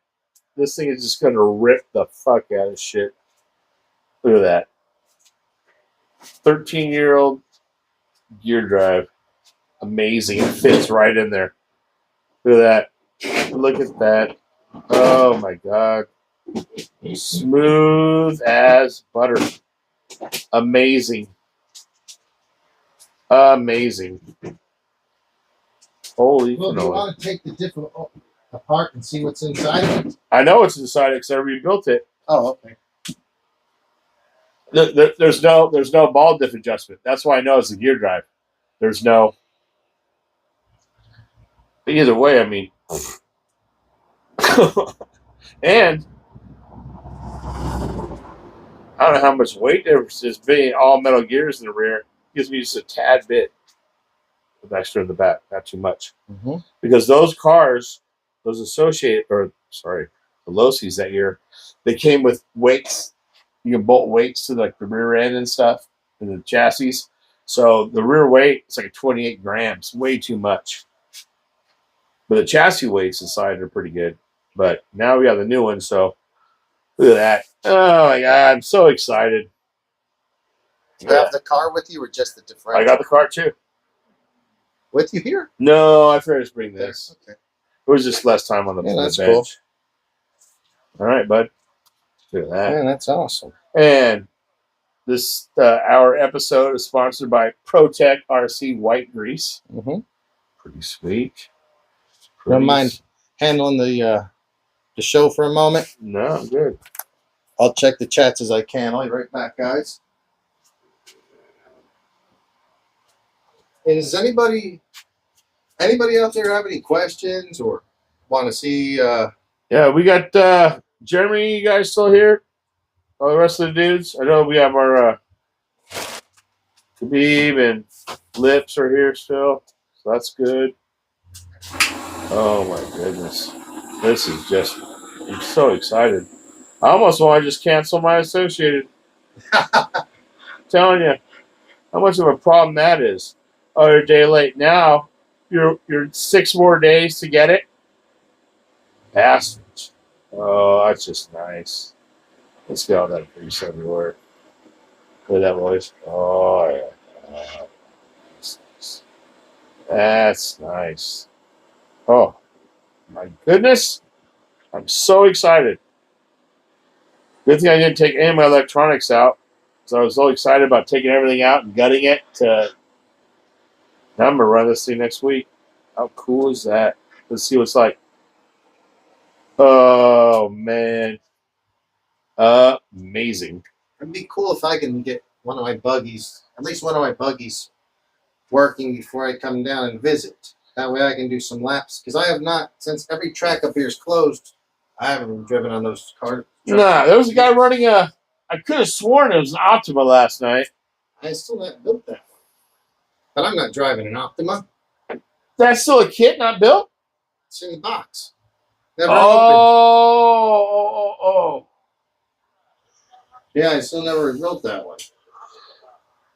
this thing is just gonna rip the fuck out of shit. Look at that. 13-year-old gear drive. Amazing. It fits right in there. Look at that. Look at that. Oh my God. Smooth as butter. Amazing. Amazing. Holy Well, do you want to take the diff apart and see what's inside of it? I know what's inside it because I rebuilt it. Oh, okay. There's no ball diff adjustment. That's why I know it's a gear drive. There's no. Either way, I mean, and I don't know how much weight difference is being all metal gears in the rear. Gives me just a tad bit of extra in the back, not too much. Mm-hmm. Because those cars, the Losi's that year, they came with weights. You can bolt weights to like the rear end and stuff, and the chassis. So the rear weight is like 28 grams, way too much. But the chassis weights inside are pretty good. But now we have the new one, so look at that. Oh my God, I'm so excited. Do you have the car with you or just the differential? I got the car too. With you here? No, I forgot to bring this. Okay. It was just less time on the bench. Cool. All right, bud. Look at that. Man, that's awesome. And this our episode is sponsored by ProTech RC White Grease. Mm-hmm. Pretty sweet. Don't mind handling the show for a moment? No, I'm good. I'll check the chats as I can. I'll be right back, guys. And does anybody out there have any questions or want to see? Yeah, we got Jeremy. You guys still here? All the rest of the dudes. I know we have our Khabib and Lips are here still, so that's good. Oh my goodness, this is just. I'm so excited. I almost want to just cancel my associated. Telling you how much of a problem that is. Oh, you're a day late. Now you're 6 more days to get it. Bastards. Oh, that's just nice. Let's get all that grease everywhere. Look at that, boys. Oh yeah. That's nice. That's nice. Oh my goodness. I'm so excited. Good thing I didn't take any of my electronics out. So I was so excited about taking everything out and gutting it. Now I'm going to run this thing next week. How cool is that? Let's see what it's like. Oh, man. Amazing. It'd be cool if I can get one of my buggies, at least one of my buggies, working before I come down and visit. That way I can do some laps. Because I have not, since every track up here is closed, I haven't driven on those cars. Nah, there was a guy running I could have sworn it was an Optima last night. I still haven't built that one. But I'm not driving an Optima. That's still a kit, not built? It's in the box. Never opened. Oh. Yeah, I still never built that one.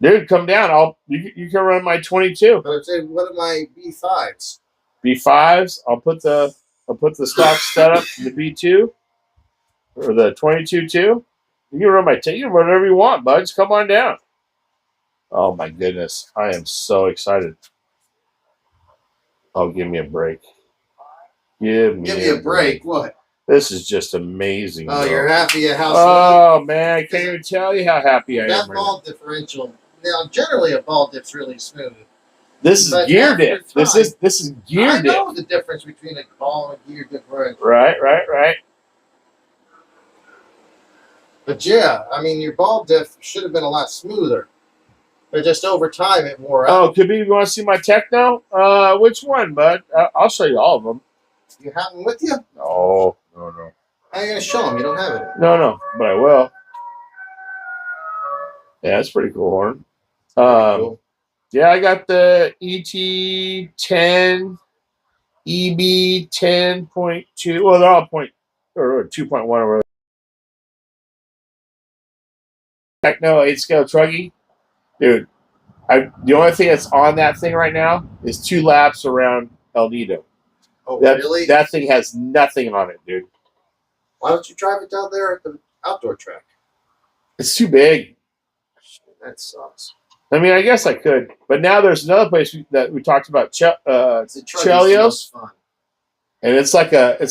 Dude, come down. You can run my 22. But I'm saying, what are my B5s? B5s. I'll put the stock setup in the B2 or the 22 too. You can run you can run whatever you want, buds. Come on down. Oh my goodness, I am so excited. Oh, give me a break. Give me a break. What? This is just amazing. Oh, bro. you're happy at how Oh man, I can't even tell you how happy I am. That Right ball differential. Now, generally, a ball dip's really smooth. This is gear dip. This is gear dip. I know the difference between a ball and a gear differential. Right. But yeah, I mean, your ball diff should have been a lot smoother. But just over time, it wore out. Oh, Khabib, you want to see my techno? Which one, bud? I'll show you all of them. You have them with you? No. How are you going to show them? You don't have it. No, but I will. Yeah, that's pretty cool horn. Cool. Yeah, I got the ET10, EB10.2. Well, they're all 2.1 or whatever. Techno 8-scale truggy. Dude, the only thing that's on that thing right now is 2 laps around El Nido. Oh, really? That thing has nothing on it, dude. Why don't you drive it down there at the outdoor track? It's too big. That sucks. I mean, I guess I could, but now there's another place that we talked about, Chelios, and it's like a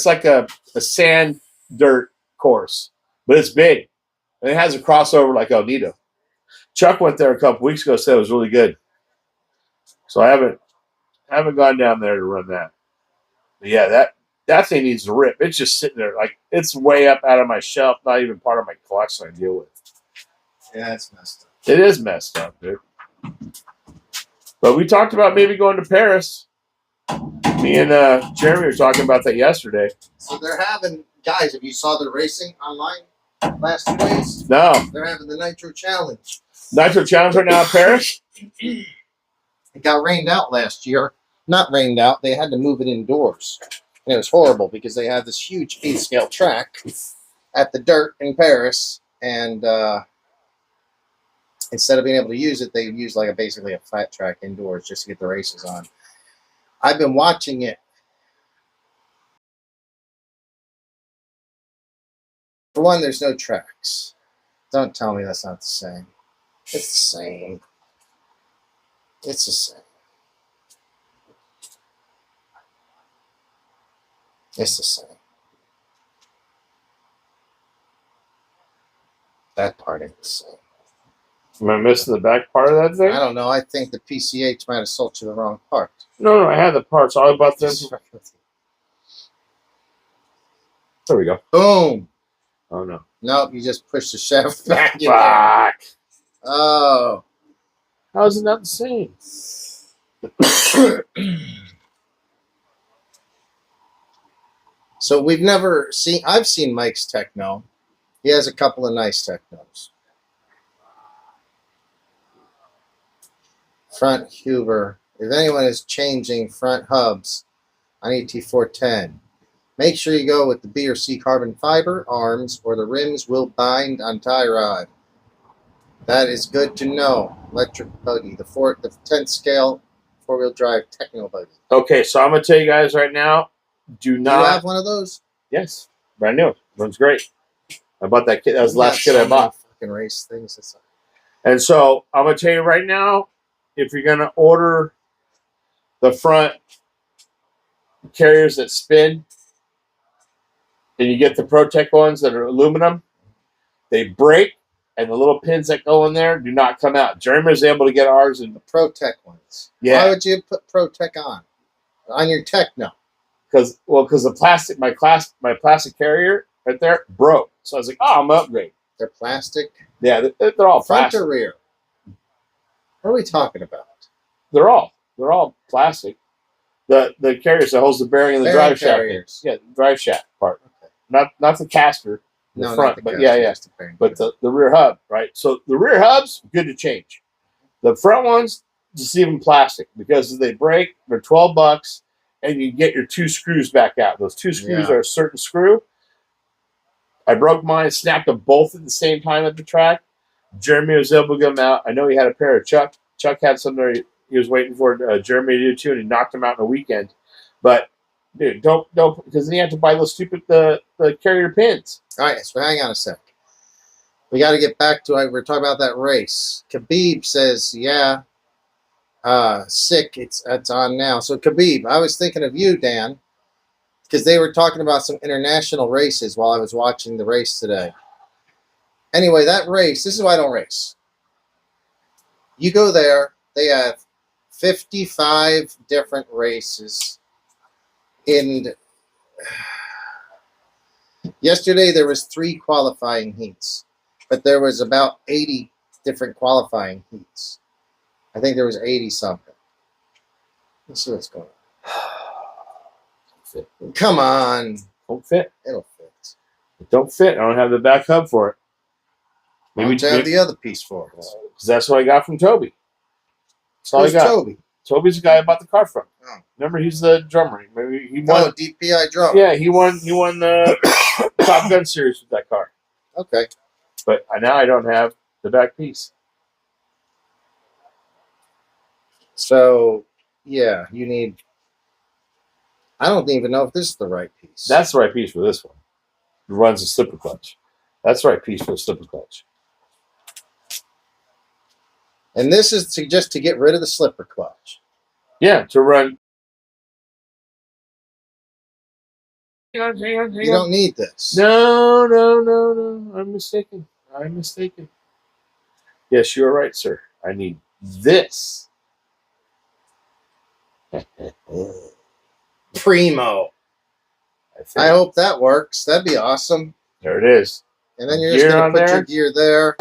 sand dirt course, but it's big, and it has a crossover like El Nido. Chuck went there a couple weeks ago, said it was really good, so I haven't gone down there to run that. But yeah, that thing needs to rip. It's just sitting there, like it's way up out of my shelf, not even part of my collection I deal with. Yeah, it's messed up. It is messed up, dude. But we talked about maybe going to Paris. Me and Jeremy were talking about that yesterday. So they're having, guys, if you saw the racing online last 2 days, No. they're having the Nitro Challenge. Nitro Challenge right now in Paris? It got rained out last year. Not rained out. They had to move it indoors. And it was horrible because they had this huge 8-scale track at the dirt in Paris. And instead of being able to use it, they used like basically a flat track indoors just to get the races on. I've been watching it. For one, there's no tracks. Don't tell me that's not the same. It's the same. It's the same. It's the same. That part is. Am I missing the back part of that thing? I don't know. I think the PCH might have sold you the wrong part. No, I had the parts. All about them. There we go. Boom. Oh, no. Nope, you just push the shaft back in there. Fuck. Oh. How is it not the same? So we've never seen, I've seen Mike's Techno. He has a couple of nice Technos. Front Huber. If anyone is changing front hubs on ET410, make sure you go with the B or C carbon fiber arms or the rims will bind on tie rod. That is good to know. Electric buggy. The 10th scale 4-wheel drive Techno buggy. Okay, so I'm going to tell you guys right now, do Do not. you have one of those? Yes, brand new. Runs great. I bought that kit. That was the last kit I bought. Fucking race things. And so I'm going to tell you right now, if you're going to order the front carriers that spin, and you get the ProTech ones that are aluminum, they break, and the little pins that go in there do not come out. Jeremy was able to get ours in The ProTech ones. Yeah. Why would you put ProTech on your Techno? because the plastic, my plastic carrier right there broke. So I was like, oh, I'm gonna upgrade. They're plastic. Yeah, they're all Front plastic. or rear? What are we talking about? They're all plastic. The carriers that holds the bearing and the Bearing drive shaft. carriers. Yeah, the drive shaft part. Okay. Not the caster. The No, front, not the but caster, yeah. just the bearing But carrier. the rear hub, right? So the rear hubs, good to change. The front ones, just leave them plastic because if they break, they're $12, and you get your 2 screws back out. Those 2 screws Yeah. are a certain screw. I broke mine, snapped them both at the same time at the track. Jeremy was able to get them out. I know he had a pair of Chuck. Chuck had some there he was waiting for Jeremy to do too, and he knocked them out in a weekend. But dude, don't because then you have to buy those stupid the carrier pins. All right, so hang on a sec. We got to get back to it. We're talking about that race. Khabib says, yeah, sick. It's on now. So Khabib, I was thinking of you, Dan, because they were talking about some international races while I was watching the race today. Anyway, that race, this is why I don't race. You go there, they have 55 different races. Yesterday there was 3 qualifying heats, but there was about 80 different qualifying heats. I think there was 80 something. Let's see what's going on. Come on. Don't fit. It'll fit. It don't fit. I don't have the back hub for it. Why don't you have the other piece for it? Because that's what I got from Toby. That's all Who's I got. Toby? Toby's the guy I bought the car from. Oh. Remember, he's the drummer. Maybe he won. Oh, DPI drum. Yeah, he won the Top Gun series with that car. Okay. But now I don't have the back piece. So, yeah, you need... I don't even know if this is the right piece. That's the right piece for this one. It runs a slipper clutch. That's the right piece for the slipper clutch. And this is just to get rid of the slipper clutch. Yeah, to run. You don't need this. No. I'm mistaken. Yes, you're right, sir. I need this. Primo. I hope that works. That'd be awesome. There it is. And then you're just going to put your gear there,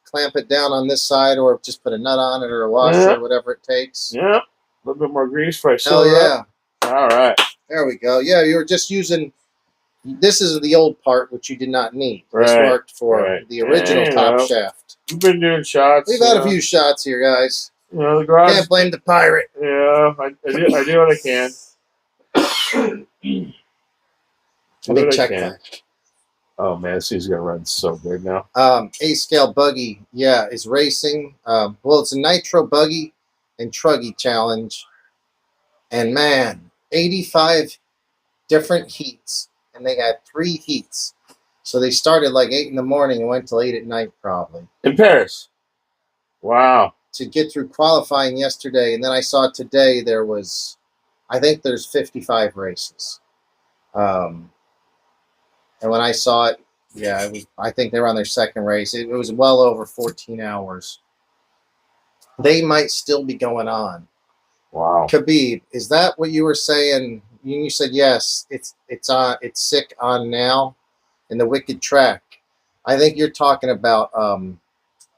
clamp it down on this side, or just put a nut on it or a washer, or whatever it takes. Yeah. A little bit more grease for Hell yeah. All right. There we go. Yeah, you were just using... This is the old part, which you did not need. This worked for the original top shaft. We've been doing shots. We've had a few shots here, guys. You know, the garage. Can't blame the pirate. Yeah, I do what I can. Let me check that. Oh man, this thing's gonna run so good now. A-scale buggy, yeah, is racing. Well, it's a nitro buggy and truggy challenge. And man, 85 different heats. And they had 3 heats. So they started like 8 in the morning and went till 8 at night probably. In Paris. Wow. To get through qualifying yesterday. And then I saw today there was, I think there's 55 races. And when I saw it, Yeah, I think they were on their second race. It was well over 14 hours. They might still be going on. Wow. Khabib, is that what you were saying? You said yes. It's sick on now in the Wicked track. I think you're talking about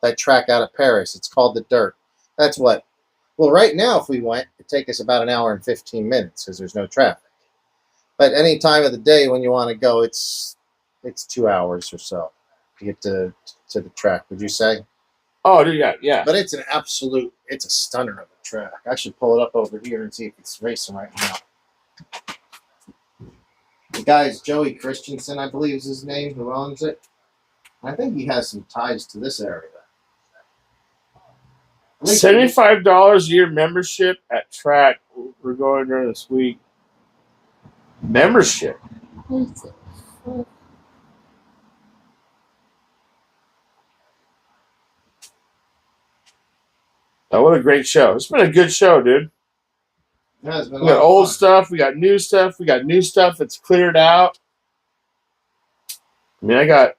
that track out of Paris. It's called the Dirt. That's what. Well, right now, if we went, it'd take us about an hour and 15 minutes because there's no traffic. But any time of the day when you want to go, it's 2 hours or so to get to the track. Would you say? Oh, yeah, yeah. But it's it's a stunner of a track. I should pull it up over here and see if it's racing right now. The guy's Joey Christensen, I believe is his name, who owns it. I think he has some ties to this area. $75 a year membership at track. We're going during this week. Membership. Oh, what a great show. It's been a good show, dude. Yeah, it's been We got old stuff. We got new stuff. We got new stuff that's cleared out. I mean, I got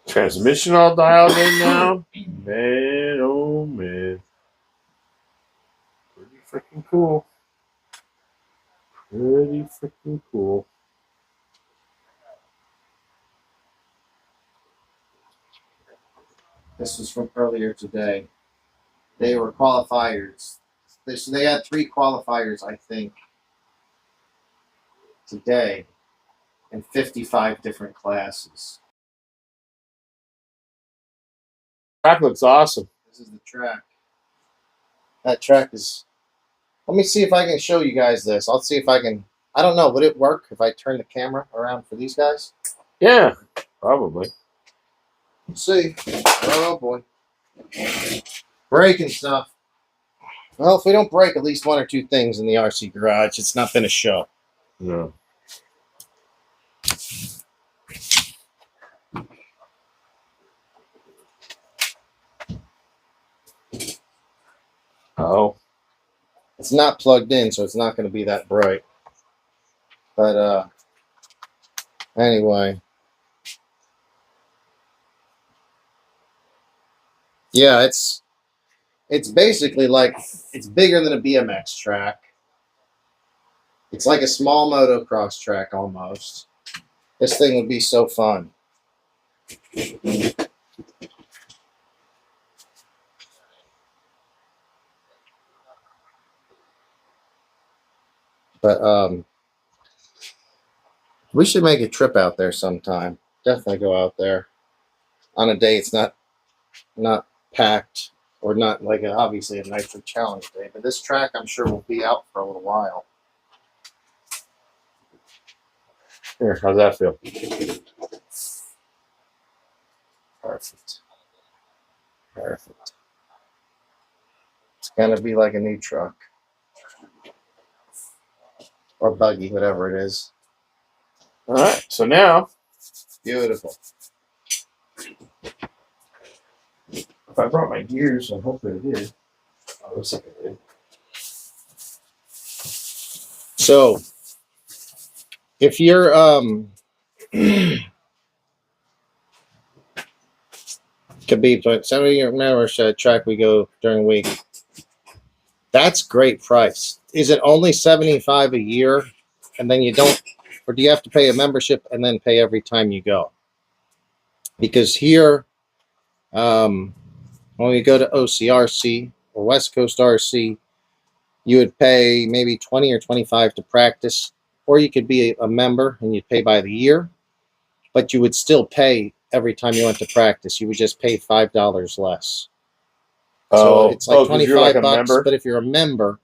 transmission all dialed in now. Man, oh, man. Pretty freaking cool. Pretty freaking cool. This was from earlier today. They were qualifiers. They had 3 qualifiers, I think, today in 55 different classes. Track looks awesome. This is the track. That track is... Let me see if I can show you guys this. I'll see if I can... I don't know. Would it work if I turn the camera around for these guys? Yeah, probably. Let's see. Oh, boy. Breaking stuff. Well, if we don't break at least 1 or 2 things in the RC garage, it's not been a show. No. Oh. It's not plugged in, so it's not going to be that bright. But, anyway. Yeah, it's basically like, it's bigger than a BMX track. It's like a small motocross track almost. This thing would be so fun. But we should make a trip out there sometime. Definitely go out there on a day it's not packed or not like obviously a Nitro Challenge day. But this track I'm sure will be out for a little while. Here, how's that feel? Perfect. Perfect. It's gonna be like a new truck. Or buggy, whatever it is. All right, so now, Beautiful. if I brought my gears, I hope I did. Oh, looks like I did. So, if you're Khabib, some of your members track we go during the week. That's great price. Is it only $75 a year, and then you don't, or do you have to pay a membership and then pay every time you go? Because here, when we go to OCRC or West Coast RC, you would pay maybe 20 or 25 to practice, or you could be a member and you'd pay by the year, but you would still pay every time you went to practice. You would just pay $5 less. So it's like 25 like a bucks, member? but if you're a member,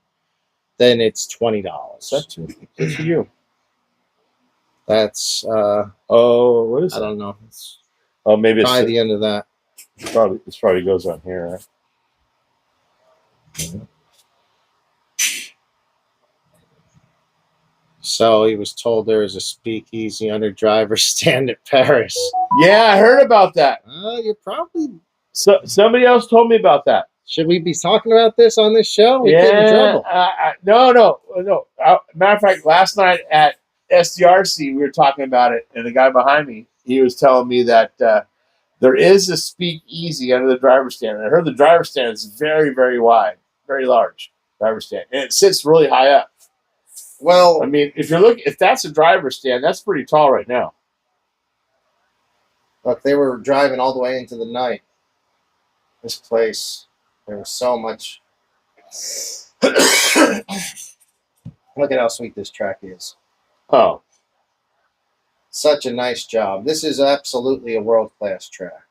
then it's $20. That's for you. That's Oh, what is I that? don't know. Oh, maybe it's By the end of that. this probably goes on here, right? So he was told there was a speakeasy under driver's stand at Paris. Yeah, I heard about that. You're probably... So somebody else told me about that. Should we be talking about this on this show? We get in trouble. No. Matter of fact, last night at SDRC, we were talking about it, and the guy behind me, he was telling me that there is a speakeasy under the driver's stand. And I heard the driver's stand is very, very wide, very large driver's stand, and it sits really high up. Well, I mean, if that's a driver's stand, that's pretty tall right now. look, they were driving all the way into the night. This place, there was so much. Look at how sweet this track is. Oh, Such a nice job. This is absolutely a world-class track.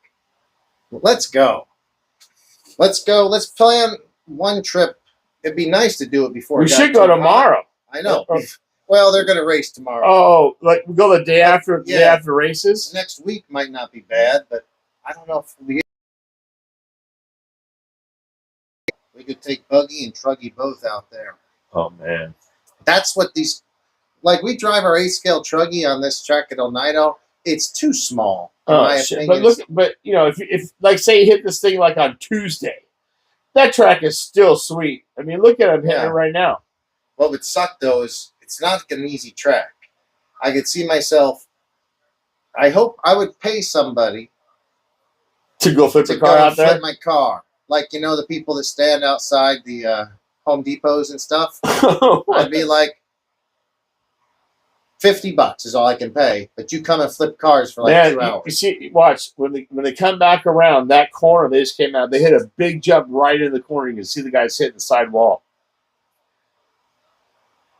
Let's go. Let's go. Let's plan one trip. It'd be nice to do it before. we should go tomorrow. I know. Well, they're going to race tomorrow. Oh, like we go the day after Yeah. day after races. Next week might not be bad, but I don't know if we could take Buggy and Truggy both out there. Oh man, That's what these, like we drive our 8-scale Truggy on this track at Oneida. It's too small. In my shit. opinion. But you know, if like say you hit this thing like on Tuesday, that track is still sweet. I mean, look at him hitting Yeah. it right now. What would suck though is it's not an easy track. I could see myself. I hope I would pay somebody To go flip to the go car and out there. flip my car, like the people that stand outside the Home Depots and stuff. I'd be like, $50 is all I can pay, but you come and flip cars for like Man, 2 hours. you see, watch when they come back around that corner. They just came out. They hit a big jump right in the corner. You can see the guys hitting the side wall.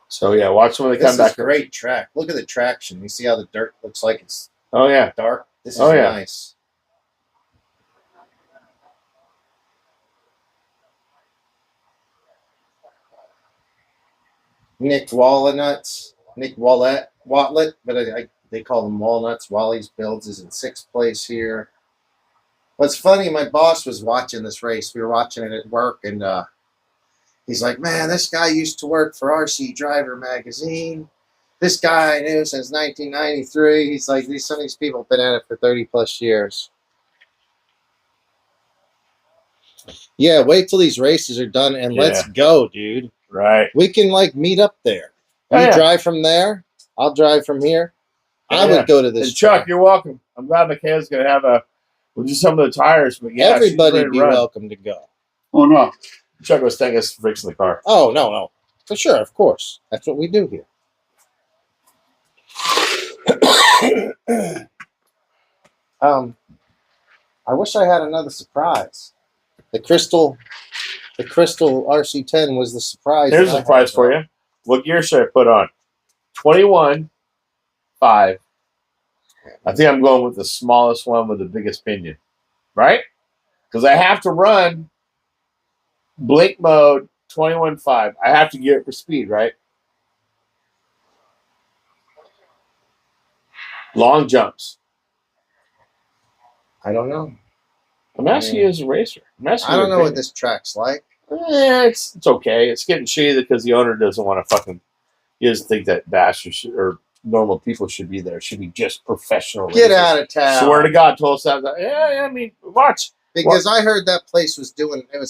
So yeah, watch when they This come back. is great track. Look at the traction. You see how the dirt looks like it's Oh yeah, dark. This is Oh, yeah. nice. Nick Wallet, but they call them Walnuts. Wally's builds is in 6th place here. What's funny, my boss was watching this race. We were watching it at work, and he's like, man, this guy used to work for RC Driver magazine. This guy I knew since 1993. He's like, some of these people have been at it for 30 plus years. Yeah, wait till these races are done and let's go, dude. right. We can meet up there. Oh, You yeah. drive from there. I'll drive from here. I Yeah. would go to this And Chuck, track. you're welcome. I'm glad Michaela's gonna have we'll do some of the tires, but yeah, Everybody she's ready be to run. welcome to go. Oh no, Chuck was thanking us for fixing the car. Oh, no. For sure, of course. That's what we do here. I wish I had another surprise. The Crystal RC10 was the surprise. Here's that a I surprise had, for though. you. What gear should I put on? 21.5. I think I'm going with the smallest one with the biggest pinion, right? Because I have to run blink mode 21.5. I have to gear it for speed, right? Long jumps. I don't know. I'm asking you as a racer. I don't know what this track's like. It's okay. It's getting shady because the owner doesn't want to fucking. He doesn't think that bashers or normal people should be there. It should be just professional. Get racers. out of town. Swear to God, told us that. Yeah. I mean, watch. Because I heard that place was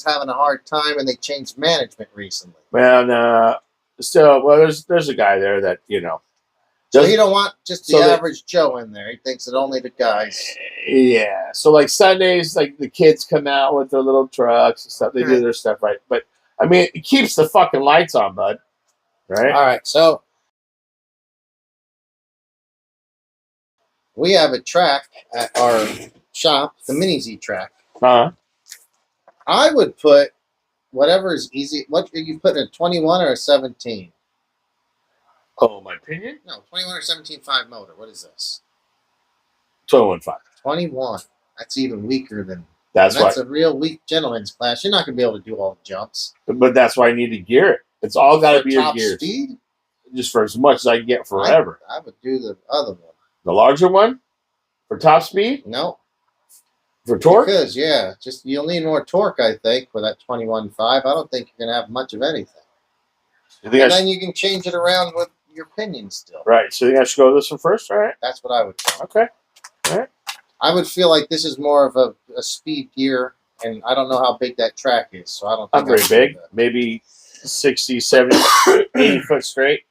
having a hard time and they changed management recently. Man, there's a guy there that So he don't want just the So average Joe in there. He thinks that only the guys. Yeah. So like Sundays, like the kids come out with their little trucks and stuff. They do their stuff right. But I mean, it keeps the fucking lights on, bud. Right. All right. So we have a track at our shop, the Mini Z track. Huh? I would put whatever is easy. What are you putting, a 21 or a 17? Oh, my opinion. No, 21 or 17.5 motor. What is this? 21.5. 21. That's even weaker than. That's why. That's a real weak gentleman's class. You're not going to be able to do all the jumps. But that's why I need to gear it. It's all got to For be your top gears. speed. Just for as much as I can get forever. I would do the other one. The larger one for top speed, No. for torque. Because, you'll need more torque, I think, with that 21.5. I don't think you're going to have much of anything. You think And I then you can change it around with your pinion still. right. So you think I should go with this one first? All right. That's what I would do. Okay. I would feel like this is more of a speed gear, and I don't know how big that track is, so I don't think Not very I would do big. that. Maybe 60, 70, 80 foot straight.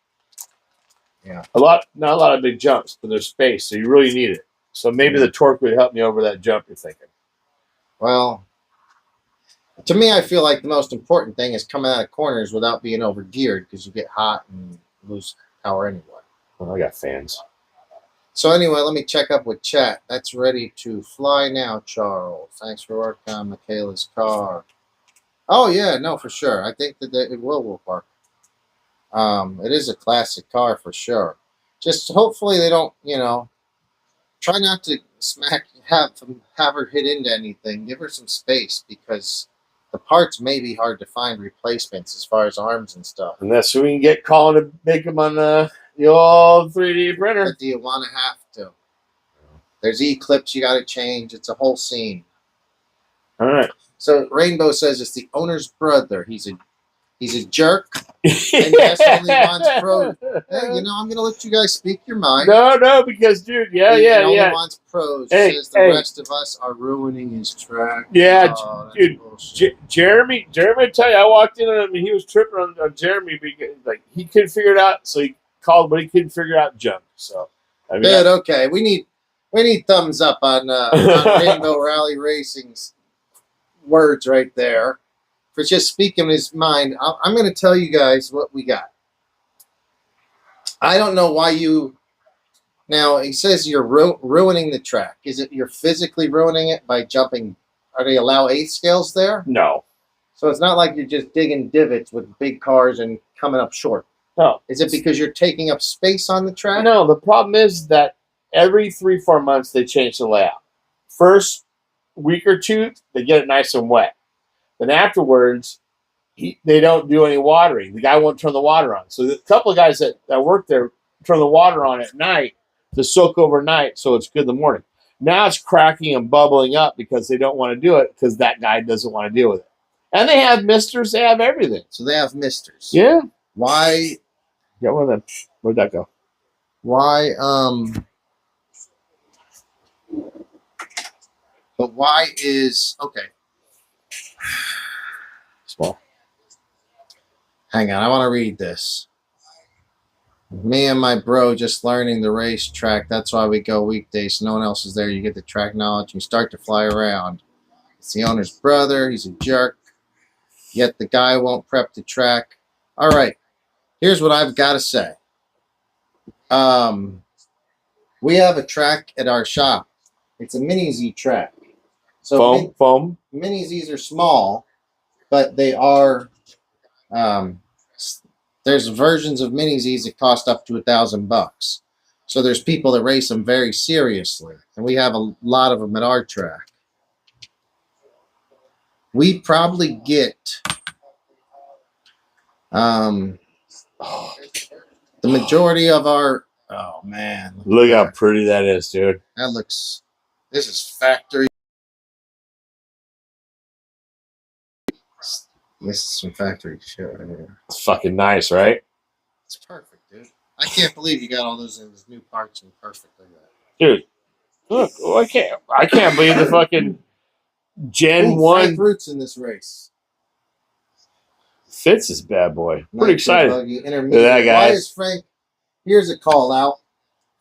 Yeah. Not a lot of big jumps, but there's space, so you really need it. So maybe the torque would help me over that jump. You're thinking. Well, to me, I feel like the most important thing is coming out of corners without being over geared because you get hot and lose power anyway. Well, I got fans. So anyway, let me check up with chat. That's ready to fly now, Charles. Thanks for working on Michaela's car. Oh yeah, no, for sure. I think that it will work. It is a classic car for sure. Just hopefully they don't, try not to have her hit into anything. Give her some space because the parts may be hard to find replacements as far as arms and stuff. Unless we can get Colin to make them on the old 3D printer. But do you want to have to? There's E-clips you got to change. It's a whole scene. All right. So Rainbow says it's the owner's brother. He's a jerk. And yes, only wants pros. Hey, I'm going to let you guys speak your mind. No, because dude, he only wants pros. Says the rest of us are ruining his track. Yeah, dude. Jeremy, I tell you, I walked in on him and he was tripping on Jeremy because he couldn't figure it out. So he called, but he couldn't figure out junk. So I mean, good. Okay, we need thumbs up on Rainbow Rally Racing's words right there. For just speaking his mind, I'm going to tell you guys what we got. I don't know why you... Now, he says you're ruining the track. Is it you're physically ruining it by jumping? Are they allow 8 scales there? No. So it's not like you're just digging divots with big cars and coming up short. No. Is it because you're taking up space on the track? No, the problem is that every 3-4 months they change the layout. First week or two, they get it nice and wet. Then afterwards, they don't do any watering. The guy won't turn the water on. So a couple of guys that work there turn the water on at night to soak overnight so it's good in the morning. Now it's cracking and bubbling up because they don't want to do it because that guy doesn't want to deal with it. And they have misters. They have everything. So they have misters. Yeah. Why? Yeah, one of them. Where'd that go? Why? But why is... Okay. Small. Hang on, I want to read this. Me and my bro just learning the racetrack. That's why we go weekdays. No one else is there. You get the track knowledge. You start to fly around. It's the owner's brother. He's a jerk. Yet the guy won't prep the track. All right. Here's what I've got to say. We have a track at our shop. It's a Mini Z track. So foam. Mini Zs are small, but they are... there's versions of Mini Zs that cost up to $1,000. So there's people that race them very seriously, and we have a lot of them at our track. We probably get the majority of our... Oh man, Look how pretty that is, dude. That looks... This is factory. This is some factory shit right here. It's fucking nice, right? It's perfect, dude. I can't believe you got all those new parts and perfect like that. Dude, look, I can't believe the fucking Gen 1 Frank Root's in this race. fits this bad boy. Pretty excited. Look at that, guys. Why is Frank... Here's a call out.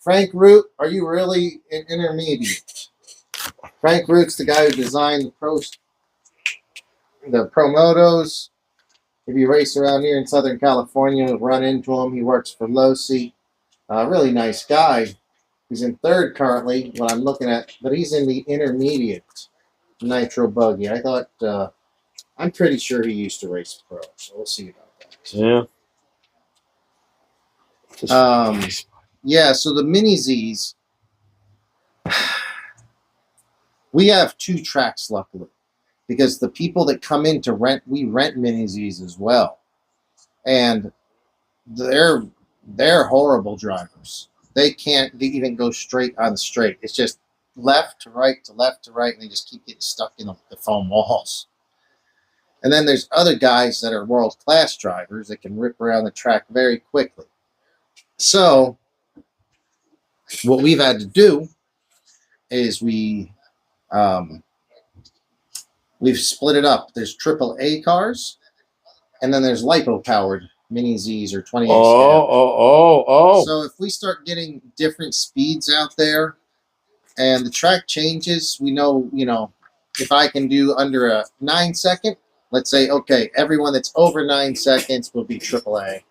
Frank Root, are you really an intermediate? Frank Root's the guy who designed the Pro Motos. If you race around here in Southern California, you'll run into him. He works for Losi. Really nice guy. He's in third currently, what I'm looking at, but he's in the intermediate nitro buggy. I thought, I'm pretty sure he used to race pro, so we'll see about that. Yeah. Yeah, so the Mini Zs, we have 2 tracks, luckily. Because the people that come in to rent, we rent Mini Zs as well. And they're horrible drivers. They can't even go straight on the straight. It's just left to right to left to right, and they just keep getting stuck in the foam walls. And then there's other guys that are world-class drivers that can rip around the track very quickly. So what we've had to do is we've split it up. There's AAA cars, and then there's LiPo-powered mini Zs or 28 Oh, scale. oh. So if we start getting different speeds out there and the track changes, we know, if I can do under a 9-second, let's say, okay, everyone that's over 9 seconds will be AAA.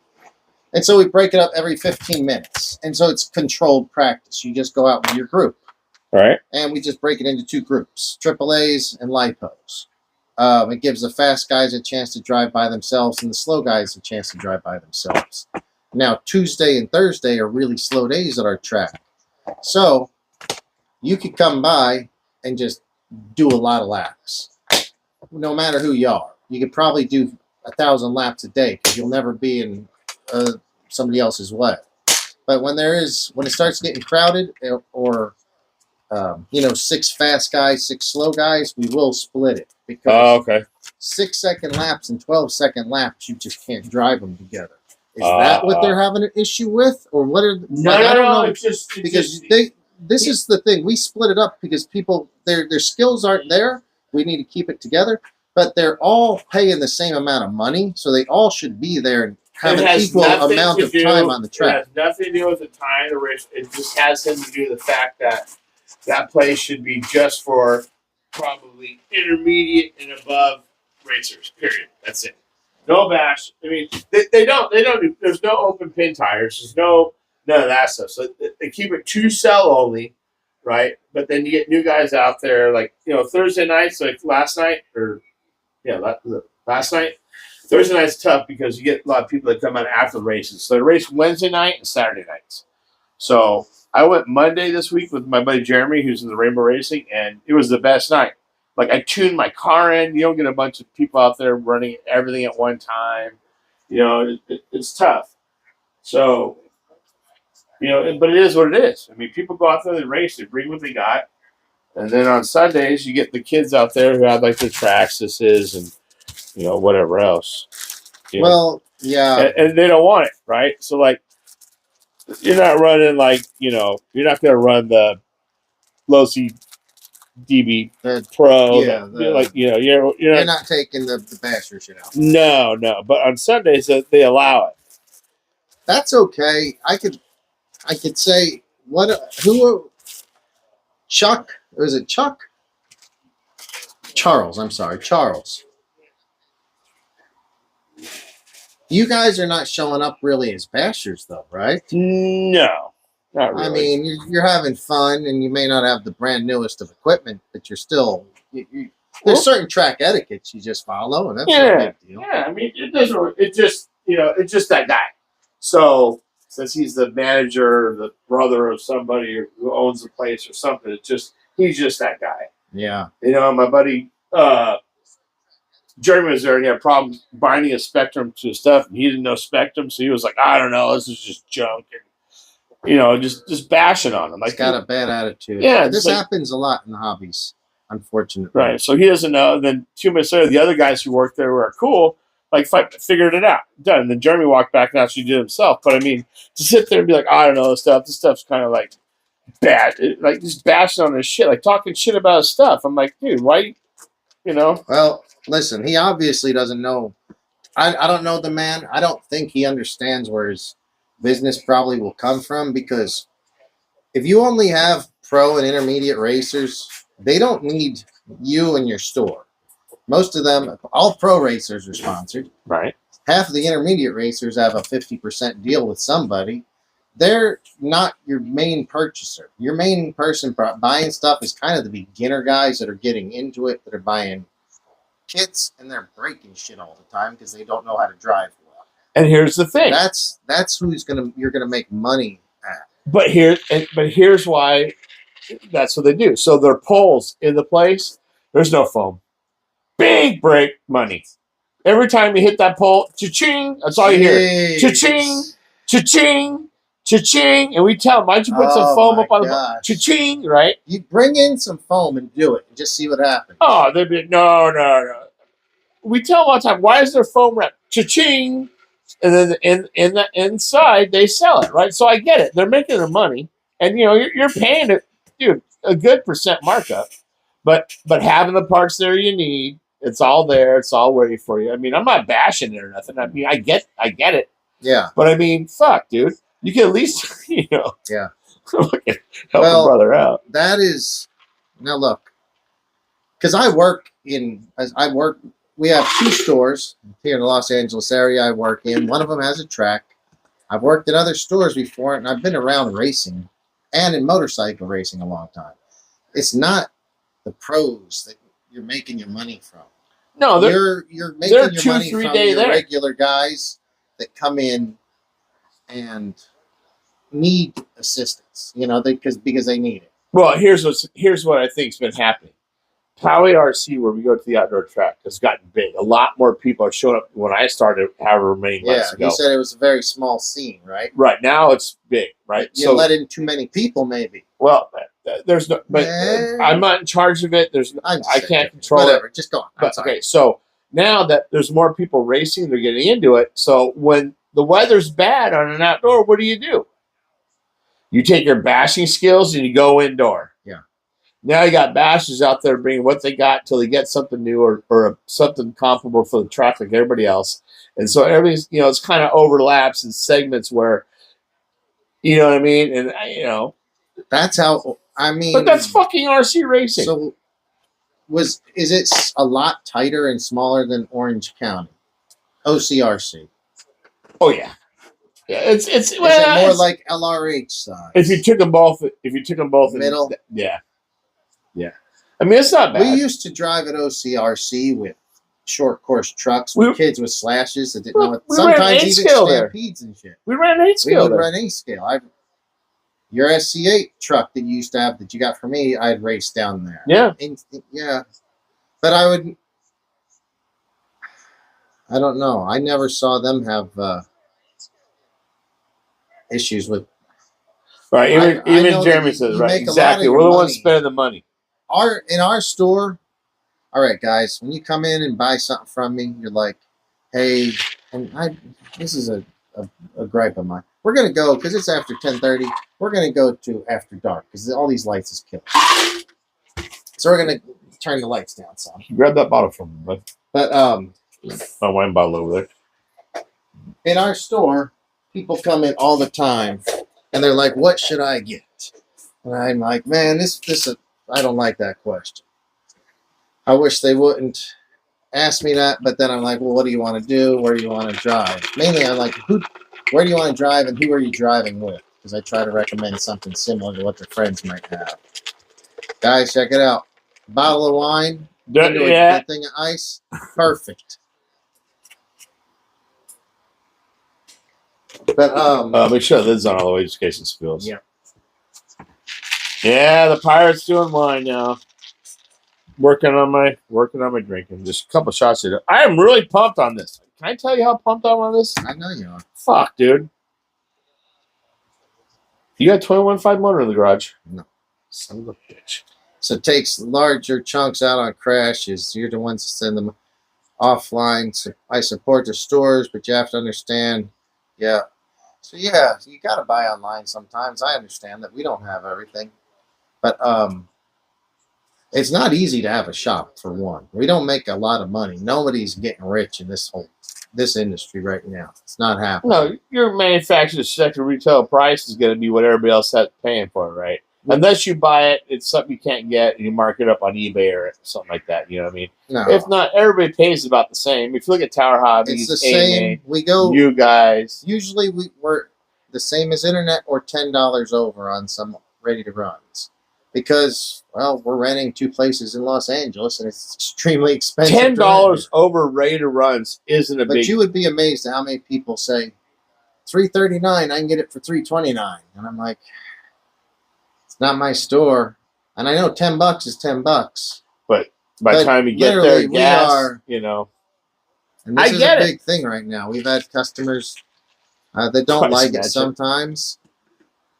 And so we break it up every 15 minutes. And so it's controlled practice. You just go out with your group. Right. And we just break it into 2 groups, AAAs and LiPos. It gives the fast guys a chance to drive by themselves and the slow guys a chance to drive by themselves. Now, Tuesday and Thursday are really slow days at our track. So you could come by and just do a lot of laps, no matter who you are. You could probably do 1,000 laps a day because you'll never be in somebody else's way. But when it starts getting crowded, or 6 fast guys, 6 slow guys, we will split it because 6-second laps and 12-second laps, you just can't drive them together. Is that what they're having an issue with, or what are? I don't know. This is the thing. We split it up because people their skills aren't there. We need to keep it together, but they're all paying the same amount of money, so they all should be there and have an equal amount of time on the track. It has nothing to do with the time of the race. It just has something to do with the fact that that place should be just for probably intermediate and above racers. Period. That's it. No bash. I mean, they don't do. There's no open pin tires. There's none of that stuff. So they keep it 2 cell only, right? But then you get new guys out there, like Thursday nights, like last night, last night. Thursday night's tough because you get a lot of people that come out after the races. So they race Wednesday night and Saturday nights. So I went Monday this week with my buddy Jeremy, who's in the Arrma Racing, and it was the best night. Like, I tuned my car in. You don't get a bunch of people out there running everything at one time. It's tough. So, but it is what it is. I mean, people go out there, they race, they bring what they got. And then on Sundays, you get the kids out there who have, like, the Traxxas's and, whatever else. Well, yeah. And they don't want it, right? So, like, you're not running, like, you're not going to run the low C DB Pro. Yeah, you're not taking the basher shit out. No. But on Sundays, they allow it. That's okay. I could say Chuck? Was it Chuck? Charles. I'm sorry, Charles. You guys are not showing up really as bashers, though, right? No, not really. I mean, you're having fun, and you may not have the brand newest of equipment, but you're still. There's certain track etiquettes you just follow, and that's no big deal. Yeah, I mean, it doesn't. It just, it's just that guy. So since he's the manager, the brother of somebody who owns the place or something, he's just that guy. Yeah. My buddy Jeremy was there and he had a problem binding a Spectrum to his stuff, and he didn't know Spectrum, so he was like, I don't know, this is just junk, and just bashing on him. Like, he's got a bad attitude. Yeah, this happens a lot in the hobbies, unfortunately. Right. So he doesn't know. And then 2 minutes later, the other guys who worked there who are cool, like, figured it out. Done. And then Jeremy walked back and actually did it himself. But I mean, to sit there and be like, I don't know this stuff's kind of like bad. Like, just bashing on his shit, like talking shit about his stuff. I'm like, dude, why? Well, listen, he obviously doesn't know. I don't know the man. I don't think he understands where his business probably will come from, because if you only have pro and intermediate racers, they don't need you in your store. Most of them, all pro racers are sponsored. Right. Half of the intermediate racers have a 50% deal with somebody. They're not your main purchaser. Your main person buying stuff is kind of the beginner guys that are getting into it, that are buying kits, and they're breaking shit all the time because they don't know how to drive well. And here's the thing. That's you're gonna make money at. But here's why that's what they do. So their poles in the place, there's no foam. Big break money. Every time you hit that pole, cha-ching, that's all you hear. Cha-ching, cha-ching, cha-ching. And we tell them, why don't you put some foam up on the cha-ching, right? You bring in some foam and do it and just see what happens. Oh, they'd be, no. We tell them all the time, why is there foam wrap? Cha-ching. And then in the inside, they sell it, right? So I get it. They're making their money. And, you're paying it, dude, a good % markup. But having the parts there you need, it's all there. It's all ready for you. I mean, I'm not bashing it or nothing. I mean, I get it. Yeah. But I mean, fuck, dude. You can at least, you know, Yeah. help a brother out. That is now look, because I work. We have 2 stores here in the Los Angeles area. I work in. One of them has a track. I've worked at other stores before, and I've been around racing and in motorcycle racing a long time. It's not the pros that you're making your money from. No, you're making they're your 2, money 3 from day your there. regular guys that come in and need assistance. You know, because they need it. Well, here's what I think's been happening. Poway RC, where we go to the outdoor track, has gotten big. A lot more people are showing up when I started, however many months ago. You said it was a very small scene, right? Right now, it's big, right? You let in too many people, maybe. Well, there's no, but I'm not in charge of it. I can't control whatever. it. Just go on. But, okay, so now that there's more people racing, they're getting into it. So when the weather's bad on an outdoor, what do? You take your bashing skills and you go indoor. Yeah. Now you got bashers out there bringing what they got till they get something new or something comparable for the track like everybody else. And so everything's, you know, it's kind of overlaps in segments where, you know what I mean? And, you know. That's how, I mean. But that's fucking RC racing. So is it a lot tighter and smaller than Orange County? OCRC. Oh, yeah. Yeah, is it more like LRH size? If you took them both middle, yeah. I mean, it's not bad. We used to drive at OCRC with short course trucks with kids with slashes that didn't know it. Sometimes even stampedes and shit. We ran 8 scale. We would run 8 scale. Your SC8 truck that you used to have that you got for me, I'd race down there. Yeah, yeah. But I don't know. I never saw them have issues with. Right, even Jeremy says, right, exactly. We're the ones spending the money. In our store, all right, guys, when you come in and buy something from me, you're like, hey, and this is a gripe of mine. We're going to go, because it's after 10:30, we're going to go to after dark, because all these lights is killing. So we're going to turn the lights down some. Grab that bottle from me, bud. But, my wine bottle over there. In our store, people come in all the time, and they're like, what should I get? And I'm like, man, I don't like that question. I wish they wouldn't ask me that, but then I'm like, well, what do you want to do? Where do you want to drive? Mainly, I'm like, where do you want to drive, and who are you driving with? Because I try to recommend something similar to what their friends might have. Guys, check it out. Bottle of wine, a thing of ice, perfect. But make sure the lid's on all the way just in case it spills. Yeah. Yeah, the Pirates doing wine now. Working on my drinking. Just a couple shots of it. I am really pumped on this. Can I tell you how pumped I'm on this? I know you are. Fuck, dude. You got 21.5 motor in the garage? No. Son of a bitch. So it takes larger chunks out on crashes. You're the ones that send them offline. So I support the stores, but you have to understand, yeah. So yeah, you got to buy online sometimes. I understand that we don't have everything. But it's not easy to have a shop, for one. We don't make a lot of money. Nobody's getting rich in this industry right now. It's not happening. No, your manufacturer sector retail price is going to be what everybody else is paying for it, right? Unless you buy it, it's something you can't get, and you mark it up on eBay or something like that. You know what I mean? No. If not, everybody pays about the same. If you look at Tower Hobbies, it's the same. We go. You guys. Usually we're the same as internet or $10 over on some ready to runs. Because, well, we're renting 2 places in Los Angeles, and it's extremely expensive. $10 over ready to runs isn't a big. But you would be amazed at how many people say, $339, I can get it for $329. And I'm like, it's not my store. And I know $10 is $10. But by the time you get there, gas, you know. And this is a big thing right now. We've had customers that don't like it sometimes.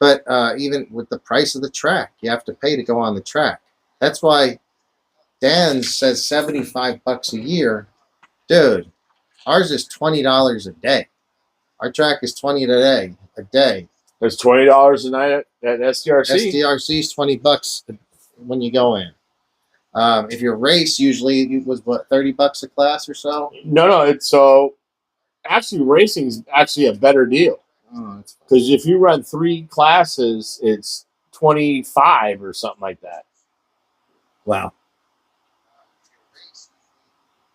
But even with the price of the track, you have to pay to go on the track. That's why Dan says $75 a year. Dude, ours is $20 a day. Our track is $20 a day. There's $20 a night at SDRC. SDRC is $20 when you go in. If you race, usually it was what, $30 a class or so? No, it's so actually racing is actually a better deal Oh, that's fine. because if you run 3 classes, it's 25 or something like that. Wow.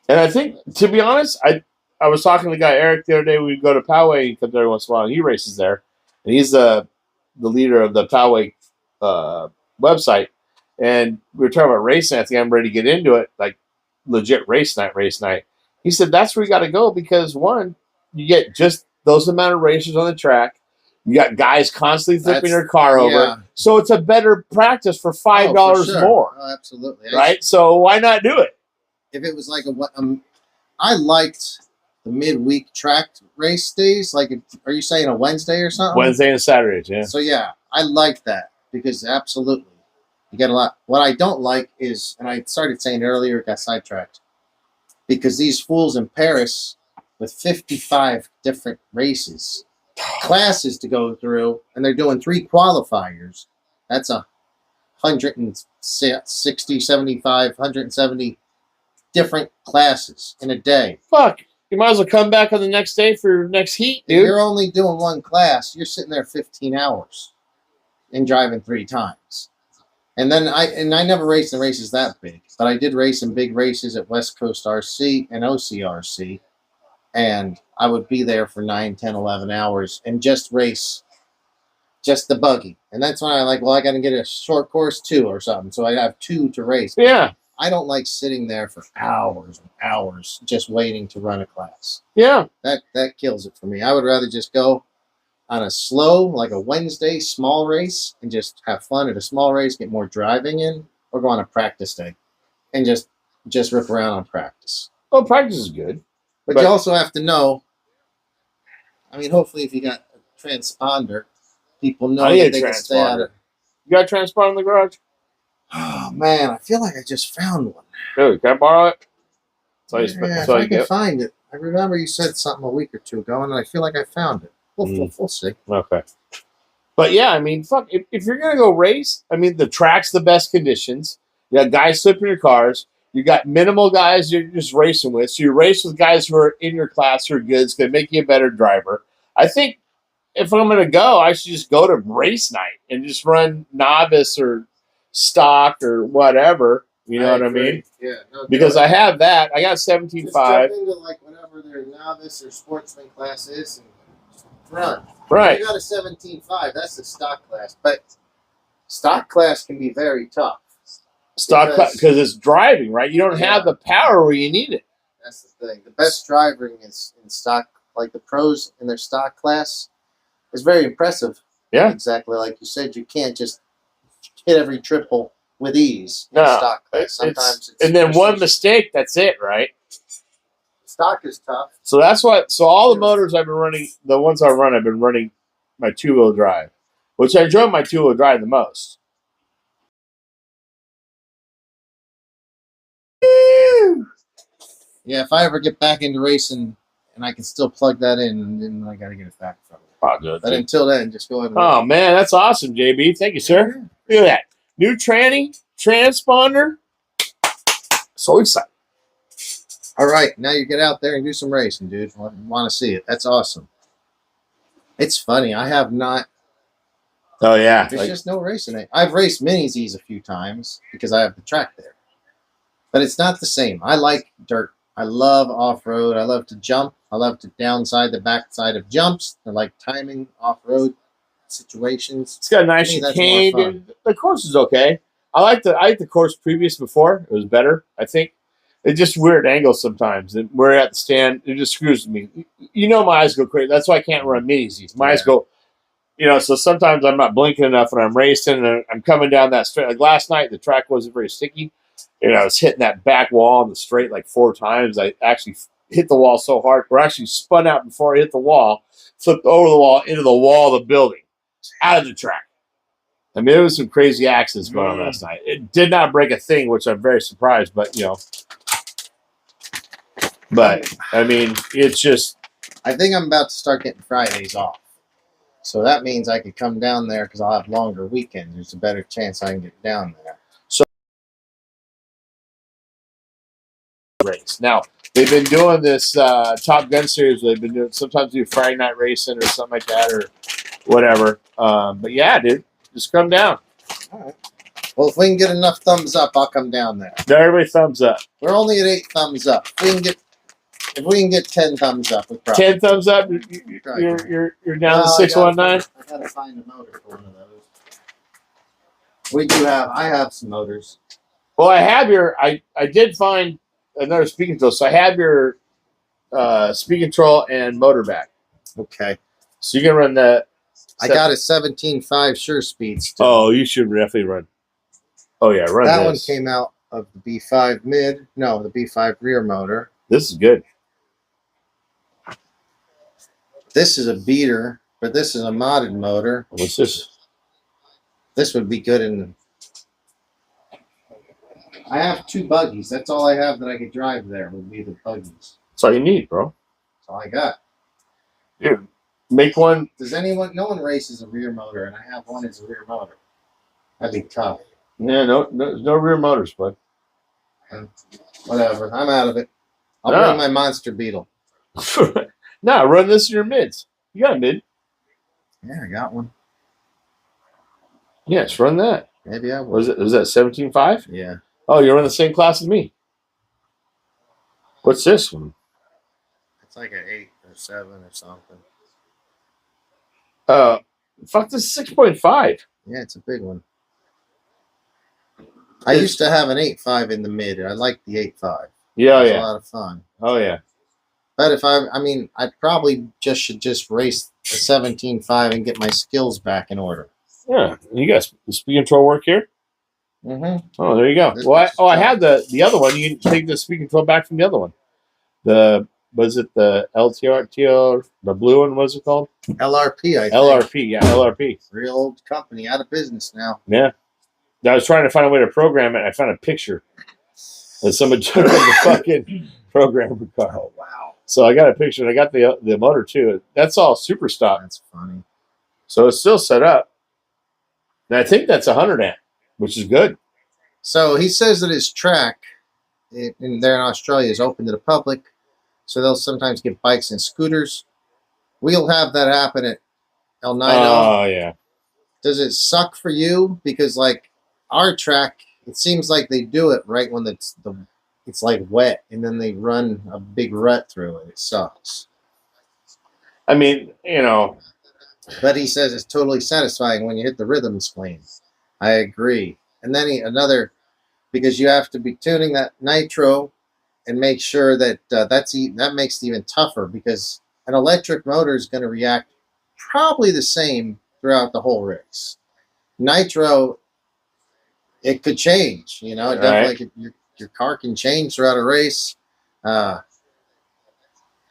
And I think, to be honest, I was talking to the guy Eric the other day. We go to Poway. He comes every once in a while. He races there, and he's the leader of the Poway website. And we were talking about racing. I think I'm ready to get into it, like legit race night. Race night. He said that's where you got to go because one, you get just those amount of racers on the track. You got guys constantly flipping their car over, so it's a better practice for $5 more. Oh, absolutely. Right? So why not do it? If it was like I liked the midweek track race days. Like, are you saying a Wednesday or something? Wednesday and Saturdays, yeah. So yeah, I like that because absolutely, you get a lot. What I don't like is, and I started saying earlier, got sidetracked, because these fools in Paris with 55 different races, classes to go through, and they're doing 3 qualifiers. That's 160, 75, 170 different classes in a day. Fuck. You might as well come back on the next day for your next heat, dude. If you're only doing 1 class, you're sitting there 15 hours and driving 3 times. And then I never raced in races that big, but I did race in big races at West Coast RC and OCRC. And I would be there for 9, 10, 11 hours and just race just the buggy. And that's when I like, well, I got to get a short course too or something. So I have 2 to race. Yeah. I don't like sitting there for hours and hours just waiting to run a class. Yeah. That kills it for me. I would rather just go on a slow, like a Wednesday small race and just have fun at a small race, get more driving in, or go on a practice day and just rip around on practice. Well, practice is good. But you also have to know, I mean, hopefully if you got a transponder, people know that they can stay out of. You got a transponder in the garage? Oh, man, I feel like I just found one. Dude, can I borrow it? If I can find it. I remember you said something a week or 2 ago, and I feel like I found it. We'll see. Okay. But yeah, I mean, fuck, if you're going to go race, I mean, the track's the best conditions. You got guys flipping your cars. You got minimal guys you're just racing with. So you race with guys who are in your class who are good. It's going to make you a better driver. I think if I'm going to go, I should just go to race night and just run novice or stock or whatever. You know what I mean? Yeah. No, because I have that. I got 17.5. Just jump into like whatever their novice or sportsman class is and run. Right. You got a 17.5. That's the stock class. But stock class can be very tough. Stock because it's driving, right? You don't have the power where you need it. That's the thing. The best driving is in stock, like the pros in their stock class, is very impressive. Yeah. Exactly like you said. You can't just hit every triple with ease in No. stock class. Sometimes it's and then one mistake, that's it, right? Stock is tough. So that's what. So all the motors I've been running, the ones I run, I've been running my 2-wheel drive, which I enjoy my 2-wheel drive the most. Yeah, if I ever get back into racing and I can still plug that in, then I got to get it back from you. Oh, good. But until then, just go ahead and Oh, man, that's awesome, JB. Thank you, sir. Look at that. New transponder. So excited. All right, now you get out there and do some racing, dude. I want to see it. That's awesome. It's funny. I have not. Oh, yeah. There's just no racing. I've raced Mini-Z's a few times because I have the track there. But it's not the same. I like dirt. I love off-road. I love to jump. I love to downside the backside of jumps. I like timing off-road situations. It's got a nice chicane. The course is okay. I like the course previous before. It was better, I think. It's just weird angles sometimes. And we're at the stand. It just screws me. You know my eyes go crazy. That's why I can't run Mini-Z's. My eyes go, so sometimes I'm not blinking enough when I'm racing and I'm coming down that straight. Like last night, the track wasn't very sticky. I was hitting that back wall on the straight like 4 times. I actually hit the wall so hard. We're actually spun out before I hit the wall, flipped over the wall into the wall of the building, out of the track. I mean, there was some crazy accidents going on last night. It did not break a thing, which I'm very surprised, but, But, I mean, it's just... I think I'm about to start getting Fridays off. So that means I could come down there because I'll have longer weekends. There's a better chance I can get down there. race. Now they've been doing this Top Gun series. They've been doing sometimes do Friday night racing or something like that or whatever. But yeah, dude, just come down. All right. Well, if we can get enough thumbs up, I'll come down there. Everybody thumbs up. We're only at 8 thumbs up. If we can get 10 thumbs up, we probably 10 thumbs up. You're down to 619. I gotta find a motor for one of those. I have some motors. Well, I have I did find another speed control. So I have your speed control and motor back. Okay. So you're gonna run that. I got a 17.5 Sure Speed still. Oh, you should definitely run. Oh yeah, run that this. one came out of the B5 mid. No, the B5 rear motor. This is good. This is a beater, but this is a modded motor. What's this? This would be good in. I have 2 buggies. That's all I have that I could drive there would be the buggies. That's all you need, bro. That's all I got. Dude, make one. Does anyone? No one races a rear motor, and I have one as a rear motor. That'd be tough. Yeah, no rear motors, bud. Whatever. I'm out of it. I'll No. bring my monster beetle. No, run this in your mids. You got a mid. Yeah, I got one. Yes, run that. Maybe I will. Was that 17.5? Yeah. Oh, you're in the same class as me. What's this one? It's like an 8 or 7 or something. Fuck, this is 6.5. Yeah, it's a big one. I used to have an 8.5 in the mid. I liked the 8.5. Yeah, It was yeah. a lot of fun. Oh, yeah. But if I probably should race a 17.5 and get my skills back in order. Yeah. You got the speed control work here? Mm-hmm. Oh, there you go. I had the other one. You can take the speed control back from the other one. Was it the LTR, the blue one, what's it called? LRP, I think. LRP, yeah, LRP. Real old company, out of business now. Yeah. I was trying to find a way to program it. I found a picture that someone took of the fucking programmer car. Oh, wow. So I got a picture, and I got the motor, too. That's all super stock. That's funny. So it's still set up. And I think that's 100 amp, which is good. So he says that his track there in Australia is open to the public. So they'll sometimes get bikes and scooters. We'll have that happen at El Nido. Oh, yeah. Does it suck for you? Because, like, our track, it seems like they do it right when it's like wet, and then they run a big rut through it. It sucks. I mean, But he says it's totally satisfying when you hit the rhythm spleen. I agree. And then because you have to be tuning that nitro and make sure that that makes it even tougher, because an electric motor is going to react probably the same throughout the whole race. Nitro, it could change. Definitely your car can change throughout a race.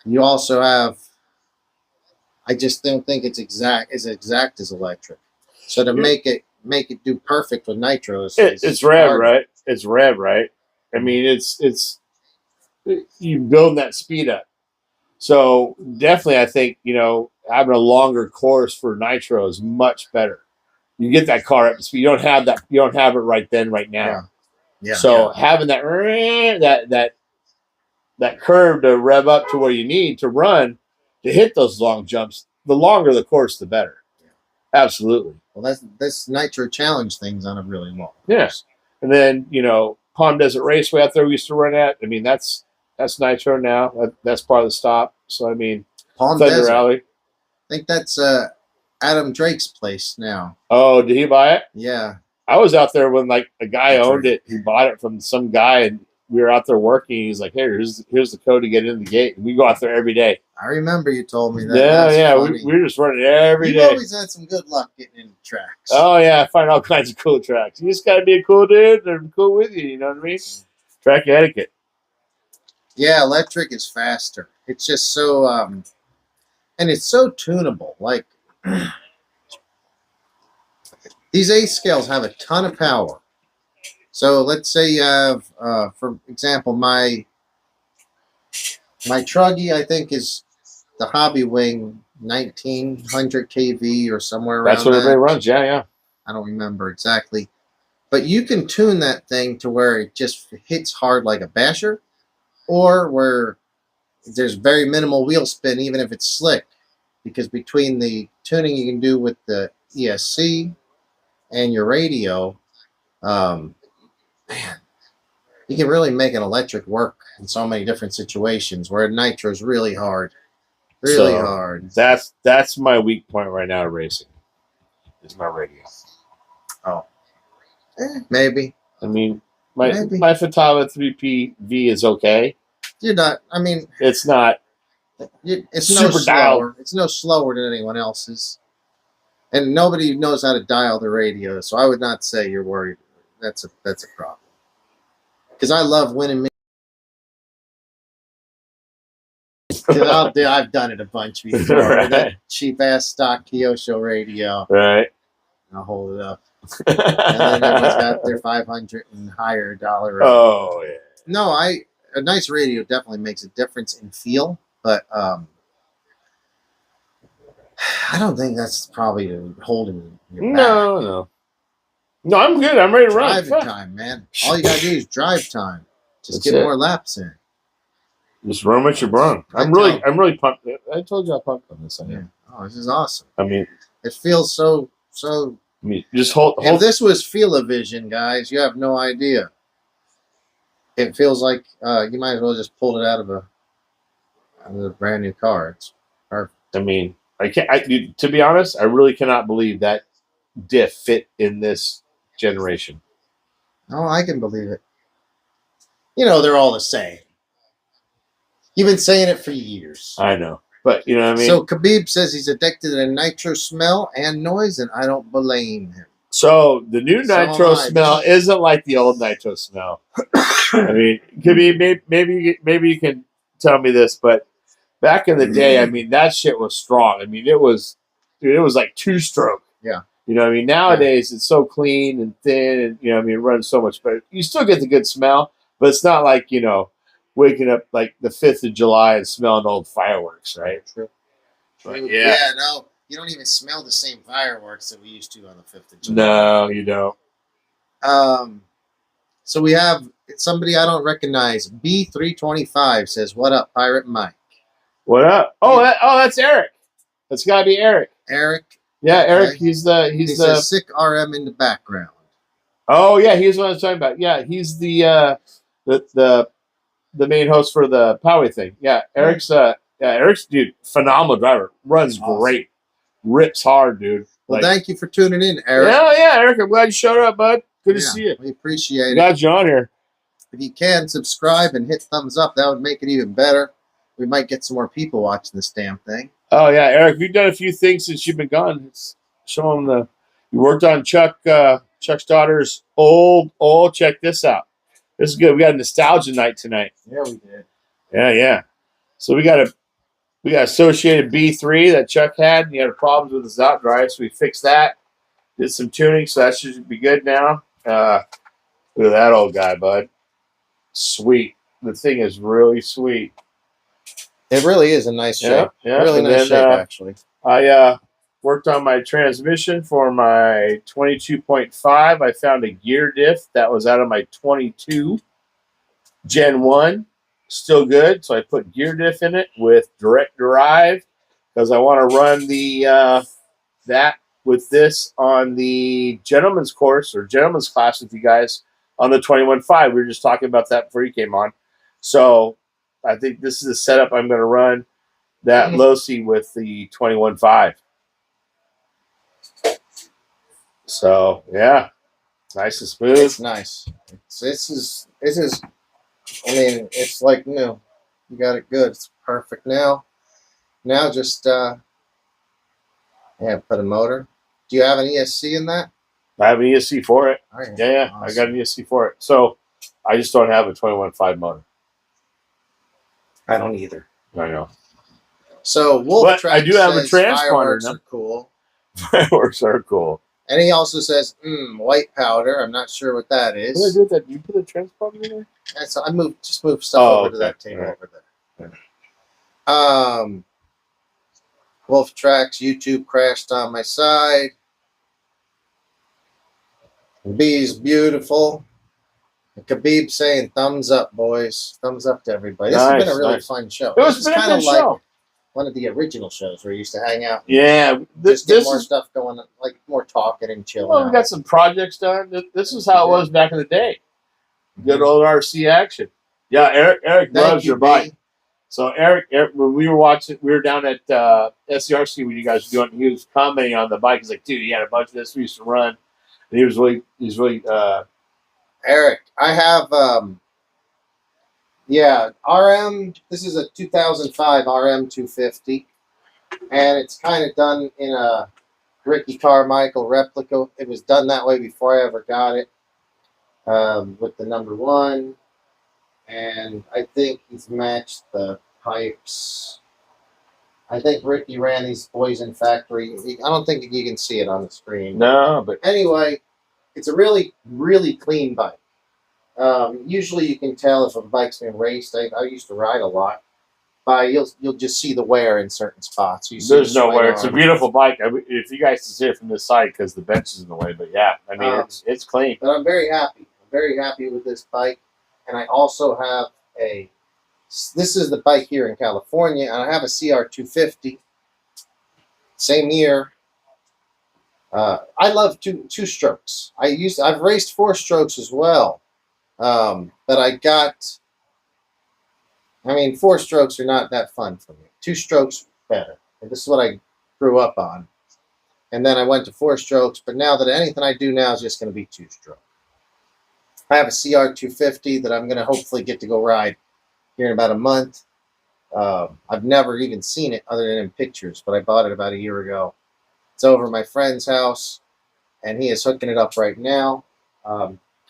You also have. I just don't think it's as exact as electric. So to make it do perfect with nitro it's rev, right? It's rev, right? I mean, it's you build that speed up. So definitely, I think having a longer course for nitro is much better. You get that car up to speed. You don't have that. You don't have it right then, right now. Yeah. So having that curve to rev up to where you need to run to hit those long jumps, the longer the course, the better. Yeah. Absolutely. Well, this nitro challenge thing's on a really long course. Yes. And then Palm Desert Raceway out there we used to run at. I mean, that's nitro now. That's part of the stop. So I mean, Palm Thunder Desert. Rally. I think that's Adam Drake's place now. Oh, did he buy it? Yeah. I was out there when like a guy owned it. He bought it from some guy, and we were out there working. He's like, "Hey, here's the code to get in the gate." And we go out there every day. I remember you told me that. Yeah. We were just running every day. You've always had some good luck getting into tracks. Oh yeah, I find all kinds of cool tracks. You just gotta be a cool dude and cool with you. You know what I mean? Track etiquette. Yeah, electric is faster. It's just so and it's so tunable. Like these 8 scales have a ton of power. So let's say you have, for example, my Truggy, I think, is the Hobby Wing 1900 kV or somewhere around. That's what everybody runs. Yeah. I don't remember exactly, but you can tune that thing to where it just hits hard like a basher, or where there's very minimal wheel spin, even if it's slick, because between the tuning you can do with the ESC and your radio, man, you can really make an electric work in so many different situations where nitro is really hard. Really So, hard. That's my weak point right now in racing. Is my radio. Oh. Maybe. I mean, my Maybe. Fatava 3PV is okay. You're not, I mean, It's not it's super no slower. dialed. It's no slower than anyone else's. And nobody knows how to dial the radio, so I would not say you're worried. That's a problem. Because I love winning. Because I've done it a bunch before. Right. With that cheap ass stock Kyosho radio. Right. I'll hold it up. And then everyone's got their $500 and higher dollar. Oh yeah. No, a nice radio definitely makes a difference in feel, but I don't think that's probably holding your back. No, I'm good. I'm ready to run. Driving time, man. All you gotta do is drive time. Just That's get it. more laps in. Just run what you run. I'm really pumped. I told you I'm pumped on this. Yeah. Oh, this is awesome. I mean, it feels so. I mean, just hold. If this was Feel-O-Vision, guys, you have no idea. It feels like you might as well just pull it out of a brand new car. It's perfect. I mean, I can't. To be honest, I really cannot believe that diff fit in this generation. Oh, I can believe it. You know, they're all the same. You've been saying it for years. I know. But, you know what I mean? So, Khabib says he's addicted to nitro smell and noise, and I don't blame him. So, the new nitro smell isn't like the old nitro smell. I mean, Khabib, maybe you can tell me this, but back in the day, I mean, that shit was strong. I mean, it was like two-stroke. Yeah. You know what I mean? Nowadays, it's so clean and thin, and, you know what I mean, it runs so much better. You still get the good smell, but it's not like, you know, waking up like the 5th of July and smelling old fireworks, right? True. But, yeah, no, you don't even smell the same fireworks that we used to on the 5th of July. No, you don't. So we have somebody I don't recognize. B325 says, "What up, Pirate Mike?" What up? Oh, that's Eric. That's got to be Eric. Eric. Yeah, okay. Eric. He's the sick RM in the background. Oh yeah, he's what I was talking about. Yeah, he's the main host for the Poway thing. Yeah, Eric's dude, phenomenal driver. Runs awesome. Great. Rips hard, dude. Well, thank you for tuning in, Eric. Yeah, Eric. I'm glad you showed up, bud. Good to see you. We appreciate it. Glad you're on here. If you can, subscribe and hit thumbs up. That would make it even better. We might get some more people watching this damn thing. Oh yeah, Eric, we've done a few things since you've been gone. Show them you worked on Chuck's daughter's old. Check this out. This is good. We got a nostalgia night tonight. Yeah, we did. Yeah. So we got Associated B3 that Chuck had, and he had problems with his out drive, so we fixed that. Did some tuning, so that should be good now. Look at that old guy, bud. Sweet. The thing is really sweet. It really is a nice shape. Yeah. Really nice shape, actually. I worked on my transmission for my 22.5. I found a gear diff that was out of my 22 Gen 1. Still good. So I put gear diff in it with direct drive because I want to run the that with this on the gentleman's course or gentleman's class with you guys on the 21.5. We were just talking about that before you came on. So I think this is the setup I'm going to run that Losi with the 21.5. So yeah, nice and smooth. It's nice. This is. I mean, it's like new. You got it good. It's perfect now. Now just put a motor. Do you have an ESC in that? I have an ESC for it. Right. Yeah, awesome. I got an ESC for it. So I just don't have a 21.5 motor. I don't either. I know. So Wolf Track I do have a transponder. Fireworks are cool. Fireworks are cool. And he also says, white powder. I'm not sure what that is. What did I do with that? Did you put a transponder in there? So I moved stuff over to that table over there. Yeah. Wolf Tracks YouTube crashed on my side. Bee's beautiful. Khabib saying thumbs up, boys. Thumbs up to everybody. This has been a really fun show. It was kind of like like one of the original shows where we used to hang out. And yeah, just get more stuff going, like more talking and chilling. Well, we got some projects done. This is how it was back in the day. Good old RC action. Yeah, Eric loves your bike. So Eric, when we were watching, we were down at SCRC when you guys were doing. He was commenting on the bike. He's like, "Dude, he had a bunch of this we used to run." And he's really. Eric, I have RM. This is a 2005 RM 250, and it's kind of done in a Ricky Carmichael replica. It was done that way before I ever got it, with the number 1, and I think he's matched the pipes. I think Ricky ran these Poison Factory. I don't think you can see it on the screen. No, but anyway, it's a really, really clean bike. Usually you can tell if a bike's been raced. I used to ride a lot. You'll just see the wear in certain spots. There's no wear. It's a beautiful bike. If you guys can see it from this side because the bench is in the way, but yeah, I mean it's clean. But I'm very happy. I'm very happy with this bike, and I also have a. This is the bike here in California, and I have a CR 250. Same year. I love two strokes. I've raced 4 strokes as well, but I got. I mean, 4 strokes are not that fun for me. 2 strokes better. And this is what I grew up on. And then I went to 4 strokes, but now that anything I do now is just going to be 2 stroke. I have a CR 250 that I'm going to hopefully get to go ride here in about a month. I've never even seen it other than in pictures, but I bought it about a year ago. It's over at my friend's house, and he is hooking it up right now.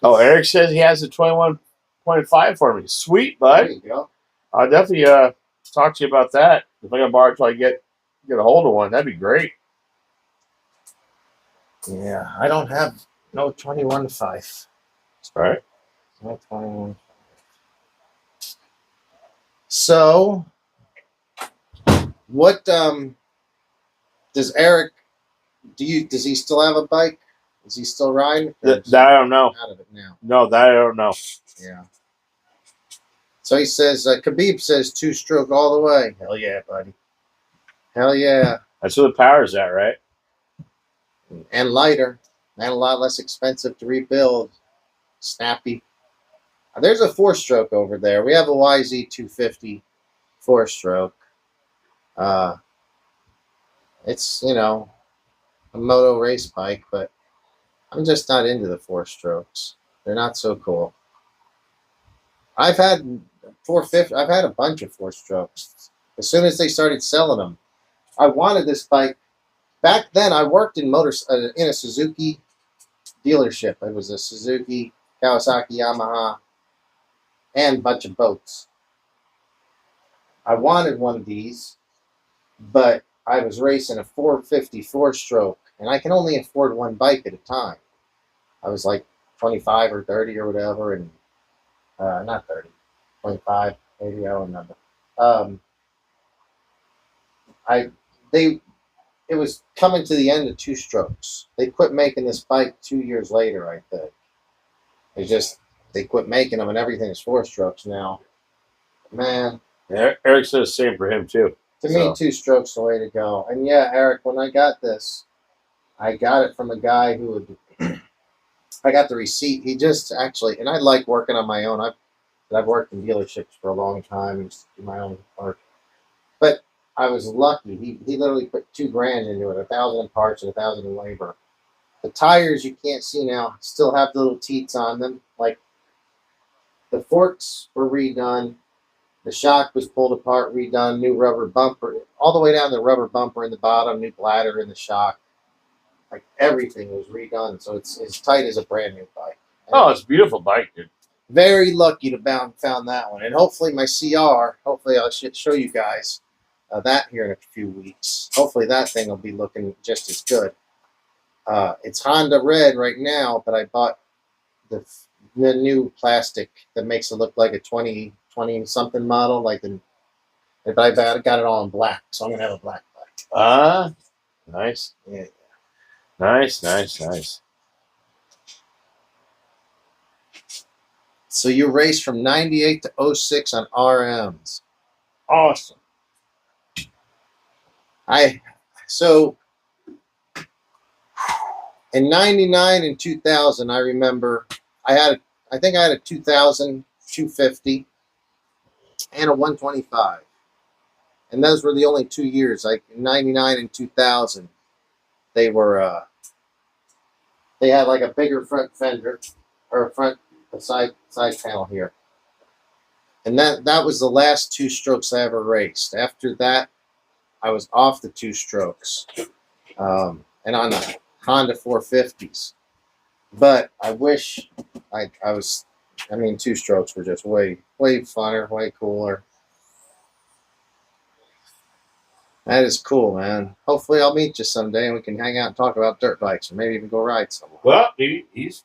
Eric says he has a 21.5 for me. Sweet, bud. There you go. I'll definitely talk to you about that. If I can borrow it till I get a hold of one, that'd be great. Yeah, I don't have no 21.5. That's right. No 21. So, what does Eric? Does he still have a bike? Is he still riding? That I don't know. Out of it now. No, that I don't know. Yeah. So he says, Khabib says 2 stroke all the way. Hell yeah, buddy. Hell yeah. That's where the power's at, right? And lighter. And a lot less expensive to rebuild. Snappy. There's a 4-stroke over there. We have a YZ 250 4-stroke. It's, a moto race bike, but I'm just not into the 4-strokes. They're not so cool. I've had a bunch of 4-strokes. As soon as they started selling them, I wanted this bike. Back then, I worked in a Suzuki dealership. It was a Suzuki, Kawasaki, Yamaha, and a bunch of boats. I wanted one of these, but I was racing a 450 4-stroke, and I can only afford one bike at a time. I was like 25 or 30 or whatever, and not 30, 25, maybe, I don't remember. It was coming to the end of 2 strokes. They quit making this bike 2 years later, I think. They quit making them, and everything is 4 strokes now. Man. Yeah, Eric says the same for him, too. To me, 2 strokes the way to go. And yeah, Eric, when I got this, I got it from a guy who would. I got the receipt. He just actually, and I like working on my own. I've worked in dealerships for a long time and just do my own work. But I was lucky. He literally put $2,000 into it, 1,000 in parts and 1,000 in labor. The tires you can't see now still have the little teats on them. Like the forks were redone. The shock was pulled apart, redone, new rubber bumper, all the way down to the rubber bumper in the bottom, new bladder in the shock. Like everything was redone, so it's as tight as a brand new bike. Oh, it's a beautiful bike, dude. Very lucky to found that one, and hopefully my CR. Hopefully I'll show you guys that here in a few weeks. Hopefully that thing will be looking just as good. It's Honda red right now, but I bought the new plastic that makes it look like a 20-something model, but I got it all in black, so I'm gonna have a black bike. Nice. Yeah. Nice. So you raced from 98 to 06 on RMs. Awesome. So in 99 and 2000, I remember I think I had a 2000 250 and a 125. And those were the only 2 years. Like in 99 and 2000, they were they had like a bigger front fender or a side panel here. And that was the last 2 strokes I ever raced. After that, I was off the 2 strokes. And on the Honda 450s. But I wish I was, 2 strokes were just way funner, way cooler. That is cool, man. Hopefully I'll meet you someday and we can hang out and talk about dirt bikes or maybe even go ride somewhere. Well, he's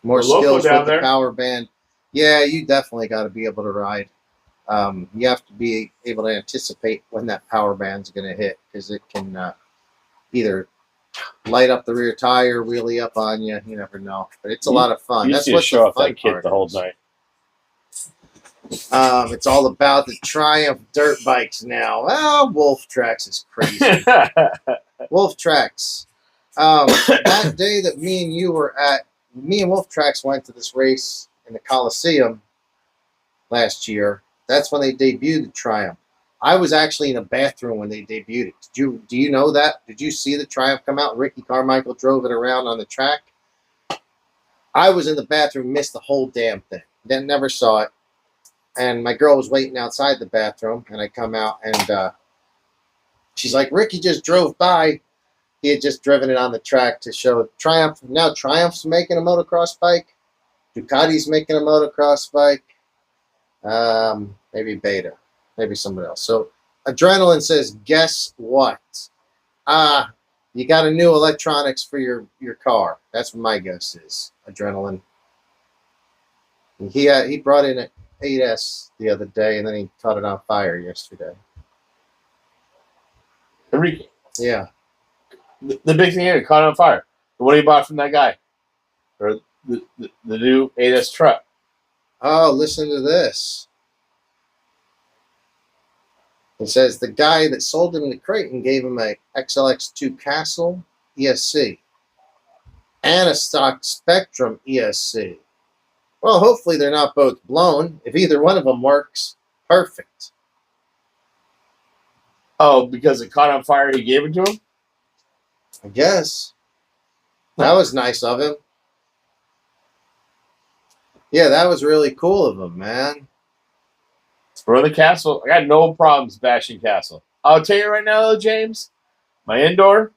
more skills with the power band. Yeah, you definitely got to be able to ride. You have to be able to anticipate when that power band's going to hit because it can either light up the rear tire, wheelie up on you. You never know, but it's a lot of fun. That's what show off that kit the whole night. It's all about the Triumph dirt bikes now. Well, Wolf Tracks is crazy. Wolf Tracks. That day that me and Wolf Tracks went to this race in the Coliseum last year. That's when they debuted the Triumph. I was actually in a bathroom when they debuted it. Do you know that? Did you see the Triumph come out? Ricky Carmichael drove it around on the track. I was in the bathroom, missed the whole damn thing. Then never saw it. And my girl was waiting outside the bathroom, and I come out, and she's like, Ricky just drove by. He had just driven it on the track to show Triumph. Now Triumph's making a motocross bike. Ducati's making a motocross bike. Maybe Beta. Maybe somebody else. So Adrenaline says, guess what? You got a new electronics for your car. That's what my guess is. Adrenaline. And he brought in an 8S the other day, and then he caught it on fire yesterday. Enrique. Yeah. The big thing here, it caught on fire. What he bought from that guy? Or the new 8S truck. Oh, listen to this. It says the guy that sold him the Creighton gave him a XLX2 Castle ESC and a stock Spectrum ESC. Well, hopefully they're not both blown. If either one of them works, perfect. Oh, because it caught on fire, he gave it to him? I guess. That was nice of him. Yeah, that was really cool of him, man. For the Castle, I got no problems bashing Castle. I'll tell you right now, though, James, my indoor,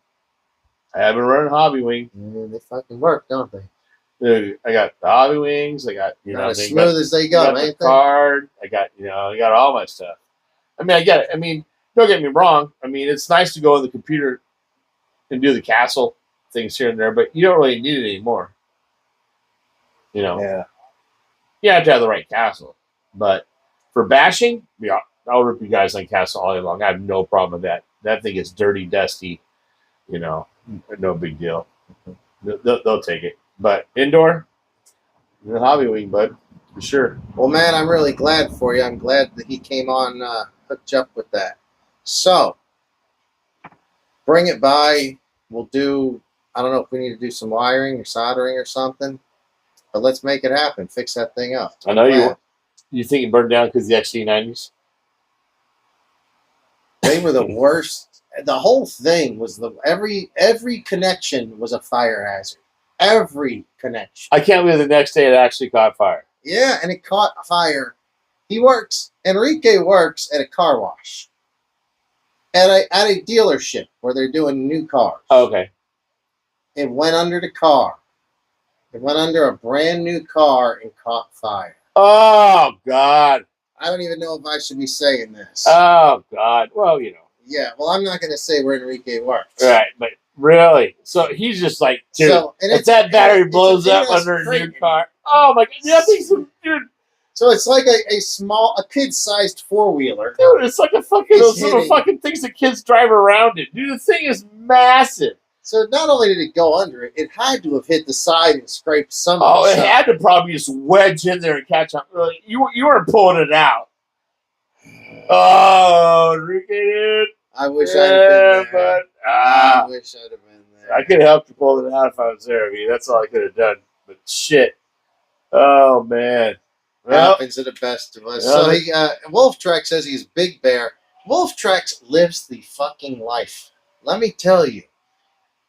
I haven't run Hobby Wing. Yeah, they fucking work, don't they? Dude, I got the Hobby Wings. I got not as smooth as they go. The card. I got I got all my stuff. I mean, I get it. I mean, don't get me wrong. I mean, it's nice to go on the computer and do the Castle things here and there, but you don't really need it anymore. Yeah. You have to have the right Castle, but for bashing, yeah, I'll rip you guys on Castle all day long. I have no problem with that. That thing is dirty, dusty. No big deal. They'll take it. But indoor, the Hobby Wing, bud, for sure. Well, man, I'm really glad for you. I'm glad that he came on, hooked you up with that. So, bring it by. We'll do, I don't know if we need to do some wiring or soldering or something, but let's make it happen. Fix that thing up. I know you think it burned down because of the XC90s? They were the worst. The whole thing was every connection was a fire hazard. Every connection. I can't believe the next day it actually caught fire. Yeah, and it caught fire. Enrique works at a car wash. At a dealership where they're doing new cars. Oh, okay. It went under the car. It went under a brand new car and caught fire. Oh, God. I don't even know if I should be saying this. Oh, God. Well, Yeah, well, I'm not going to say where Enrique works. Right, but really? So he's just like, dude, if that battery blows up under a new car. Oh, my God. That thing's, dude. So it's like a kid-sized four-wheeler. Dude, it's like those little fucking things that kids drive around in. Dude, the thing is massive. So not only did it go under it, it had to have hit the side and scraped some. Oh, it had to probably just wedge in there and catch up. You weren't pulling it out. Oh, Ricky, I wish I'd have been there. But I wish I'd have been there. I could have helped you pull it out if I was there. I mean, that's all I could have done. But shit. Oh man. Well, happens to the best of us. So he, Wolf Trek says he's Big Bear. Wolf Trek lives the fucking life. Let me tell you,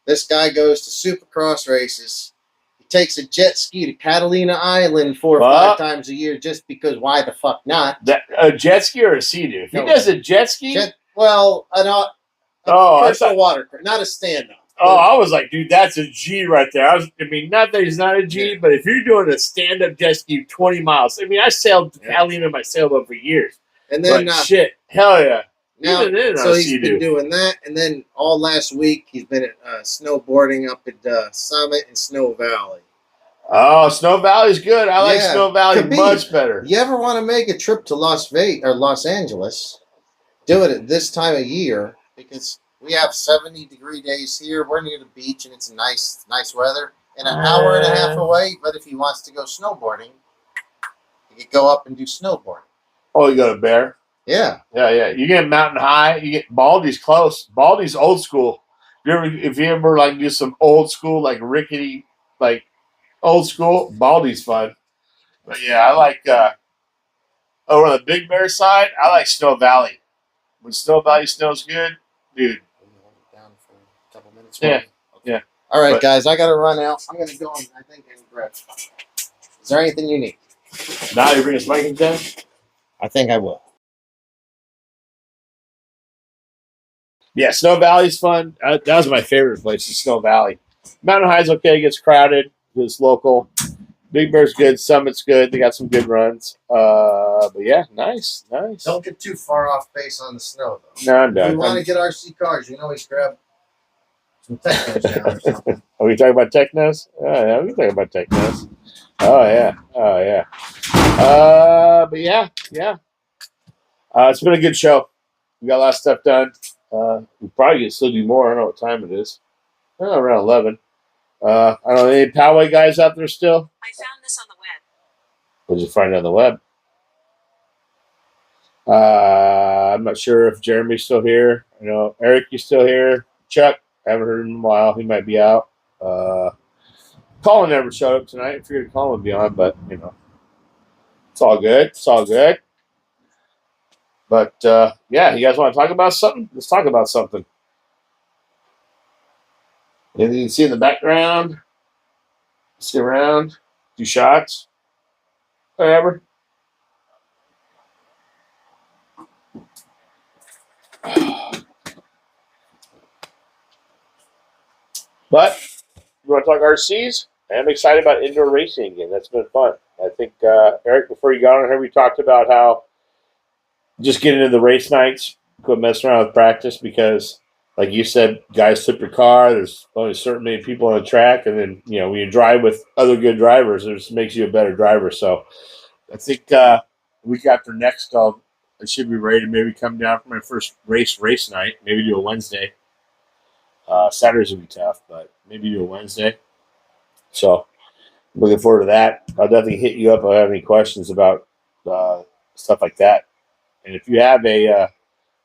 this guy goes to Supercross races. He takes a jet ski to Catalina Island 4 or 5 times a year just because why the fuck not? A jet ski or a sea-doo? If he does a jet ski? Personal water, not a stand-up. Oh, I was like, dude, that's a G right there. I mean, not that he's not a G, but if you're doing a stand-up jet ski 20 miles, I mean, I sailed to Catalina in my sailboat for years. And then, shit, hell yeah. Now, so he's been doing that, and then all last week he's been snowboarding up at Summit and Snow Valley. Oh, Snow Valley's good. I like Snow Valley much better. You ever want to make a trip to Las Vegas or Los Angeles? Do it at this time of year because we have 70-degree days here. We're near the beach, and it's nice weather. And an hour and a half away, but if he wants to go snowboarding, he could go up and do snowboarding. Oh, you got a Bear? Yeah. Yeah. You get Mountain High. You get Baldy's close. Baldy's old school. If you ever like do some old school, like rickety, like old school, Baldy's fun. But yeah, I like over on the Big Bear side, I like Snow Valley. When Snow Valley snow's good, dude. Down for a couple minutes. Yeah. Yeah. All right, guys, I got to run out. I'm going to go and I think I grab. Is there anything you need? Now you bring a smoking down? I think I will. Yeah, Snow Valley's fun. That was my favorite place, is Snow Valley. Mountain High's okay. It gets crowded. It's local. Big Bear's good. Summit's good. They got some good runs. But yeah, nice. Don't get too far off base on the snow, though. No, I'm done. If you want to get RC cars, you can always grab some Technos down or something. Are we talking about Technos? Oh, yeah, we can talk about Technos. Oh, yeah. But yeah. It's been a good show. We got a lot of stuff done. We probably can still do more. I don't know what time it is. Around 11. I don't know, any Poway guys out there still? I found this on the web. What'd you find on the web? I'm not sure if Jeremy's still here. I know Eric, you still here? Chuck, I haven't heard him in a while. He might be out. Colin never showed up tonight. I figured Colin would be on, but it's all good. But yeah, you guys want to talk about something? Let's talk about something. Anything you can see in the background? See around? Do shots? Whatever. But you want to talk RCs? I'm excited about indoor racing again. That's been fun. I think, Eric, before you got on here, we talked about how just getting into the race nights, quit messing around with practice because, like you said, guys flip your car. There's only a certain many people on the track. And then, when you drive with other good drivers, it just makes you a better driver. So I think week after next, I should be ready to maybe come down for my first race night. Maybe do a Wednesday. Saturdays will be tough, but maybe do a Wednesday. So I'm looking forward to that. I'll definitely hit you up if I have any questions about stuff like that. And if you have a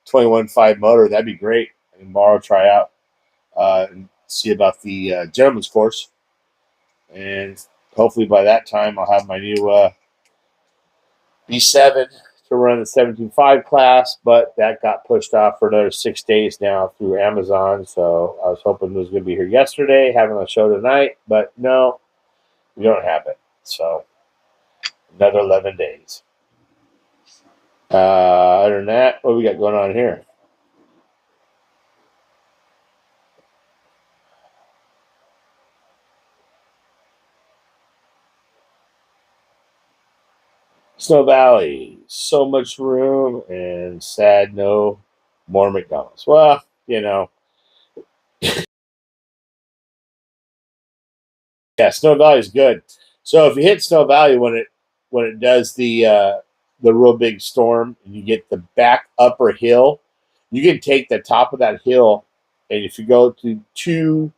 21.5 motor, that'd be great. I can borrow, try out, and see about the gentleman's course. And hopefully by that time, I'll have my new B7 to run the 17.5 class, but that got pushed off for another 6 days now through Amazon. So I was hoping it was going to be here yesterday, having a show tonight, but no, we don't have it. So another 11 days. Other than that, what we got going on here? Snow Valley, so much room, and sad no more McDonald's. Well, yeah, Snow Valley is good. So if you hit Snow Valley when it does the real big storm, and you get the back upper hill, you can take the top of that hill, and if you go to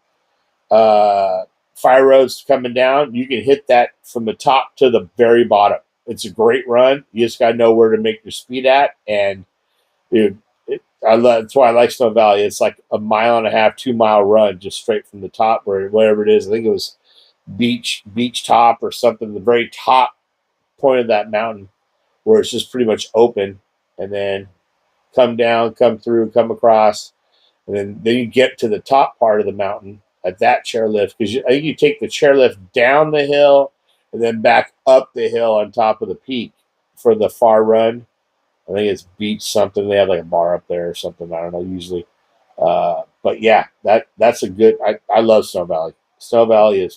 fire roads coming down, you can hit that from the top to the very bottom. It's a great run. You just got to know where to make your speed at. And dude, that's why I like Snow Valley. It's like a 1.5 2-mile run just straight from the top, where whatever it is. I think it was beach top or something. The very top point of that mountain, where it's just pretty much open, and then come down, come through, come across, and then you get to the top part of the mountain at that chairlift, because I think you take the chairlift down the hill and then back up the hill on top of the peak for the far run. I think it's beach something. They have like a bar up there or something. I don't know usually. But yeah, that's a good. I love Snow Valley. Snow Valley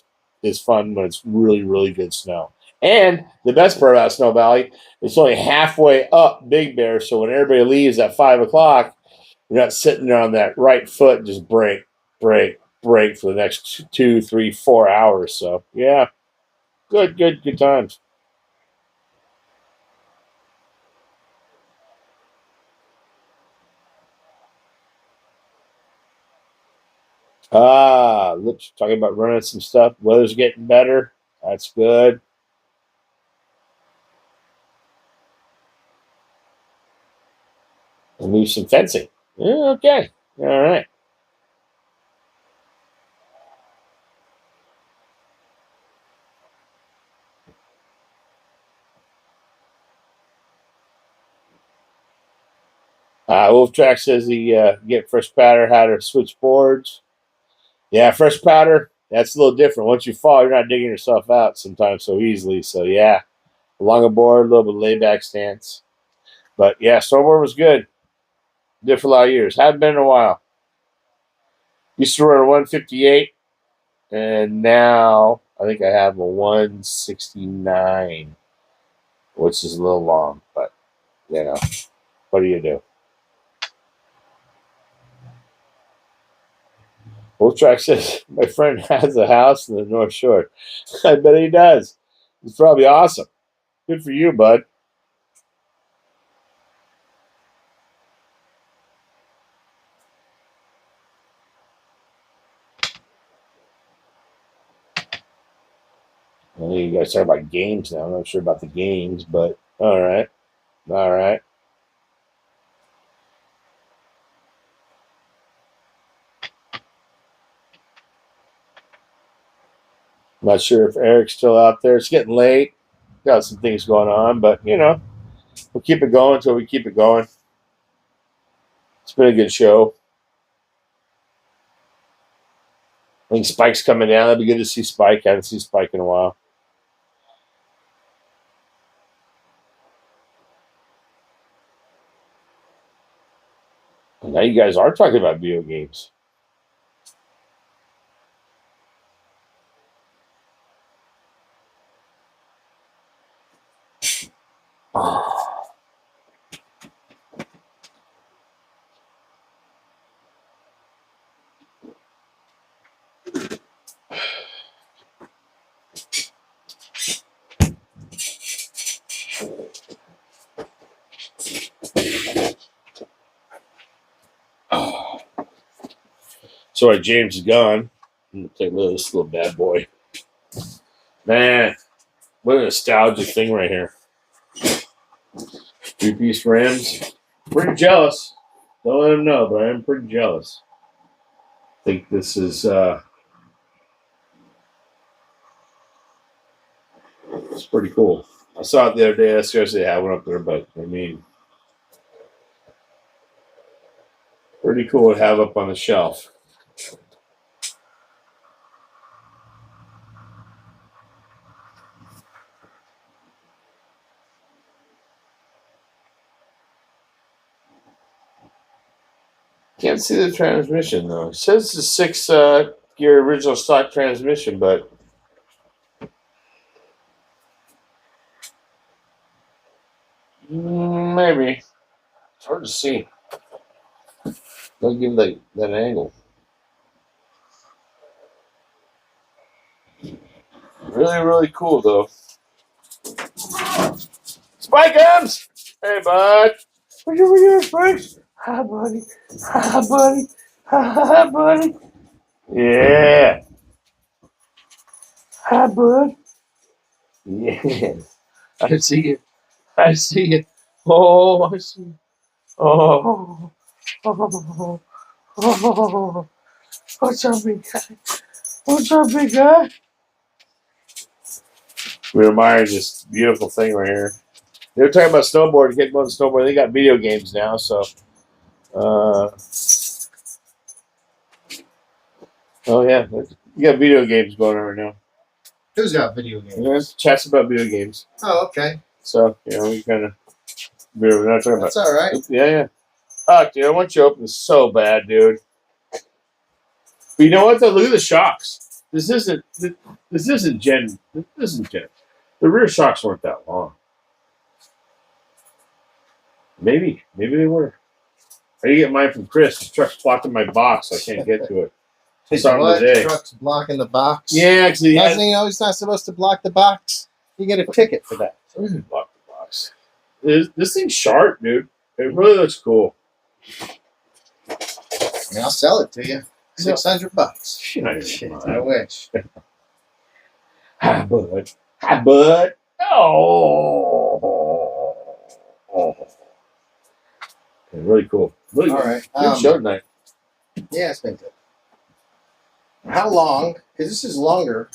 is fun when it's really really good snow. And the best part about Snow Valley, it's only halfway up Big Bear. So when everybody leaves at 5 o'clock, you're not sitting there on that right foot and just break for the next 2, 3, 4 hours. So yeah, good times. Let's talking about running some stuff. Weather's getting better. That's good. We'll move some fencing. Yeah, okay. All right. Wolf Track says he get fresh powder, how to switch boards. Yeah, fresh powder, that's a little different. Once you fall, you're not digging yourself out sometimes so easily. So yeah, along a board, a little bit of laid back stance. But yeah, snowboard was good. Did for a lot of years. Haven't been in a while. Used to run a 158, and now I think I have a 169, which is a little long, but you know, what do you do? Wolf Track says my friend has a house in the North Shore. I bet he does. It's probably awesome. Good for you, bud. I know you guys talk about games now. I'm not sure about the games, but all right. All right. I'm not sure if Eric's still out there. It's getting late. Got some things going on, but we'll keep it going until we keep it going. It's been a good show. I think Spike's coming down. That'd be good to see Spike. I haven't seen Spike in a while. And now you guys are talking about video games. So James is gone. I'm gonna take a look at this little bad boy. Man, what a nostalgic thing right here. 3-piece Rams. Pretty jealous. Don't let him know, but I am pretty jealous. I think this is it's pretty cool. I saw it the other day. I seriously had one up there, but I mean, pretty cool to have up on the shelf. Can't see the transmission though. It says it's a 6-gear original stock transmission, but maybe it's hard to see. Don't give that angle. Really, really cool though. Spike comes. Hey, bud. What you doing, Spike? Hi, buddy. Hi, buddy. Hi, buddy. Yeah. Hi, bud. Yes. I see you. I see you. Oh, I see you. Oh. Oh. Oh. What's up, big guy? What's up, big guy? We're admiring this beautiful thing right here. They were talking about snowboard, getting on the snowboard. They got video games now, so. Oh yeah, you got video games going on right now. Who's got video games? There's chats about video games. Oh, okay. So we kind of we're not talking That's about. all right. Yeah. Fuck, dude, I want you to open this so bad, dude. But you know what? Though, look at the shocks. This isn't Gen. This isn't Gen. The rear shocks weren't that long. Maybe they were. I get mine from Chris. His truck's blocking my box. I can't get to it. What? Truck's blocking the box? Yeah, because doesn't he know he's not supposed to block the box? You get a ticket for that. Block the box. This thing's sharp, dude. It really looks cool. And I'll sell it to you. $600. I wish. Hi, bud. Hi, bud. Oh. Okay, really cool. Really all right. Good show tonight. Yeah, it's been good. How long? Because this is longer.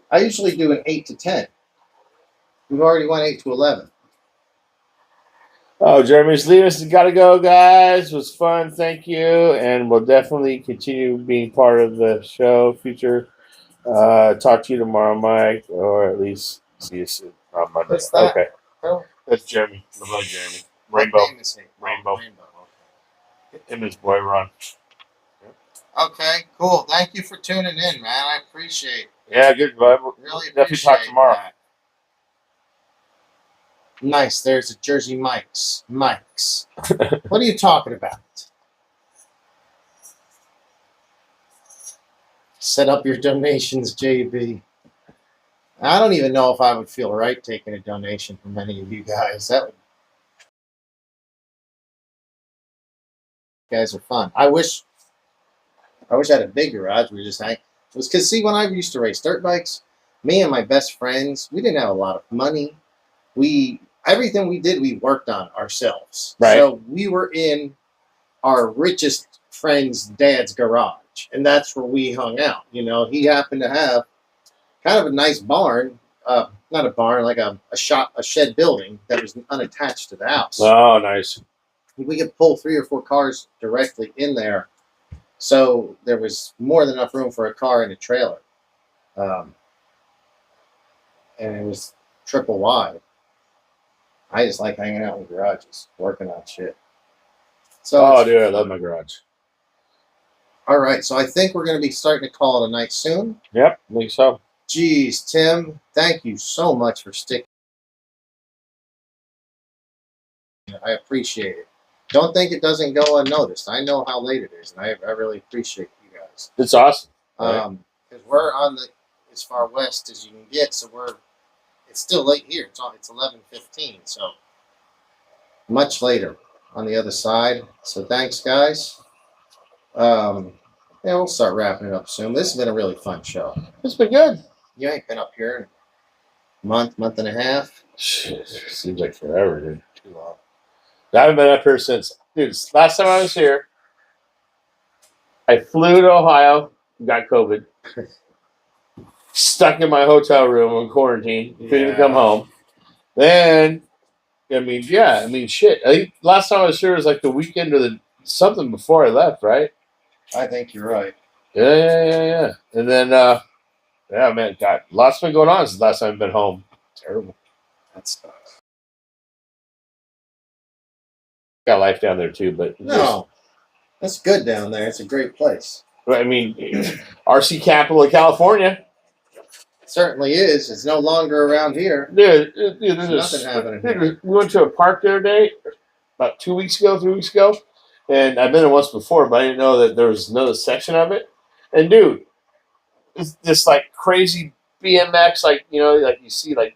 I usually do an 8 to 10. We've already went 8 to 11. Oh, Jeremy's leaving us. Gotta go, guys. It was fun. Thank you. And we'll definitely continue being part of the show, future. Talk to you tomorrow, Mike, or at least see you soon on Monday. What's that? Okay. Oh. That's Jeremy. I love Jeremy. Rainbow. Rainbow. What name is he? Rainbow. Rainbow. Him and his boy Ron. Okay, cool. Thank you for tuning in, man. I appreciate it. Yeah, good vibe. Really appreciate definitely talk tomorrow. That. Nice. There's a Jersey Mike's. What are you talking about? Set up your donations, JB. I don't even know if I would feel right taking a donation from any of you guys. You guys are fun. I wish I had a big garage. We just hang. It was because, see, when I used to race dirt bikes, me and my best friends, we didn't have a lot of money. Everything we did, we worked on ourselves. Right. So we were in our richest friend's dad's garage, and that's where we hung out. You know, he happened to have kind of a nice barn, not a barn, like a shed building that was unattached to the house. Oh, nice. We could pull 3 or 4 cars directly in there. So there was more than enough room for a car and a trailer. And it was triple wide. I just like hanging out in garages, working on shit. So, dude, I love my garage. All right, so I think we're going to be starting to call it a night soon. Yep, I think so. Geez, Tim, thank you so much for sticking. I appreciate it. Don't think it doesn't go unnoticed. I know how late it is, and I really appreciate you guys. It's awesome. Because we're on as far west as you can get, so it's still late here. It's 11:15, so much later on the other side. So thanks, guys. Yeah, we'll start wrapping it up soon. This has been a really fun show. It's been good. You ain't been up here in a month and a half. Shit, seems like forever, dude. Too long. I haven't been up here since, dude. Last time I was here, I flew to Ohio, got COVID, stuck in my hotel room in quarantine, couldn't even come home. Then, shit. I think last time I was here was like the weekend or something before I left, right? I think you're right. Yeah. And then, man, God, lots been going on since last time I've been home. Terrible. That sucks. Got life down there too, but no, that's good down there. It's a great place. I mean, RC capital of California. It certainly is. It's no longer around here. Dude, there's nothing happening here. We went to a park the other day, about 3 weeks ago, and I've been there once before, but I didn't know that there was another section of it. And dude, it's this like crazy BMX, like you see like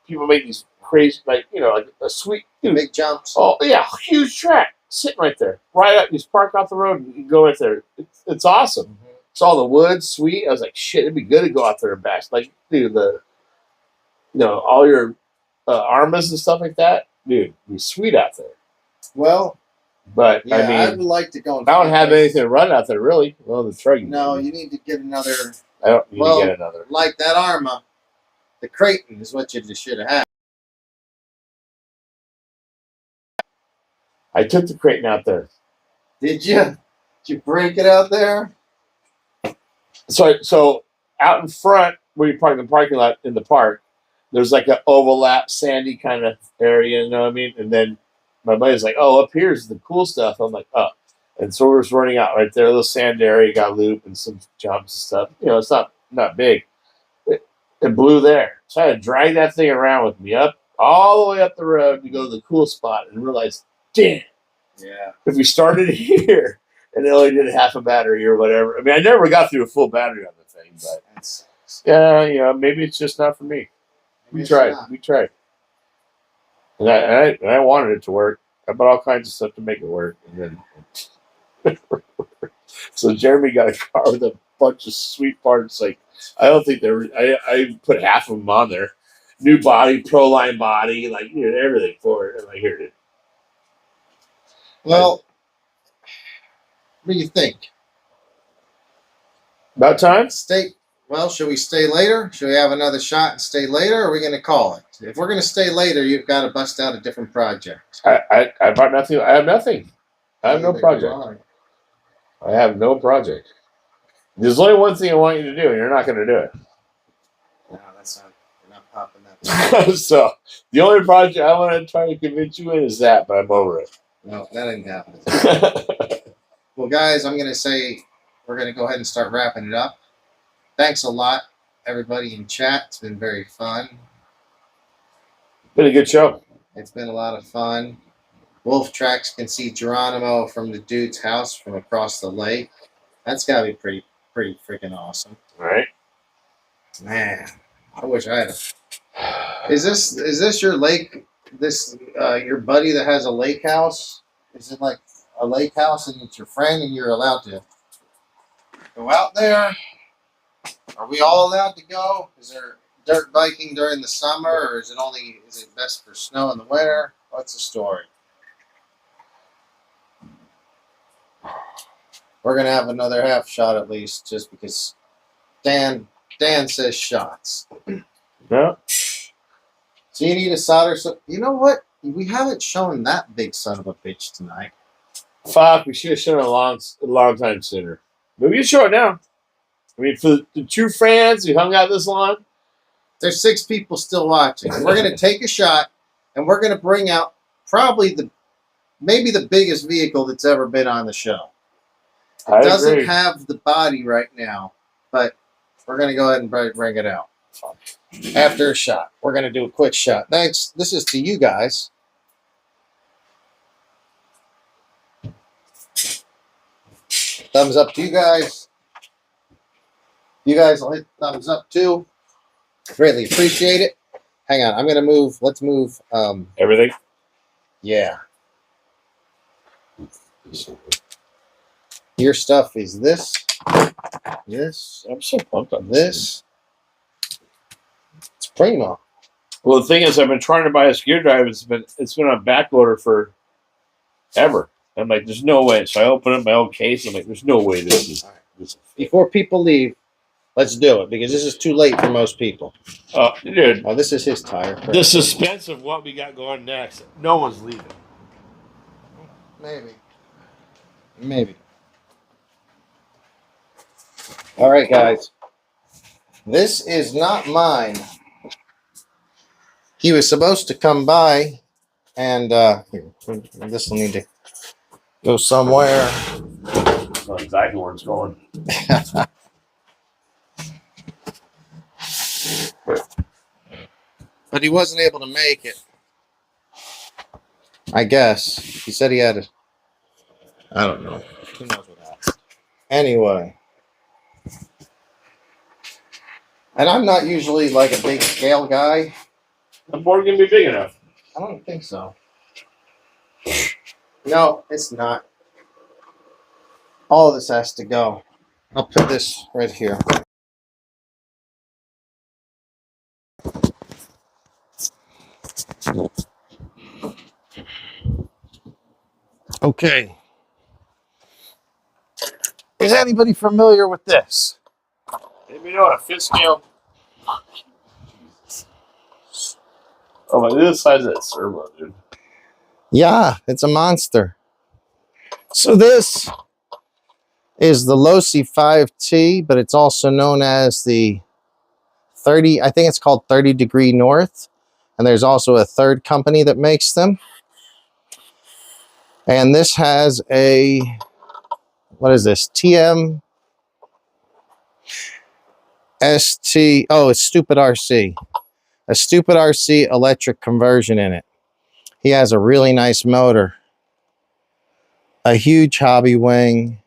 people make these crazy, like like a sweet big jumps. Oh yeah, huge track sitting right there, right up. You just park off the road and you go right there. It's awesome. saw the woods, sweet. I was like, shit, it'd be good to go out there and bash. Like, dude, all your Arrmas and stuff like that, dude, it'd be sweet out there. Well, but yeah, I mean, I would like to go. I don't have anything to run out there really. Well, the truck. No, you need to get another. I don't need to get another. Like that Arrma, the Creighton is what you just should have had. I took the Creighton out there. Did you? Did you break it out there? So out in front where you park in the parking lot in the park, there's like an overlap sandy kind of area, you know what I mean? And then my buddy's like, "Oh, up here's the cool stuff." I'm like, "Oh," and so we're just running out right there, a little sand area, got a loop and some jumps and stuff. You know, it's not big. It blew there, so I had to drag that thing around with me up all the way up the road to go to the cool spot and realize, damn, yeah, if we started here and it only did half a battery or whatever. I mean, I never got through a full battery on the thing, but yeah, maybe it's just not for me. We tried. And I wanted it to work. I bought all kinds of stuff to make it work, and then so Jeremy got a car with a bunch of sweet parts. Like I don't think there. I put half of them on there. New body, Pro Line body, like everything for it. And I heard it. Well, what do you think? About time? Well, should we stay later? Should we have another shot and stay later, or are we going to call it? If we're going to stay later, you've got to bust out a different project. I brought nothing. I have nothing. I have no project. I have no project. There's only one thing I want you to do, and you're not going to do it. No, that's not. You're not popping that. So the only project I want to try to convince you in is that, but I'm over it. No, that ain't happening. Well, guys, I'm going to say we're going to go ahead and start wrapping it up. Thanks a lot, everybody in chat. It's been very fun. Been a good show. It's been a lot of fun. Wolf Tracks can see Geronimo from the dude's house from across the lake. That's got to be pretty freaking awesome. All right. Man, I wish I had a... Is this your lake? This your buddy that has a lake house? Is it like a lake house and it's your friend and you're allowed to go out there? Are we all allowed to go? Is there dirt biking during the summer, or is it best for snow in the winter? What's the story? We're gonna have another half shot at least, just because Dan says shots. Yeah. So you need a solder. So you know what? We haven't shown that big son of a bitch tonight. Fuck, we should have shown it a long time sooner. But we can show it now. I mean, for the true fans who hung out this long, there's 6 people still watching. We're going to take a shot, and we're going to bring out probably maybe the biggest vehicle that's ever been on the show. It doesn't have the body right now, but we're going to go ahead and bring it out. After a shot. We're going to do a quick shot. Thanks. This is to you guys. Thumbs up to you guys. You guys will hit thumbs up too. Greatly appreciate it. Hang on, I'm gonna move. Let's move. Everything. Yeah. Your stuff is this. This. I'm so pumped on this. It's primo. Well, the thing is, I've been trying to buy a screwdriver. It's been on back order for ever. I'm like, there's no way. So I open up my old case. I'm like, there's no way this is. Before people leave, let's do it, because this is too late for most people. Oh, dude. Oh, this is his tire. The suspense of what we got going next. No one's leaving. Maybe. All right, guys. This is not mine. He was supposed to come by, and this will need to go somewhere. That's not exactly where it's going. But he wasn't able to make it. I guess. He said he had I don't know. Who knows what happened. Anyway. And I'm not usually like a big scale guy. The board gonna be big enough. I don't think so. No, it's not. All of this has to go. I'll put this right here. Okay. Is anybody familiar with this? Maybe you know what a fifth scale. Oh my, this size of that servo, dude. Yeah, it's a monster. So this is the Losi 5T, but it's also known as the 30, I think it's called 30 Degree North. And there's also a third company that makes them. And this has a, what is this? TM ST, oh, it's Stupid RC. A Stupid RC electric conversion in it. He has a really nice motor. A huge hobby wing.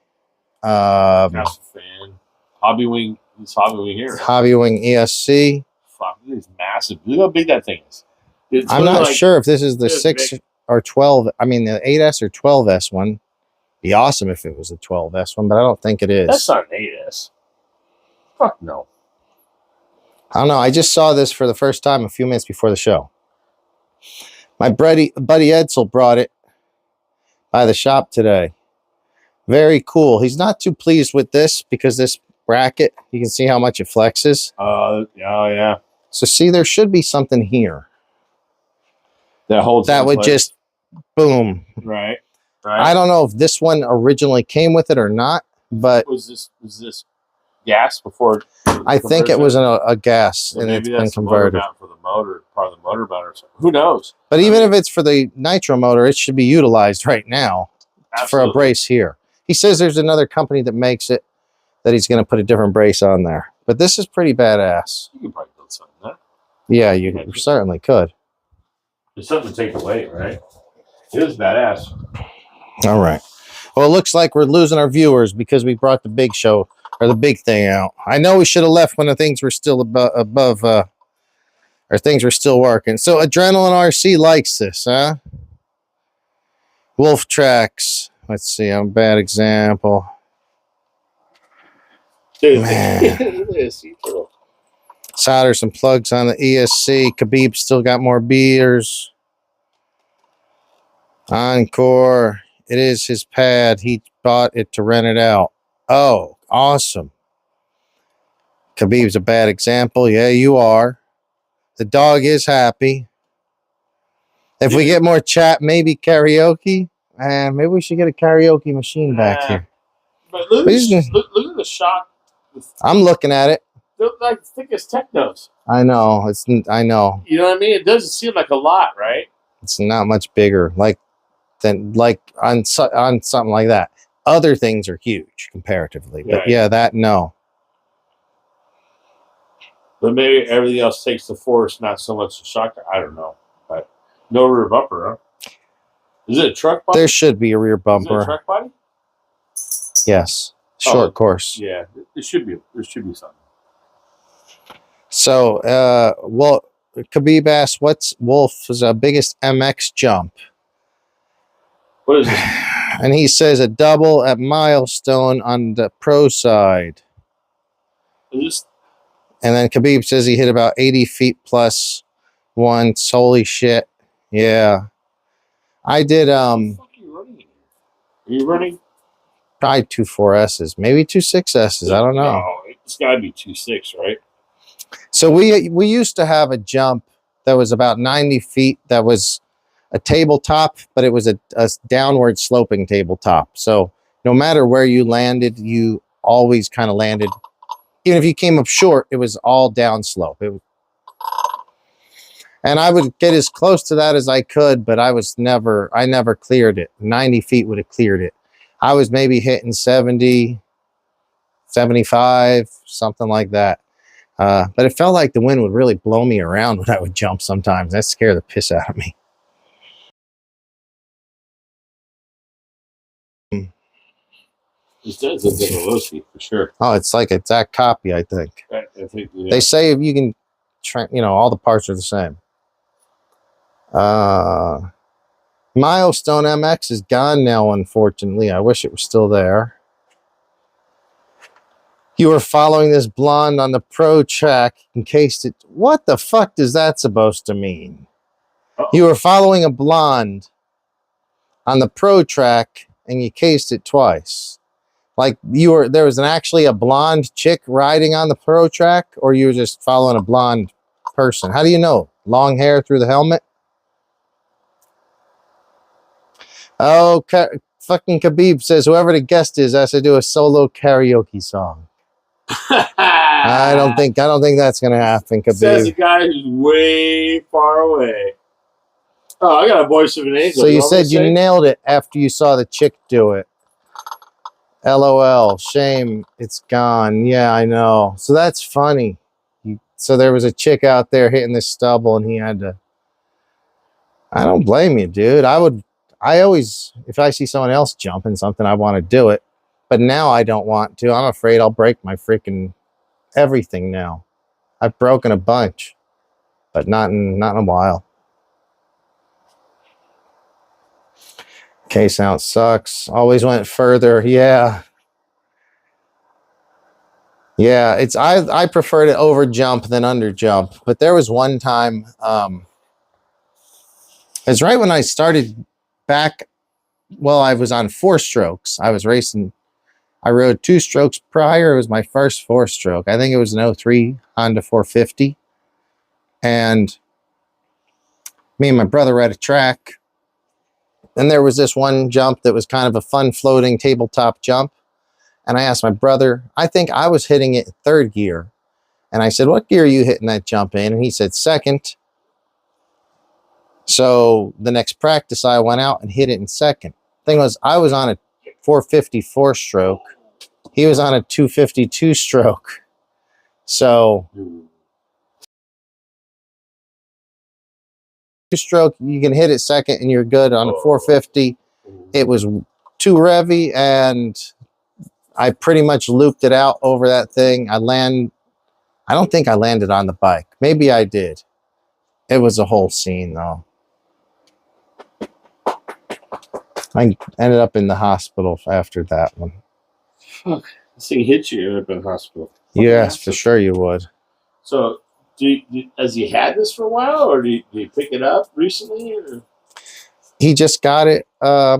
That's a fan. Hobby wing. This hobby wing here. Right? Hobby wing ESC. Fuck, it is massive. Look how big that thing is. It's I'm not like, sure if this is the 6 or 12. I mean, the 8S or 12S one. Be awesome if it was a 12S one, but I don't think it is. That's not an 8S. Fuck no. I don't know. I just saw this for the first time a few minutes before the show. My buddy Edsel brought it by the shop today. Very cool. He's not too pleased with this because this bracket, you can see how much it flexes. Yeah. So see, there should be something here that holds. That would just boom. Right. I don't know if this one originally came with it or not, but was this gas before? I think it was a gas, well, and it's been converted for the motor, part of the motor mount or something. Who knows? But even if it's for the nitro motor, it should be utilized right now. Absolutely. For a brace here. He says there's another company that makes it that he's going to put a different brace on there. But this is pretty badass. You can probably build something like that. Yeah, you certainly could. There's something to take the weight, right? It is badass. All right. Well, it looks like we're losing our viewers because we brought the big show or the big thing out. I know we should have left when the things were still above or things were still working. So Adrenaline RC likes this, huh? Wolf Tracks. Let's see, I'm a bad example. Man. Solder some plugs on the ESC. Khabib still got more beers. Encore. It is his pad. He bought it to rent it out. Oh, awesome. Khabib's a bad example. Yeah, you are. The dog is happy. If we get more chat, maybe karaoke. Maybe we should get a karaoke machine back here. But look at the shot. I'm looking at it. They're like thick as technos. I know. I know. You know what I mean? It doesn't seem like a lot, right? It's not much bigger. Like on something like that. Other things are huge comparatively. But right. Yeah, that no. But maybe everything else takes the force, not so much the shock. I don't know. But no rear bumper, huh? Is it a truck body? There should be a rear bumper. Is it a truck body? Yes. Short course. Yeah. There should be something. So, well, Khabib asked, what's Wolf's biggest MX jump? What is it? And he says a double at Milestone on the pro side. Is and then Khabib says he hit about 80 feet plus once. Holy shit. Yeah. I did, what the fuck are you running? Are you running? Probably 2 4S's, maybe 2 6S's. I don't know. No, it's got to be 2.6, right? So we used to have a jump that was about 90 feet. That was a tabletop, but it was a downward sloping tabletop. So no matter where you landed, you always kind of landed. Even if you came up short, it was all down slope. And I would get as close to that as I could, but I never cleared it. 90 feet would have cleared it. I was maybe hitting 70, 75, something like that. But it felt like the wind would really blow me around when I would jump sometimes. That scared the piss out of me. It does look like a low speed for sure. Oh, it's like an exact copy, I think. I think yeah. They say if you can, all the parts are the same. Milestone MX is gone now, unfortunately. I wish it was still there. You were following this blonde on the pro track and cased it. What the fuck is that supposed to mean? Uh-oh. You were following a blonde on the pro track and you cased it twice. Like there was actually a blonde chick riding on the pro track, or you were just following a blonde person? How do you know? Long hair through the helmet? Oh, fucking Khabib says whoever the guest is has to do a solo karaoke song. I don't think that's gonna happen, Khabib. Says the guy who's way far away. Oh, I got a voice of an angel. So you said you nailed it after you saw the chick do it. LOL. Shame it's gone. Yeah, I know. So that's funny. So there was a chick out there hitting the stubble, and he had to. I don't blame you, dude. I always, if I see someone else jumping something, I want to do it. But now I don't want to. I'm afraid I'll break my freaking everything now. I've broken a bunch, but not in a while. Case out sucks. Always went further. Yeah. Yeah, I prefer to over jump than under jump. But there was one time, it's right when I started back. Well, I was on 4-strokes. I was racing. I rode 2 strokes prior. It was my first 4-stroke. I think it was an 03 Honda 450. And me and my brother were at a track. And there was this one jump that was kind of a fun floating tabletop jump. And I asked my brother, I think I was hitting it in 3rd gear. And I said, what gear are you hitting that jump in? And he said 2nd. So the next practice, I went out and hit it in 2nd. Thing was, I was on a 450 4-stroke. He was on a 250 2-stroke. So 2-stroke, you can hit it 2nd and you're good. On a 450, it was too revvy, and I pretty much looped it out over that thing. I don't think I landed on the bike. Maybe I did. It was a whole scene, though. I ended up in the hospital after that one. Fuck. This thing hit you, you ended up in the hospital. Yes, for sure you would. So, has he had this for a while, or did he pick it up recently? Or? He just got it, I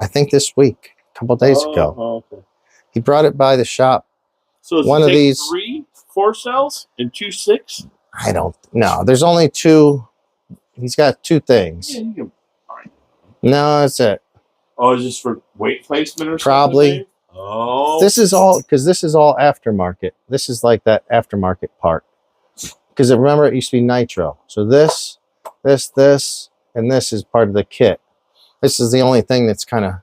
think this week, a couple days ago. Oh, okay. He brought it by the shop. So, one of these 3 4 cells and 2 6? I don't know. There's only 2. He's got 2 things. Yeah, you can. No, that's it. Oh, is this for weight placement or probably something? Oh. This is all aftermarket. This is like that aftermarket part. Because remember, it used to be nitro. So this, and this is part of the kit. This is the only thing that's kind of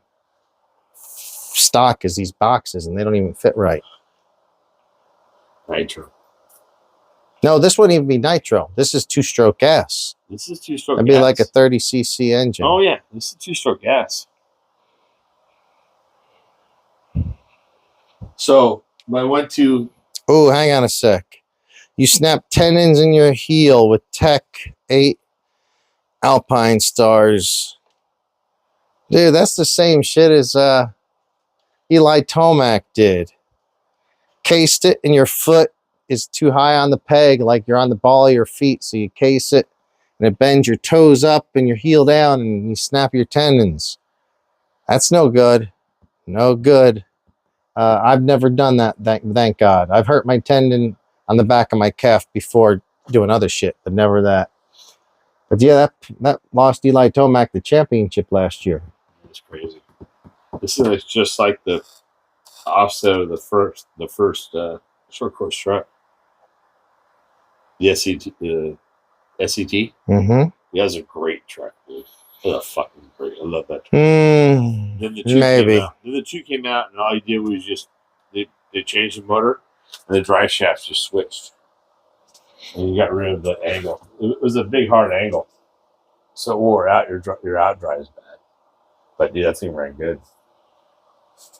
stock, is these boxes, and they don't even fit right. Nitro. No, this wouldn't even be nitro. This is 2-stroke gas. This is 2-stroke It'd gas. be like a 30cc engine. Oh, yeah. This is 2-stroke gas. So, I went to... Oh, hang on a sec. You snapped tendons in your heel with Tech 8 Alpine Stars. Dude, that's the same shit as Eli Tomac did. Cased it, and your foot is too high on the peg, like you're on the ball of your feet, so you case it, and it bends your toes up and your heel down, and you snap your tendons. That's no good. No good. I've never done that, thank God. I've hurt my tendon on the back of my calf before doing other shit, but never that. But yeah, that lost Eli Tomac the championship last year. It's crazy. This is just like the offset of the first short course truck. The SET. Mm-hmm. Yeah, it's a great truck, dude. It's a fucking great. I love that truck. Then the 2 maybe. Came out. Then the 2 came out, and all you did was just they changed the motor, and the drive shafts just switched, and you got rid of the angle. It was a big hard angle, so it wore out. Your out drive is bad, but dude, that thing ran good.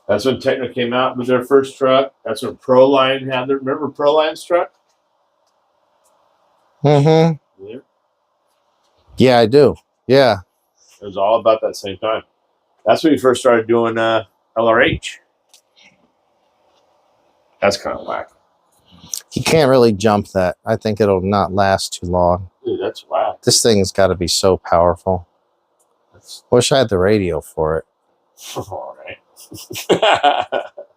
That's when Techno came out with their first truck. That's when Proline had their. Remember Proline's truck? Mm-hmm. Yeah. Yeah, I do. Yeah. It was all about that same time. That's when we first started doing LRH. That's kind of whack. You can't really jump that. I think it'll not last too long. Dude, that's whack. This thing's got to be so powerful. Wish I had the radio for it. All right.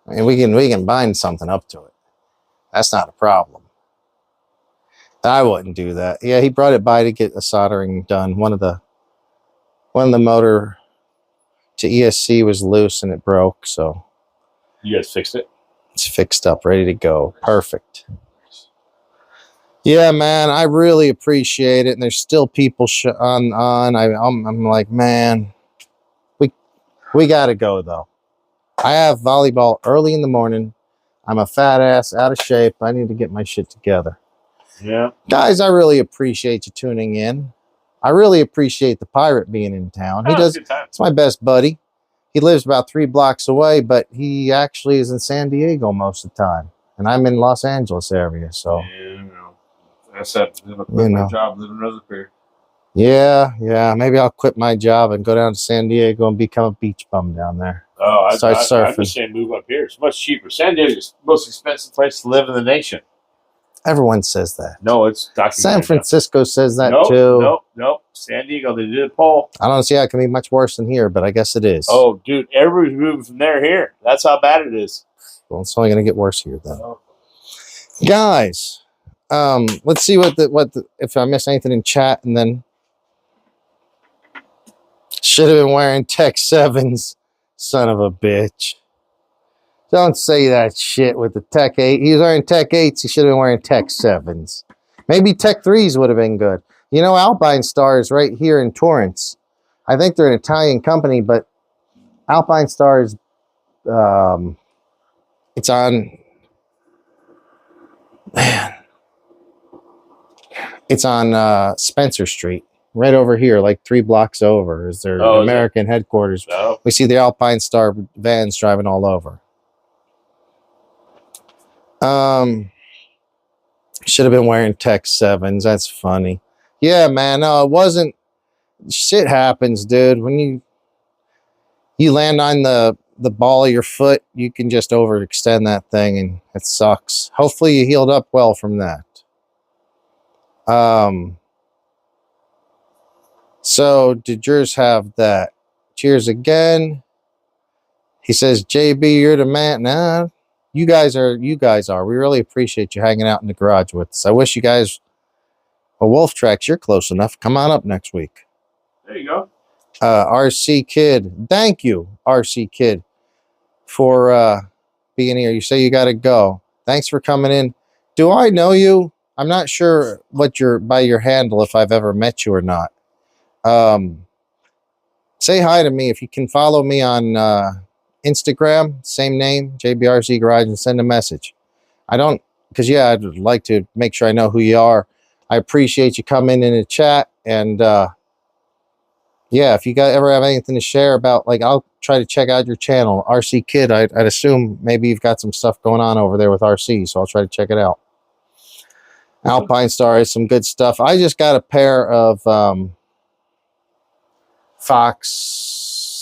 I mean, we can bind something up to it. That's not a problem. I wouldn't do that. Yeah, he brought it by to get the soldering done. One of the motor to ESC was loose and it broke, so You guys fixed it? it's fixed up, ready to go. Perfect. Yeah, man, I really appreciate it. And there's still people on. I'm like, man, we got to go, though. I have volleyball early in the morning. I'm a fat ass, out of shape. I need to get my shit together. Yeah. Guys, I really appreciate you tuning in. I really appreciate the pirate being in town. It's my best buddy. He lives about 3 blocks away, but he actually is in San Diego most of the time. And I'm in Los Angeles area, so. Yeah, that's that. My job, live another career. Yeah. Maybe I'll quit my job and go down to San Diego and become a beach bum down there. Oh, Start surfing. I'm just saying move up here. It's much cheaper. San Diego is the most expensive place to live in the nation. Everyone says that. No, it's documented. San Francisco says that too. Nope. San Diego, they did a poll. I don't see how it can be much worse than here, but I guess it is. Oh, dude, everybody's moving from there here. That's how bad it is. Well, it's only going to get worse here, then. Oh. Guys, let's see if I miss anything in chat, and then should have been wearing Tech 7s, son of a bitch. Don't say that shit with the Tech 8. He was wearing Tech 8s. He should have been wearing Tech 7s. Maybe Tech 3s would have been good. You know, Alpine Star is right here in Torrance. I think they're an Italian company, but Alpine Star is, it's on, man. It's on Spencer Street. Right over here, like 3 blocks over, is their American headquarters. Oh. We see the Alpine Star vans driving all over. Should have been wearing Tech 7s. That's funny. Yeah, man. No, it wasn't. Shit happens, dude. When you land on the ball of your foot, you can just overextend that thing, and it sucks. Hopefully, you healed up well from that. So, did yours have that? Cheers again. He says, JB, you're the man. Nah, you guys are. We really appreciate you hanging out in the garage with us. I wish you guys, Wolf Tracks, you're close enough. Come on up next week. There you go. RC Kid. Thank you, RC Kid, for being here. You say you got to go. Thanks for coming in. Do I know you? I'm not sure by your handle, if I've ever met you or not. Say hi to me. If you can follow me on Instagram, same name, JBRC Garage, and send a message. Because I'd like to make sure I know who you are. I appreciate you coming in the chat, and if you guys ever have anything to share about, I'll try to check out your channel, RC Kid. I'd assume maybe you've got some stuff going on over there with RC, so I'll try to check it out. Alpine Star is some good stuff. I just got a pair of Fox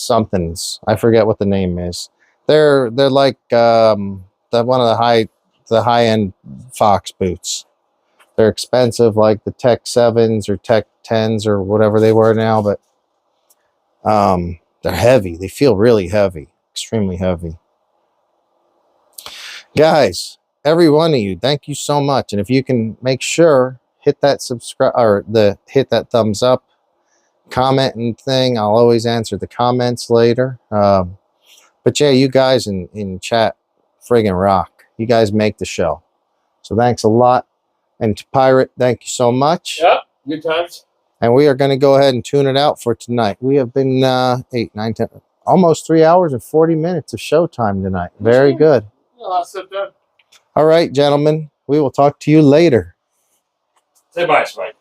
somethings. I forget what the name is. They're like one of the high end Fox boots. They're expensive, like the Tech 7s or Tech 10s or whatever they were now, but they're heavy. They feel really heavy, extremely heavy. Guys, every one of you, thank you so much. And if you can make sure, hit that subscribe or hit that thumbs up, comment and thing. I'll always answer the comments later. But yeah, you guys in chat friggin' rock. You guys make the show. So thanks a lot. And to Pirate, thank you so much. Yep, good times. And we are going to go ahead and tune it out for tonight. We have been 8, 9, 10, almost 3 hours and 40 minutes of showtime tonight. Very good. All right, gentlemen. We will talk to you later. Say bye, Spike.